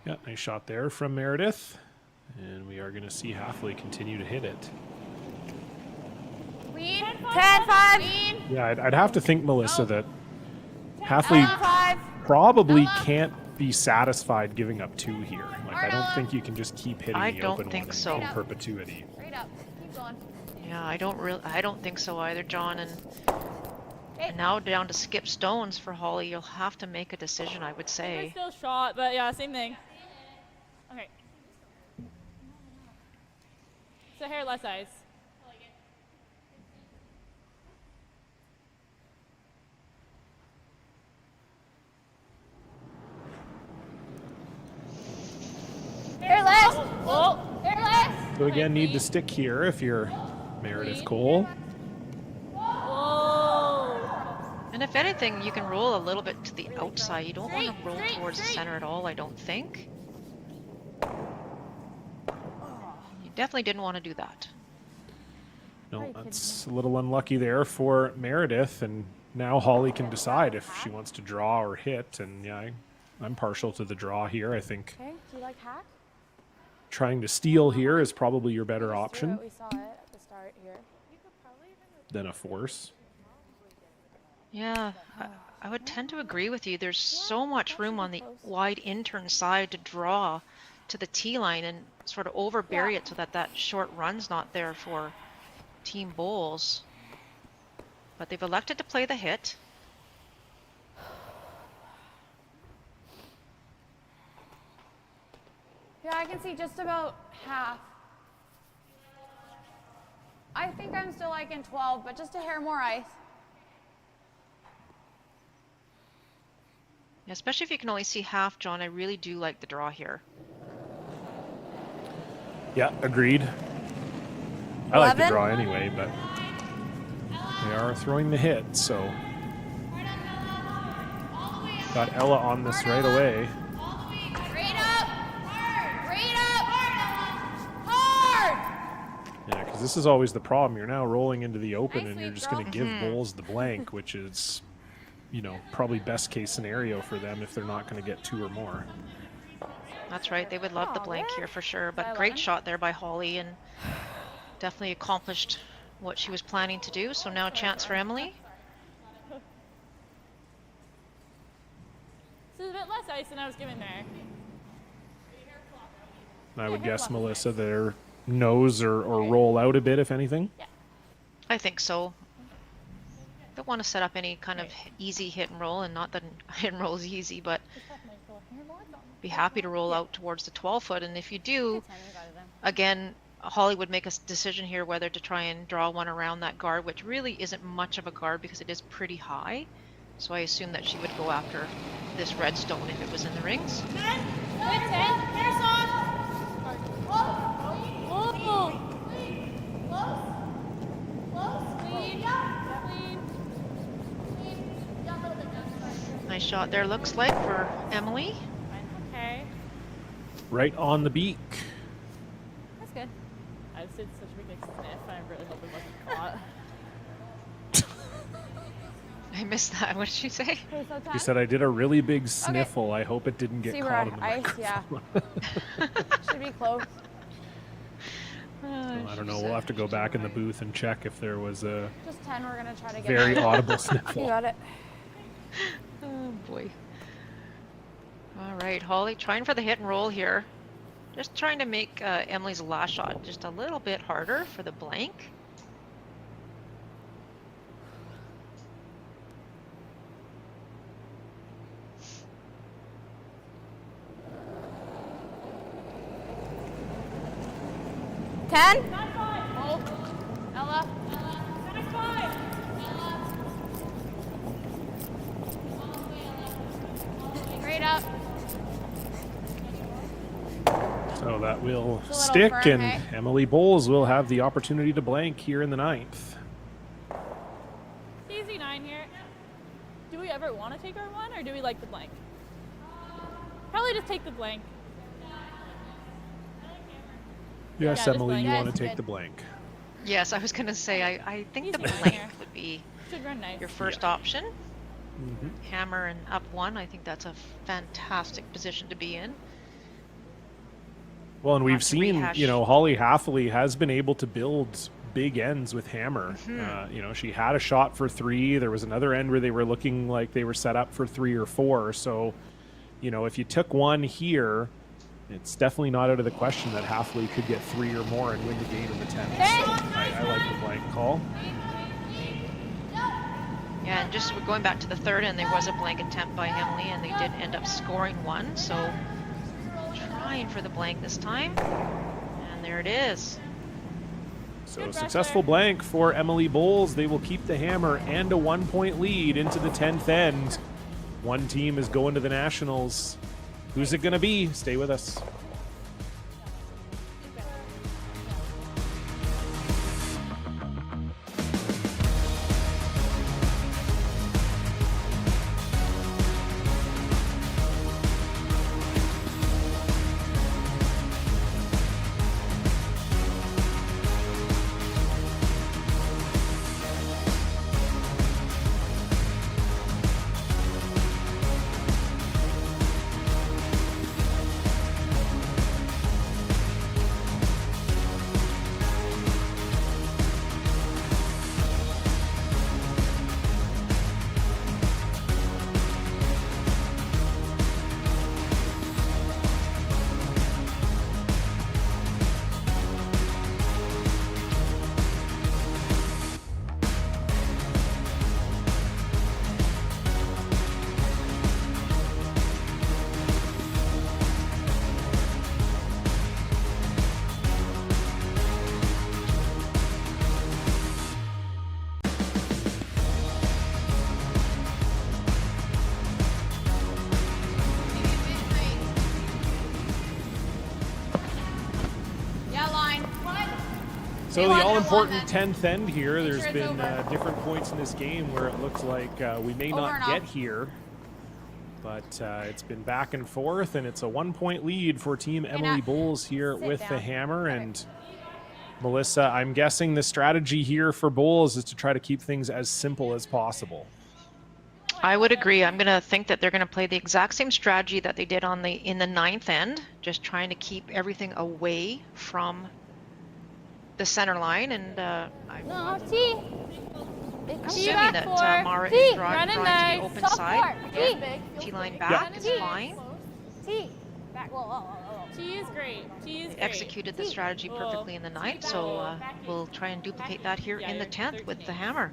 yeah, nice shot there from Meredith. And we are going to see Halfley continue to hit it. Lean. 10-5. Lean. Yeah, I'd have to think, Melissa, that Halfley 5. probably can't be satisfied giving up 2 here. Like, I don't think you can just keep hitting I the don't open think one so. in perpetuity. Straight up. Keep going. Yeah, I don't think so either, John. And now down to skip stones for Holly. You'll have to make a decision, I would It's say. still shot, but yeah, same thing. Okay. So here, less ice. Here, Les. Oh, Here, Les. So again, need to stick here if you're Meredith Cole. whoa. And if anything, you can roll a little bit to the outside. You don't want to roll towards the center at all, I don't think. You definitely didn't want to do that. No, that's a little unlucky there for Meredith, and now Holly can decide if she wants to draw or hit. And yeah, I'm partial to the draw here. I think Okay. Do you like hack? trying to steal here is probably your better Just do option it. We saw it at the start here. than a force. Yeah, I would tend to agree with you. There's so much room on the wide intern side to draw to the tee line and sort of overbury it so that that short run's not there for Team Bowles. But they've elected to play the hit. Yeah, I can see just about half. I think I'm still like in 12, but just a hair more ice. Yeah, especially if you can only see half, John. I really do like the draw here. Yeah, agreed. I like the 11? draw anyway, but they are throwing the hit, so got Ella on this right away. Straight up. Straight up. Hard. Yeah, because this is always the problem. You're now rolling into the open, and Nicely you're just going to give Bowles the blank, which is, you know, probably best case scenario for them if they're not going to get 2 or more. That's right. They would love the blank here for sure. But I great love it. shot there by Holly, and definitely accomplished what she was planning to do. So now a chance for Emily. This is a bit less ice than I was giving there. I would guess, Melissa, their nose or roll out a bit, if anything. I think so. Don't want to set up any kind of easy hit and roll, and not that hit and roll is easy, but be happy to roll out towards the 12-foot. And if you do, again, Holly would make a decision here whether to try and draw one around that guard, which really isn't much of a guard because it is pretty high. So I assume that she would go after this red stone if it was in the rings. Good 10. Here's on. Whoa. Nice shot there, looks like, for Emily. Okay. Right on the beak. That's good. I've seen such a big sniff. I really hope it wasn't caught. I missed that. What did she say? Okay, so 10. She said, I did a really big sniffle. I hope it didn't get See, caught we're in the ice, microphone. yeah. Should be close. I don't know. We'll have to go back in the booth and check if there was a Just 10. We're gonna try to get very it. audible You sniffle. got it. Oh boy. All right, Holly, trying for the hit and roll here. Just trying to make Emily's last shot just a little bit harder for the blank. Ten. Hold. Ella. Straight up. So that will It's a little stick, firm, and hey? Emily Bowles will have the opportunity to blank here in the 9th. Easy 9 here. Do we ever want to take our 1 or do we like the blank? Probably just take the blank. Yes, just Emily, blank. you Yeah, want it's to take good. the blank. Yes, I was going to say, I think the Easy one blank here. would be Should run nice. your first option. Mhm. Hammer and up 1, I think that's a fantastic position to be in. Well, and we've to seen, rehash. you know, Holly Hathaway has been able to build big ends with hammer. Mm-hmm. You know, she had a shot for 3. There was another end where they were looking like they were set up for 3 or 4. So, you know, if you took 1 here, it's definitely not out of the question that Hathaway could get 3 or more and win the game in the 10th. So I like the blank call. Yeah, and just going back to the 3rd end, there was a blank attempt by Emily, and they did end up scoring 1. So trying for the blank this time, and there it is. So Good successful pressure. blank for Emily Bowles. They will keep the hammer and a 1-point lead into the 10th end. One team is going to the Nationals. Who's it going to be? Stay with us. Yeah, line. So the One, all-important then. 10th end here. Make There's sure it's been over. different points in this game where it looks like we may Over not and get off. here. But it's been back and forth, and it's a 1-point lead for Team Emily now, Bowles here sit with the down. hammer. And Melissa, I'm guessing the strategy here for Bowles is to try to keep things as simple as possible. I would agree. I'm going to think that they're going to play the exact same strategy that they did in the 9th end, just trying to keep everything away from the center line. And I'm No, T. assuming that Mara T. is Running drawing to nice. the open Soft side. part. Again, T. T-line back is T. fine. T. Back. Whoa. T is great. T is They great. executed the strategy perfectly in the 9th, so we'll try and duplicate that here Yeah, in the you're 10th with 13. the hammer.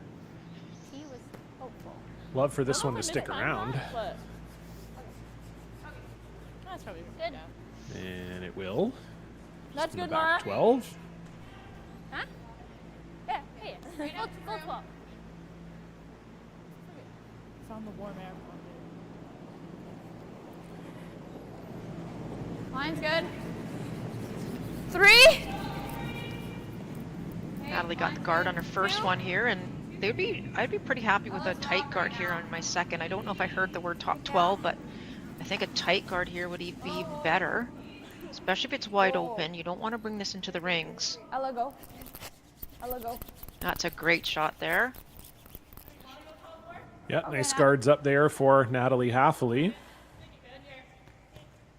T was hopeful. Love for this I don't one to know if I stick missed that around. shot, but- That's probably Good. yeah. And it will. That's In the good, back Mara. 12. Huh? Yeah. Hey. Go 12. Found the warm air. Line's good. 3. Natalie got the guard on her first one here, and I'd be pretty happy with a tight guard here on my second. I don't know if I heard the word top 12, but I think a tight guard here would be better, especially if it's wide open. You don't want to bring this into the rings. Ella go. That's a great shot there. Yeah, nice guards up there for Natalie Hathaway.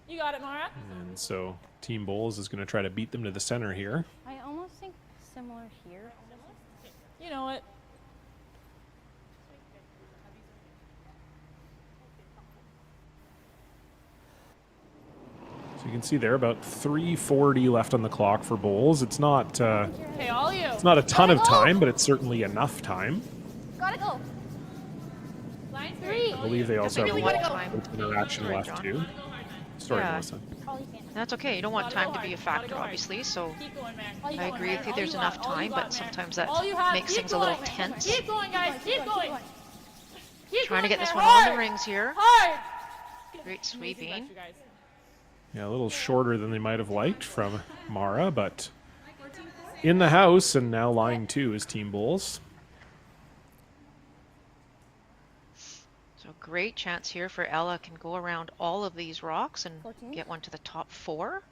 You got it, Mara. And so Team Bowles is going to try to beat them to the center here. I almost similar here? You know it. So you can see there about 3:40 left on the clock for bowls. It's not Okay, all you. it's not a ton of time, but it's certainly enough time. Gotta go. Line 3. I believe they also have Definitely one want time. interaction Sorry, left John. too. Sorry, Yeah. Melissa. All you can. That's okay. You don't want time to be a factor, obviously. So Keep going, man. All you I got, agree man. with you. All There's you enough got, all you time, got, but man. sometimes that All you have, makes keep things a little going. tense. Keep going, guys. Keep going. Keep Trying to going, get this man. one on Hard. the rings here. Hard. Great Amazing sweeping. catch, you guys. Yeah, a little shorter than they might have liked from Mara, but in the house, and now line 2 is Team Bulls. So great chance here for Ella. Can go around all of these rocks and 14. get one to the top 4.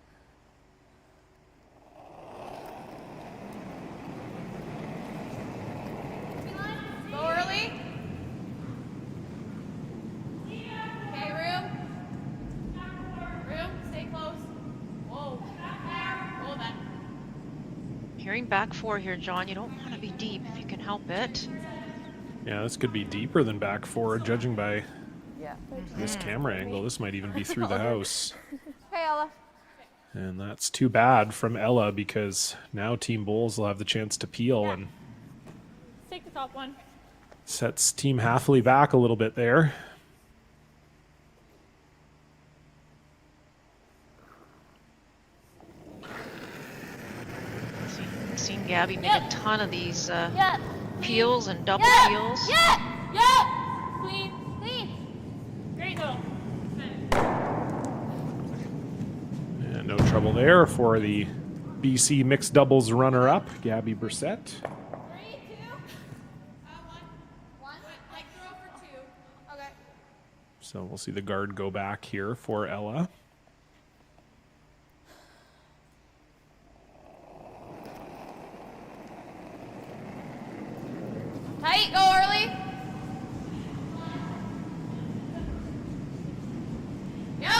Go early. Okay, room. Room, stay close. Whoa. Whoa, then. Hearing back 4 here, John. You don't want to be deep if you can help it. Yeah, this could be deeper than back 4, judging by Yeah. this camera angle. This might even be through the house. Hey, Ella. And that's too bad from Ella, because now Team Bulls will have the chance to peel and Take the top one. sets Team Halfley back a little bit there. Seen Gabby make a ton of these Yeah. peels and double peels. Yeah. Yeah. Clean. Clean. Great though. And no trouble there for the BC mixed doubles runner-up, Gabby Brissett. 3, 2. One. Like throw for 2. Okay. So we'll see the guard go back here for Ella. Tight, go early. Yep.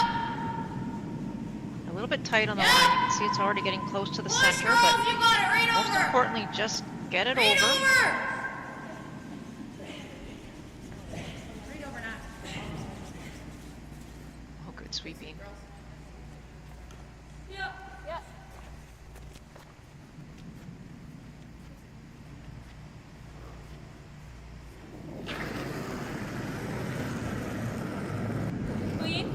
A little bit tight on the Yeah. line. You can see it's already getting close to the Push, center, girls, but you got it. Right most over. importantly, just get it Right over. over. Right over now. Oh, good sweeping. Yep. Yep. Clean.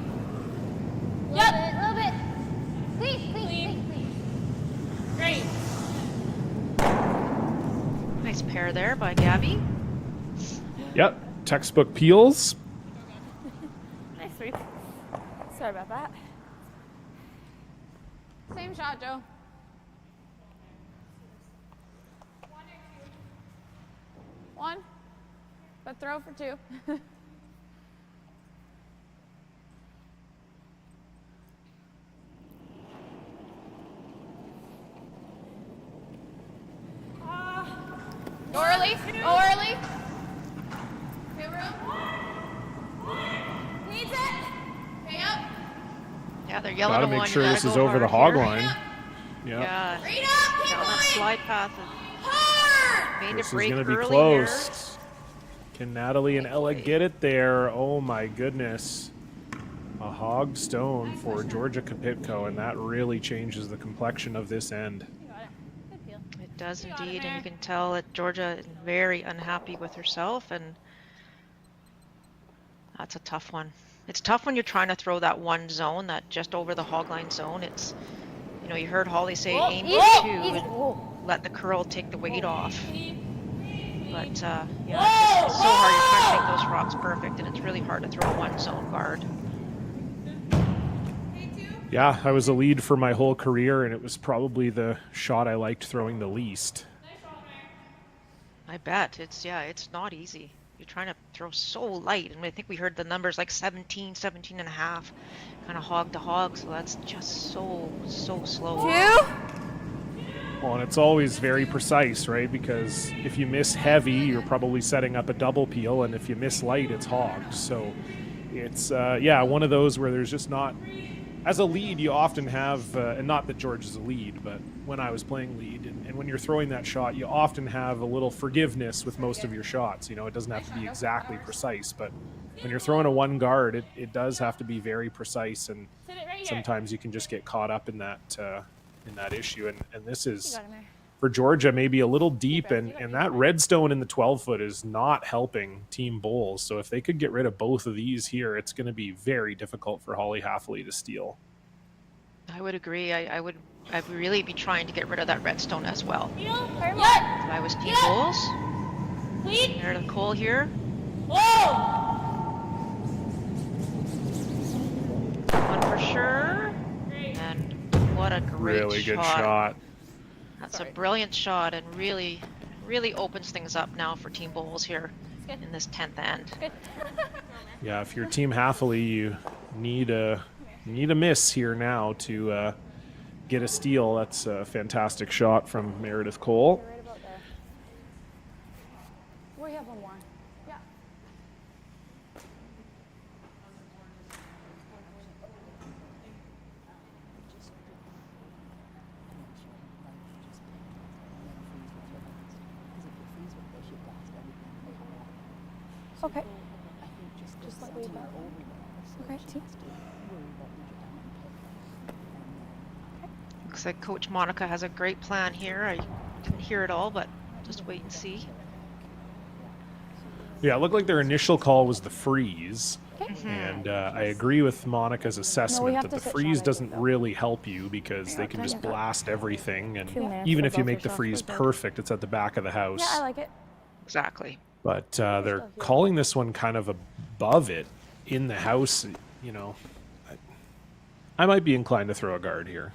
Little bit. Clean, clean, clean. Great. Nice pair there by Gabby. Yep, textbook peels. Nice sweep. Sorry about that. Same shot, Joe. One. But throw for 2. Go early. Go early. Okay, room. Needs it. Okay, up. Yeah, they're yelling Gotta them make on. sure You this gotta is go over the hard hog here. line. Yeah. Yeah, Right up. Keep yeah, on that going. slide path is Hard. made This to is break going to be early close. Can Natalie and Ella get it there? Oh my goodness. A hog stone for Georgia Kapitko, and that really changes the complexion of this end. You got it. Good peel. here. It does You got it, indeed, and man. you can tell that Georgia is very unhappy with herself, and that's a tough one. It's tough when you're trying to throw that one zone, that just over the hog line zone. It's, you know, you heard Holly say Whoa, aim easy, for 2 Easy. and Whoa. let the curl take the weight off. Clean. But yeah, it's so hard. You're trying to make those rocks perfect, and it's really hard to throw one zone guard. Yeah, I was a lead for my whole career, and it was probably the shot I liked throwing the least. I bet. It's not easy. You're trying to throw so light, and I think we heard the numbers like 17 and a half, kind of hog to hog, so that's just so slow. 2. Well, and it's always very precise, right? Because if you miss heavy, you're probably setting up a double peel, and if you miss light, it's hogged. So it's, one of those where there's just not as a lead, you often have, and not that George is a lead, but when I was playing lead, and when you're throwing that shot, you often have a little forgiveness with most of your shots. You know, it doesn't have to be exactly precise, but when you're throwing a one guard, it does have to be very precise, and sometimes you can just get caught up in that issue. And this is, for Georgia, maybe a little deep, and that redstone in the 12-foot is not helping Team Bowls. So if they could get rid of both of these here, it's going to be very difficult for Holly Halfley to steal. I would agree. I'd really be trying to get rid of that redstone as well. If I was Team Bowls. Meredith Cole here. One for sure. And what a great really good shot. That's a brilliant shot, and really, really opens things up now for Team Bowls here in this 10th end. Yeah, if you're Team Halfley, you need a miss here now to get a steal. That's a fantastic shot from Meredith Cole. Right about there. We have one more. Yeah. Okay. Just like way back. Okay, see? Looks like Coach Monica has a great plan here. I didn't hear it all, but just wait and see. Yeah, it looked like their initial call was the freeze. And I agree with Monica's assessment that the freeze doesn't really help you because they can just blast everything. And even if you make the freeze perfect, it's at the back of the house. Yeah, I like it. Exactly. But they're calling this one kind of above it in the house. You know, I might be inclined to throw a guard here.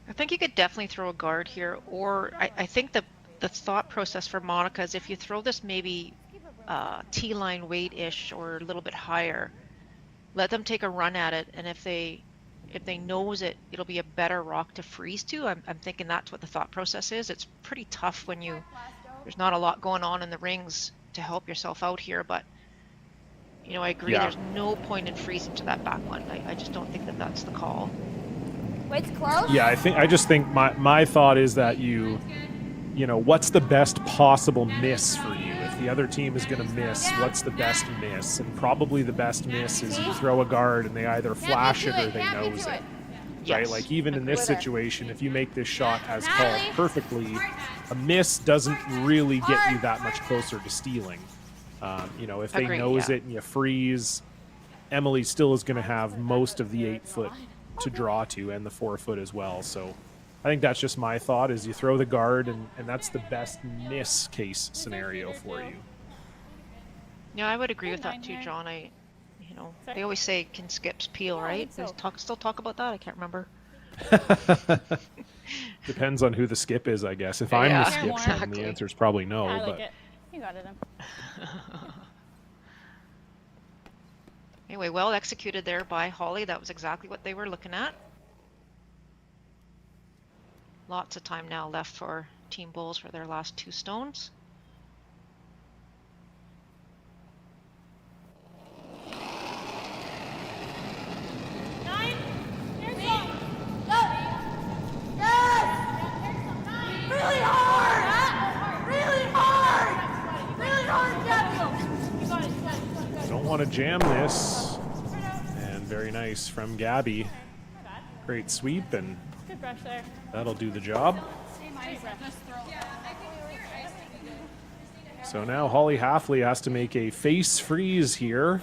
I think you could definitely throw a guard here, or I think the thought process for Monica is if you throw this maybe T-line weight-ish or a little bit higher, let them take a run at it, and if they nose it, it'll be a better rock to freeze to. I'm thinking that's what the thought process is. It's pretty tough when there's not a lot going on in the rings to help yourself out here, but you know, I agree. Yeah. There's no point in freezing to that back one. I just don't think that that's the call. Wait's close? Yeah, I just think my thought is that you know, what's the best possible miss for you? If the other team is going to miss, what's the best miss? And probably the best miss is you throw a guard and they either flash it or they nose it. Right? Yes. Like even in this situation, if you make this shot as called perfectly, a miss doesn't really get you that much closer to stealing. You know, if they nose it and you freeze, Emily still is going to have most of the 8-foot to draw to and the 4-foot as well. So I think that's just my thought is you throw the guard and that's the best miss case scenario for you. Yeah, I would agree with that too, John. They always say can skips peel, right? Still talk about that? I can't remember. Depends on who the skip is, I guess. If I'm the skip, then the answer is probably no. I like but it. You got it. Anyway, well executed there by Holly. That was exactly what they were looking at. Lots of time now left for Team Bowls for their last 2 stones. Really hard! Really hard! Really hard, Gabby! don't want to jam this. And very nice from Gabby. Great sweep, and Good brush there. that'll do the job. So now Holly Halfley has to make a face freeze here.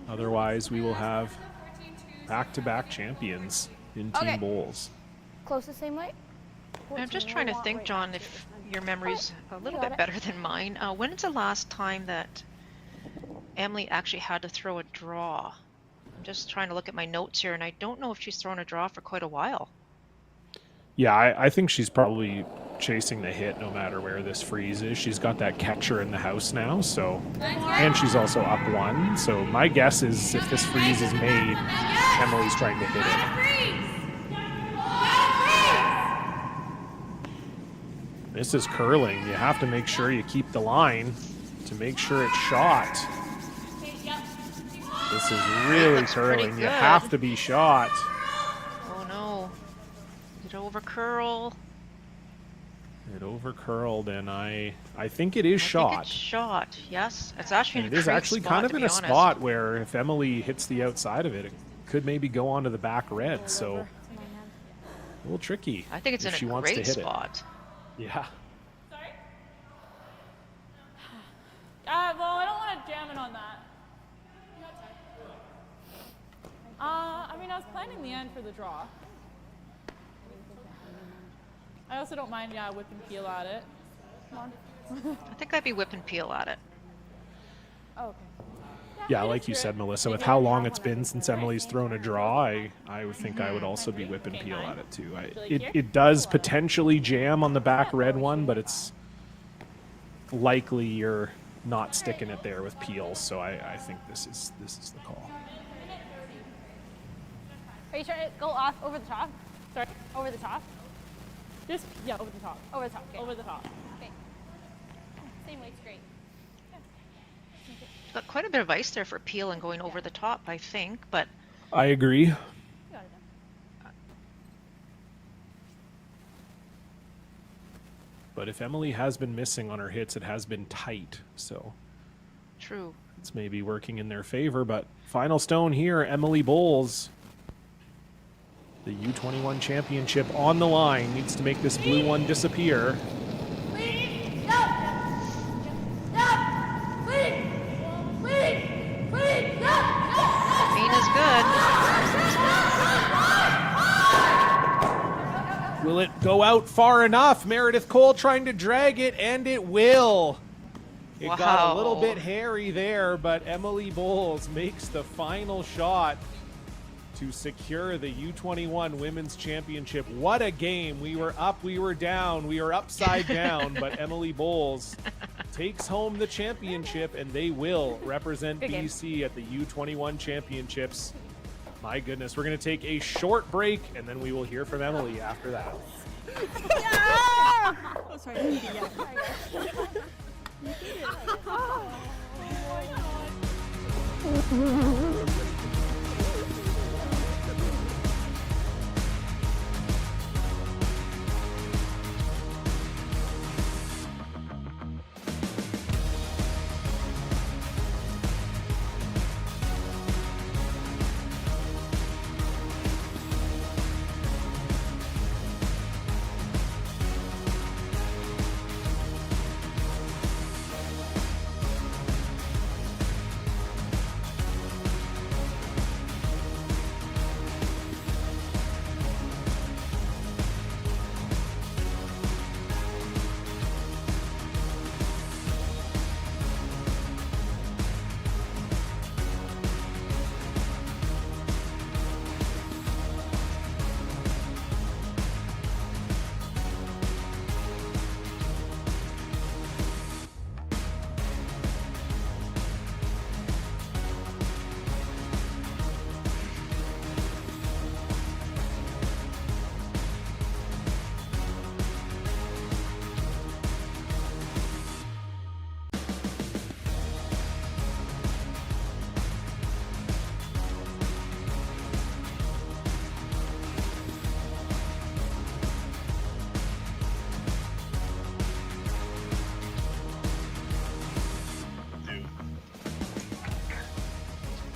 Otherwise, we will have back-to-back champions in Team Bowls. Close the same way? I'm just trying to think, John, if your memory's a little bit better than mine. When is the last time that Emily actually had to throw a draw? I'm just trying to look at my notes here, and I don't know if she's thrown a draw for quite a while. Yeah, I think she's probably chasing the hit no matter where this freeze is. She's got that catcher in the house now, so, and she's also up 1. So my guess is if this freeze is made, Emily's trying to hit it. This is curling. You have to make sure you keep the line to make sure it's shot. This is really looks pretty curling. You good. have to be shot. Oh no. Did it over curl? It over curled, and I think it is I shot. think it's shot. Yes, it's actually And in it a is great actually spot, kind of to in be a honest. spot where if Emily hits the outside of it, it could maybe go onto the back red. So a little tricky. I think it's if in she a wants to great hit spot. it. Yeah. Sorry? Well, I don't want to jam it on that. I mean, I was planning the end for the draw. I also don't mind, whip and peel at it. Come on. I think I'd be whip and peel at it. Oh, okay. Yeah, like you said, Melissa, with how long it's been since Emily's thrown a draw, I would think I would also be whip and peel at it too. It does potentially jam on the back red one, but it's likely you're not sticking it there with peels. So I think this is the call. Are you trying to go off over the top? Sorry? Over the top? Just, over the top. Over the top. Okay. Over the top. Okay. Same way, straight. Got quite a bit of ice there for peel and going over the top, I think, but I agree. You got it done. But if Emily has been missing on her hits, it has been tight. So true. it's maybe working in their favor. But final stone here, Emily Bowles. The U21 championship on the line, needs to make this blue one disappear. Green is good. Will it go out far enough? Meredith Cole trying to drag it, and it will. It got a little Wow. bit hairy there, but Emily Bowles makes the final shot to secure the U21 Women's Championship. What a game. We were up, we were down, we were upside down, but Emily Bowles takes home the championship, and they will represent BC at the U21 Championships. My goodness, we're going to take a short break, and then we will hear from Emily after that. Oh, sorry.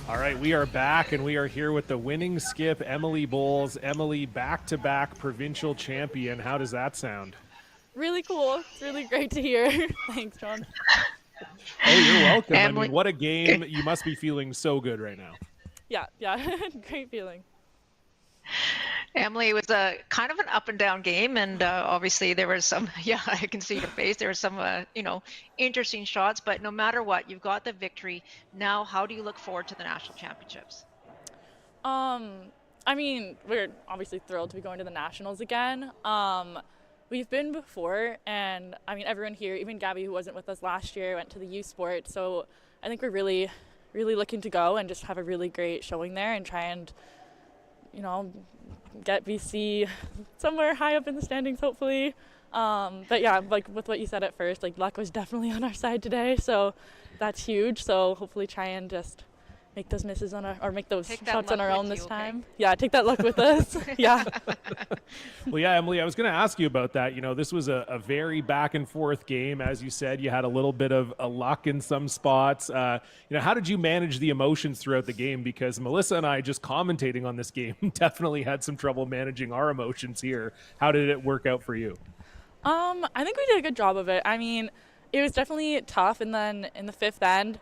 All right, we are back, and we are here with the winning skip, Emily Bowles. Emily, back-to-back provincial champion. How does that sound? Really cool. It's really great to hear. Thanks, John. Oh, you're welcome. Emily- I mean, what a game. You must be feeling so good right now. Yeah. Great feeling. Emily, it was a kind of an up and down game, and obviously there was some, I can see your face. There were some, interesting shots, but no matter what, you've got the victory. Now, how do you look forward to the national championships? I mean, we're obviously thrilled to be going to the nationals again. We've been before, and I mean, everyone here, even Gabby, who wasn't with us last year, went to the U Sport. So I think we're really, really looking to go and just have a really great showing there and try and, get BC somewhere high up in the standings, hopefully. But yeah, like with what you said at first, like luck was definitely on our side today, so that's huge. So hopefully try and just make those misses on our, or make those Take that shots on luck our own with this you, okay? time. Yeah, take that luck with us. Yeah. Well, yeah, Emily, I was going to ask you about that. You know, this was a very back and forth game. As you said, you had a little bit of a luck in some spots. You know, how did you manage the emotions throughout the game? Because Melissa and I, just commentating on this game, definitely had some trouble managing our emotions here. How did it work out for you? I think we did a good job of it. I mean, it was definitely tough, and then in the fifth end,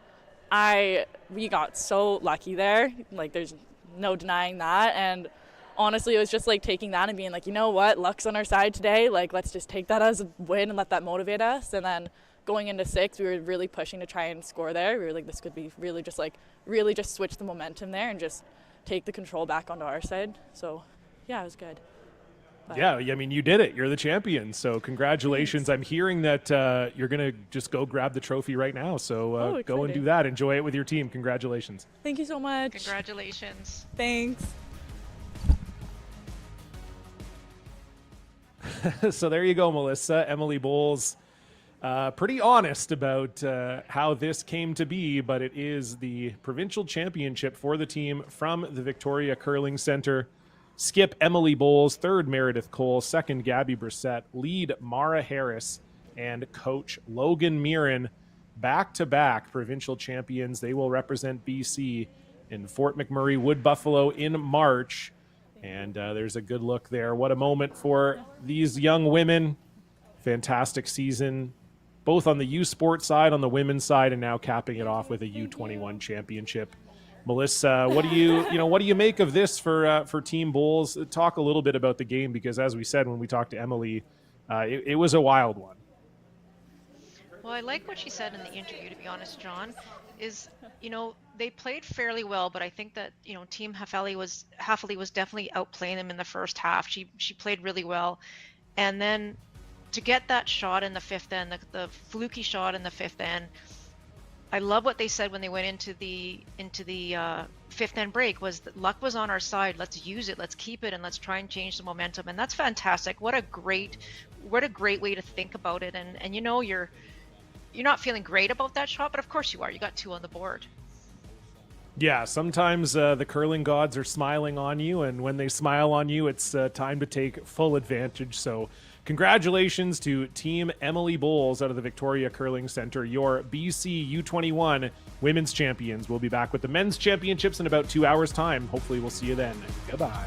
we got so lucky there. Like, there's no denying that. And honestly, it was just like taking that and being like, you know what, luck's on our side today. Like, let's just take that as a win and let that motivate us. And then going into six, we were really pushing to try and score there. We were like, this could be really just switch the momentum there and just take the control back onto our side. So, yeah, it was good. Yeah, I mean, you did it. You're the champion. So congratulations. I'm hearing that you're going to just go grab the trophy right now. So go and do that. Enjoy it with your team. Congratulations. Thank you so much. Congratulations. Thanks. So there you go, Melissa. Emily Bowles, pretty honest about how this came to be, but it is the provincial championship for the team from the Victoria Curling Center. Skip Emily Bowles, third Meredith Cole, second Gabby Brissett, lead Mara Harris, and coach Logan Mirren, back-to-back provincial champions. They will represent BC in Fort McMurray Wood Buffalo in March. And there's a good look there. What a moment for these young women. Fantastic season, both on the U Sport side, on the women's side, and now capping it off with a U21 championship. Melissa, what do you make of this for Team Bulls? Talk a little bit about the game, because as we said when we talked to Emily, it was a wild one. Well, I like what she said in the interview, to be honest, John, is, they played fairly well, but I think that, Team Haffley was definitely outplaying them in the first half. She played really well. And then to get that shot in the fifth end, the fluky shot in the fifth end, I love what they said when they went into the fifth end break, was that luck was on our side. Let's use it. Let's keep it, and let's try and change the momentum. And that's fantastic. What a great way to think about it. And you're not feeling great about that shot, but of course you are. You got two on the board. Yeah, sometimes the curling gods are smiling on you, and when they smile on you, it's time to take full advantage. So congratulations to Team Emily Bowles out of the Victoria Curling Center, your BC U21 women's champions. We'll be back with the men's championships in about 2 hours' time. Hopefully we'll see you then. Goodbye.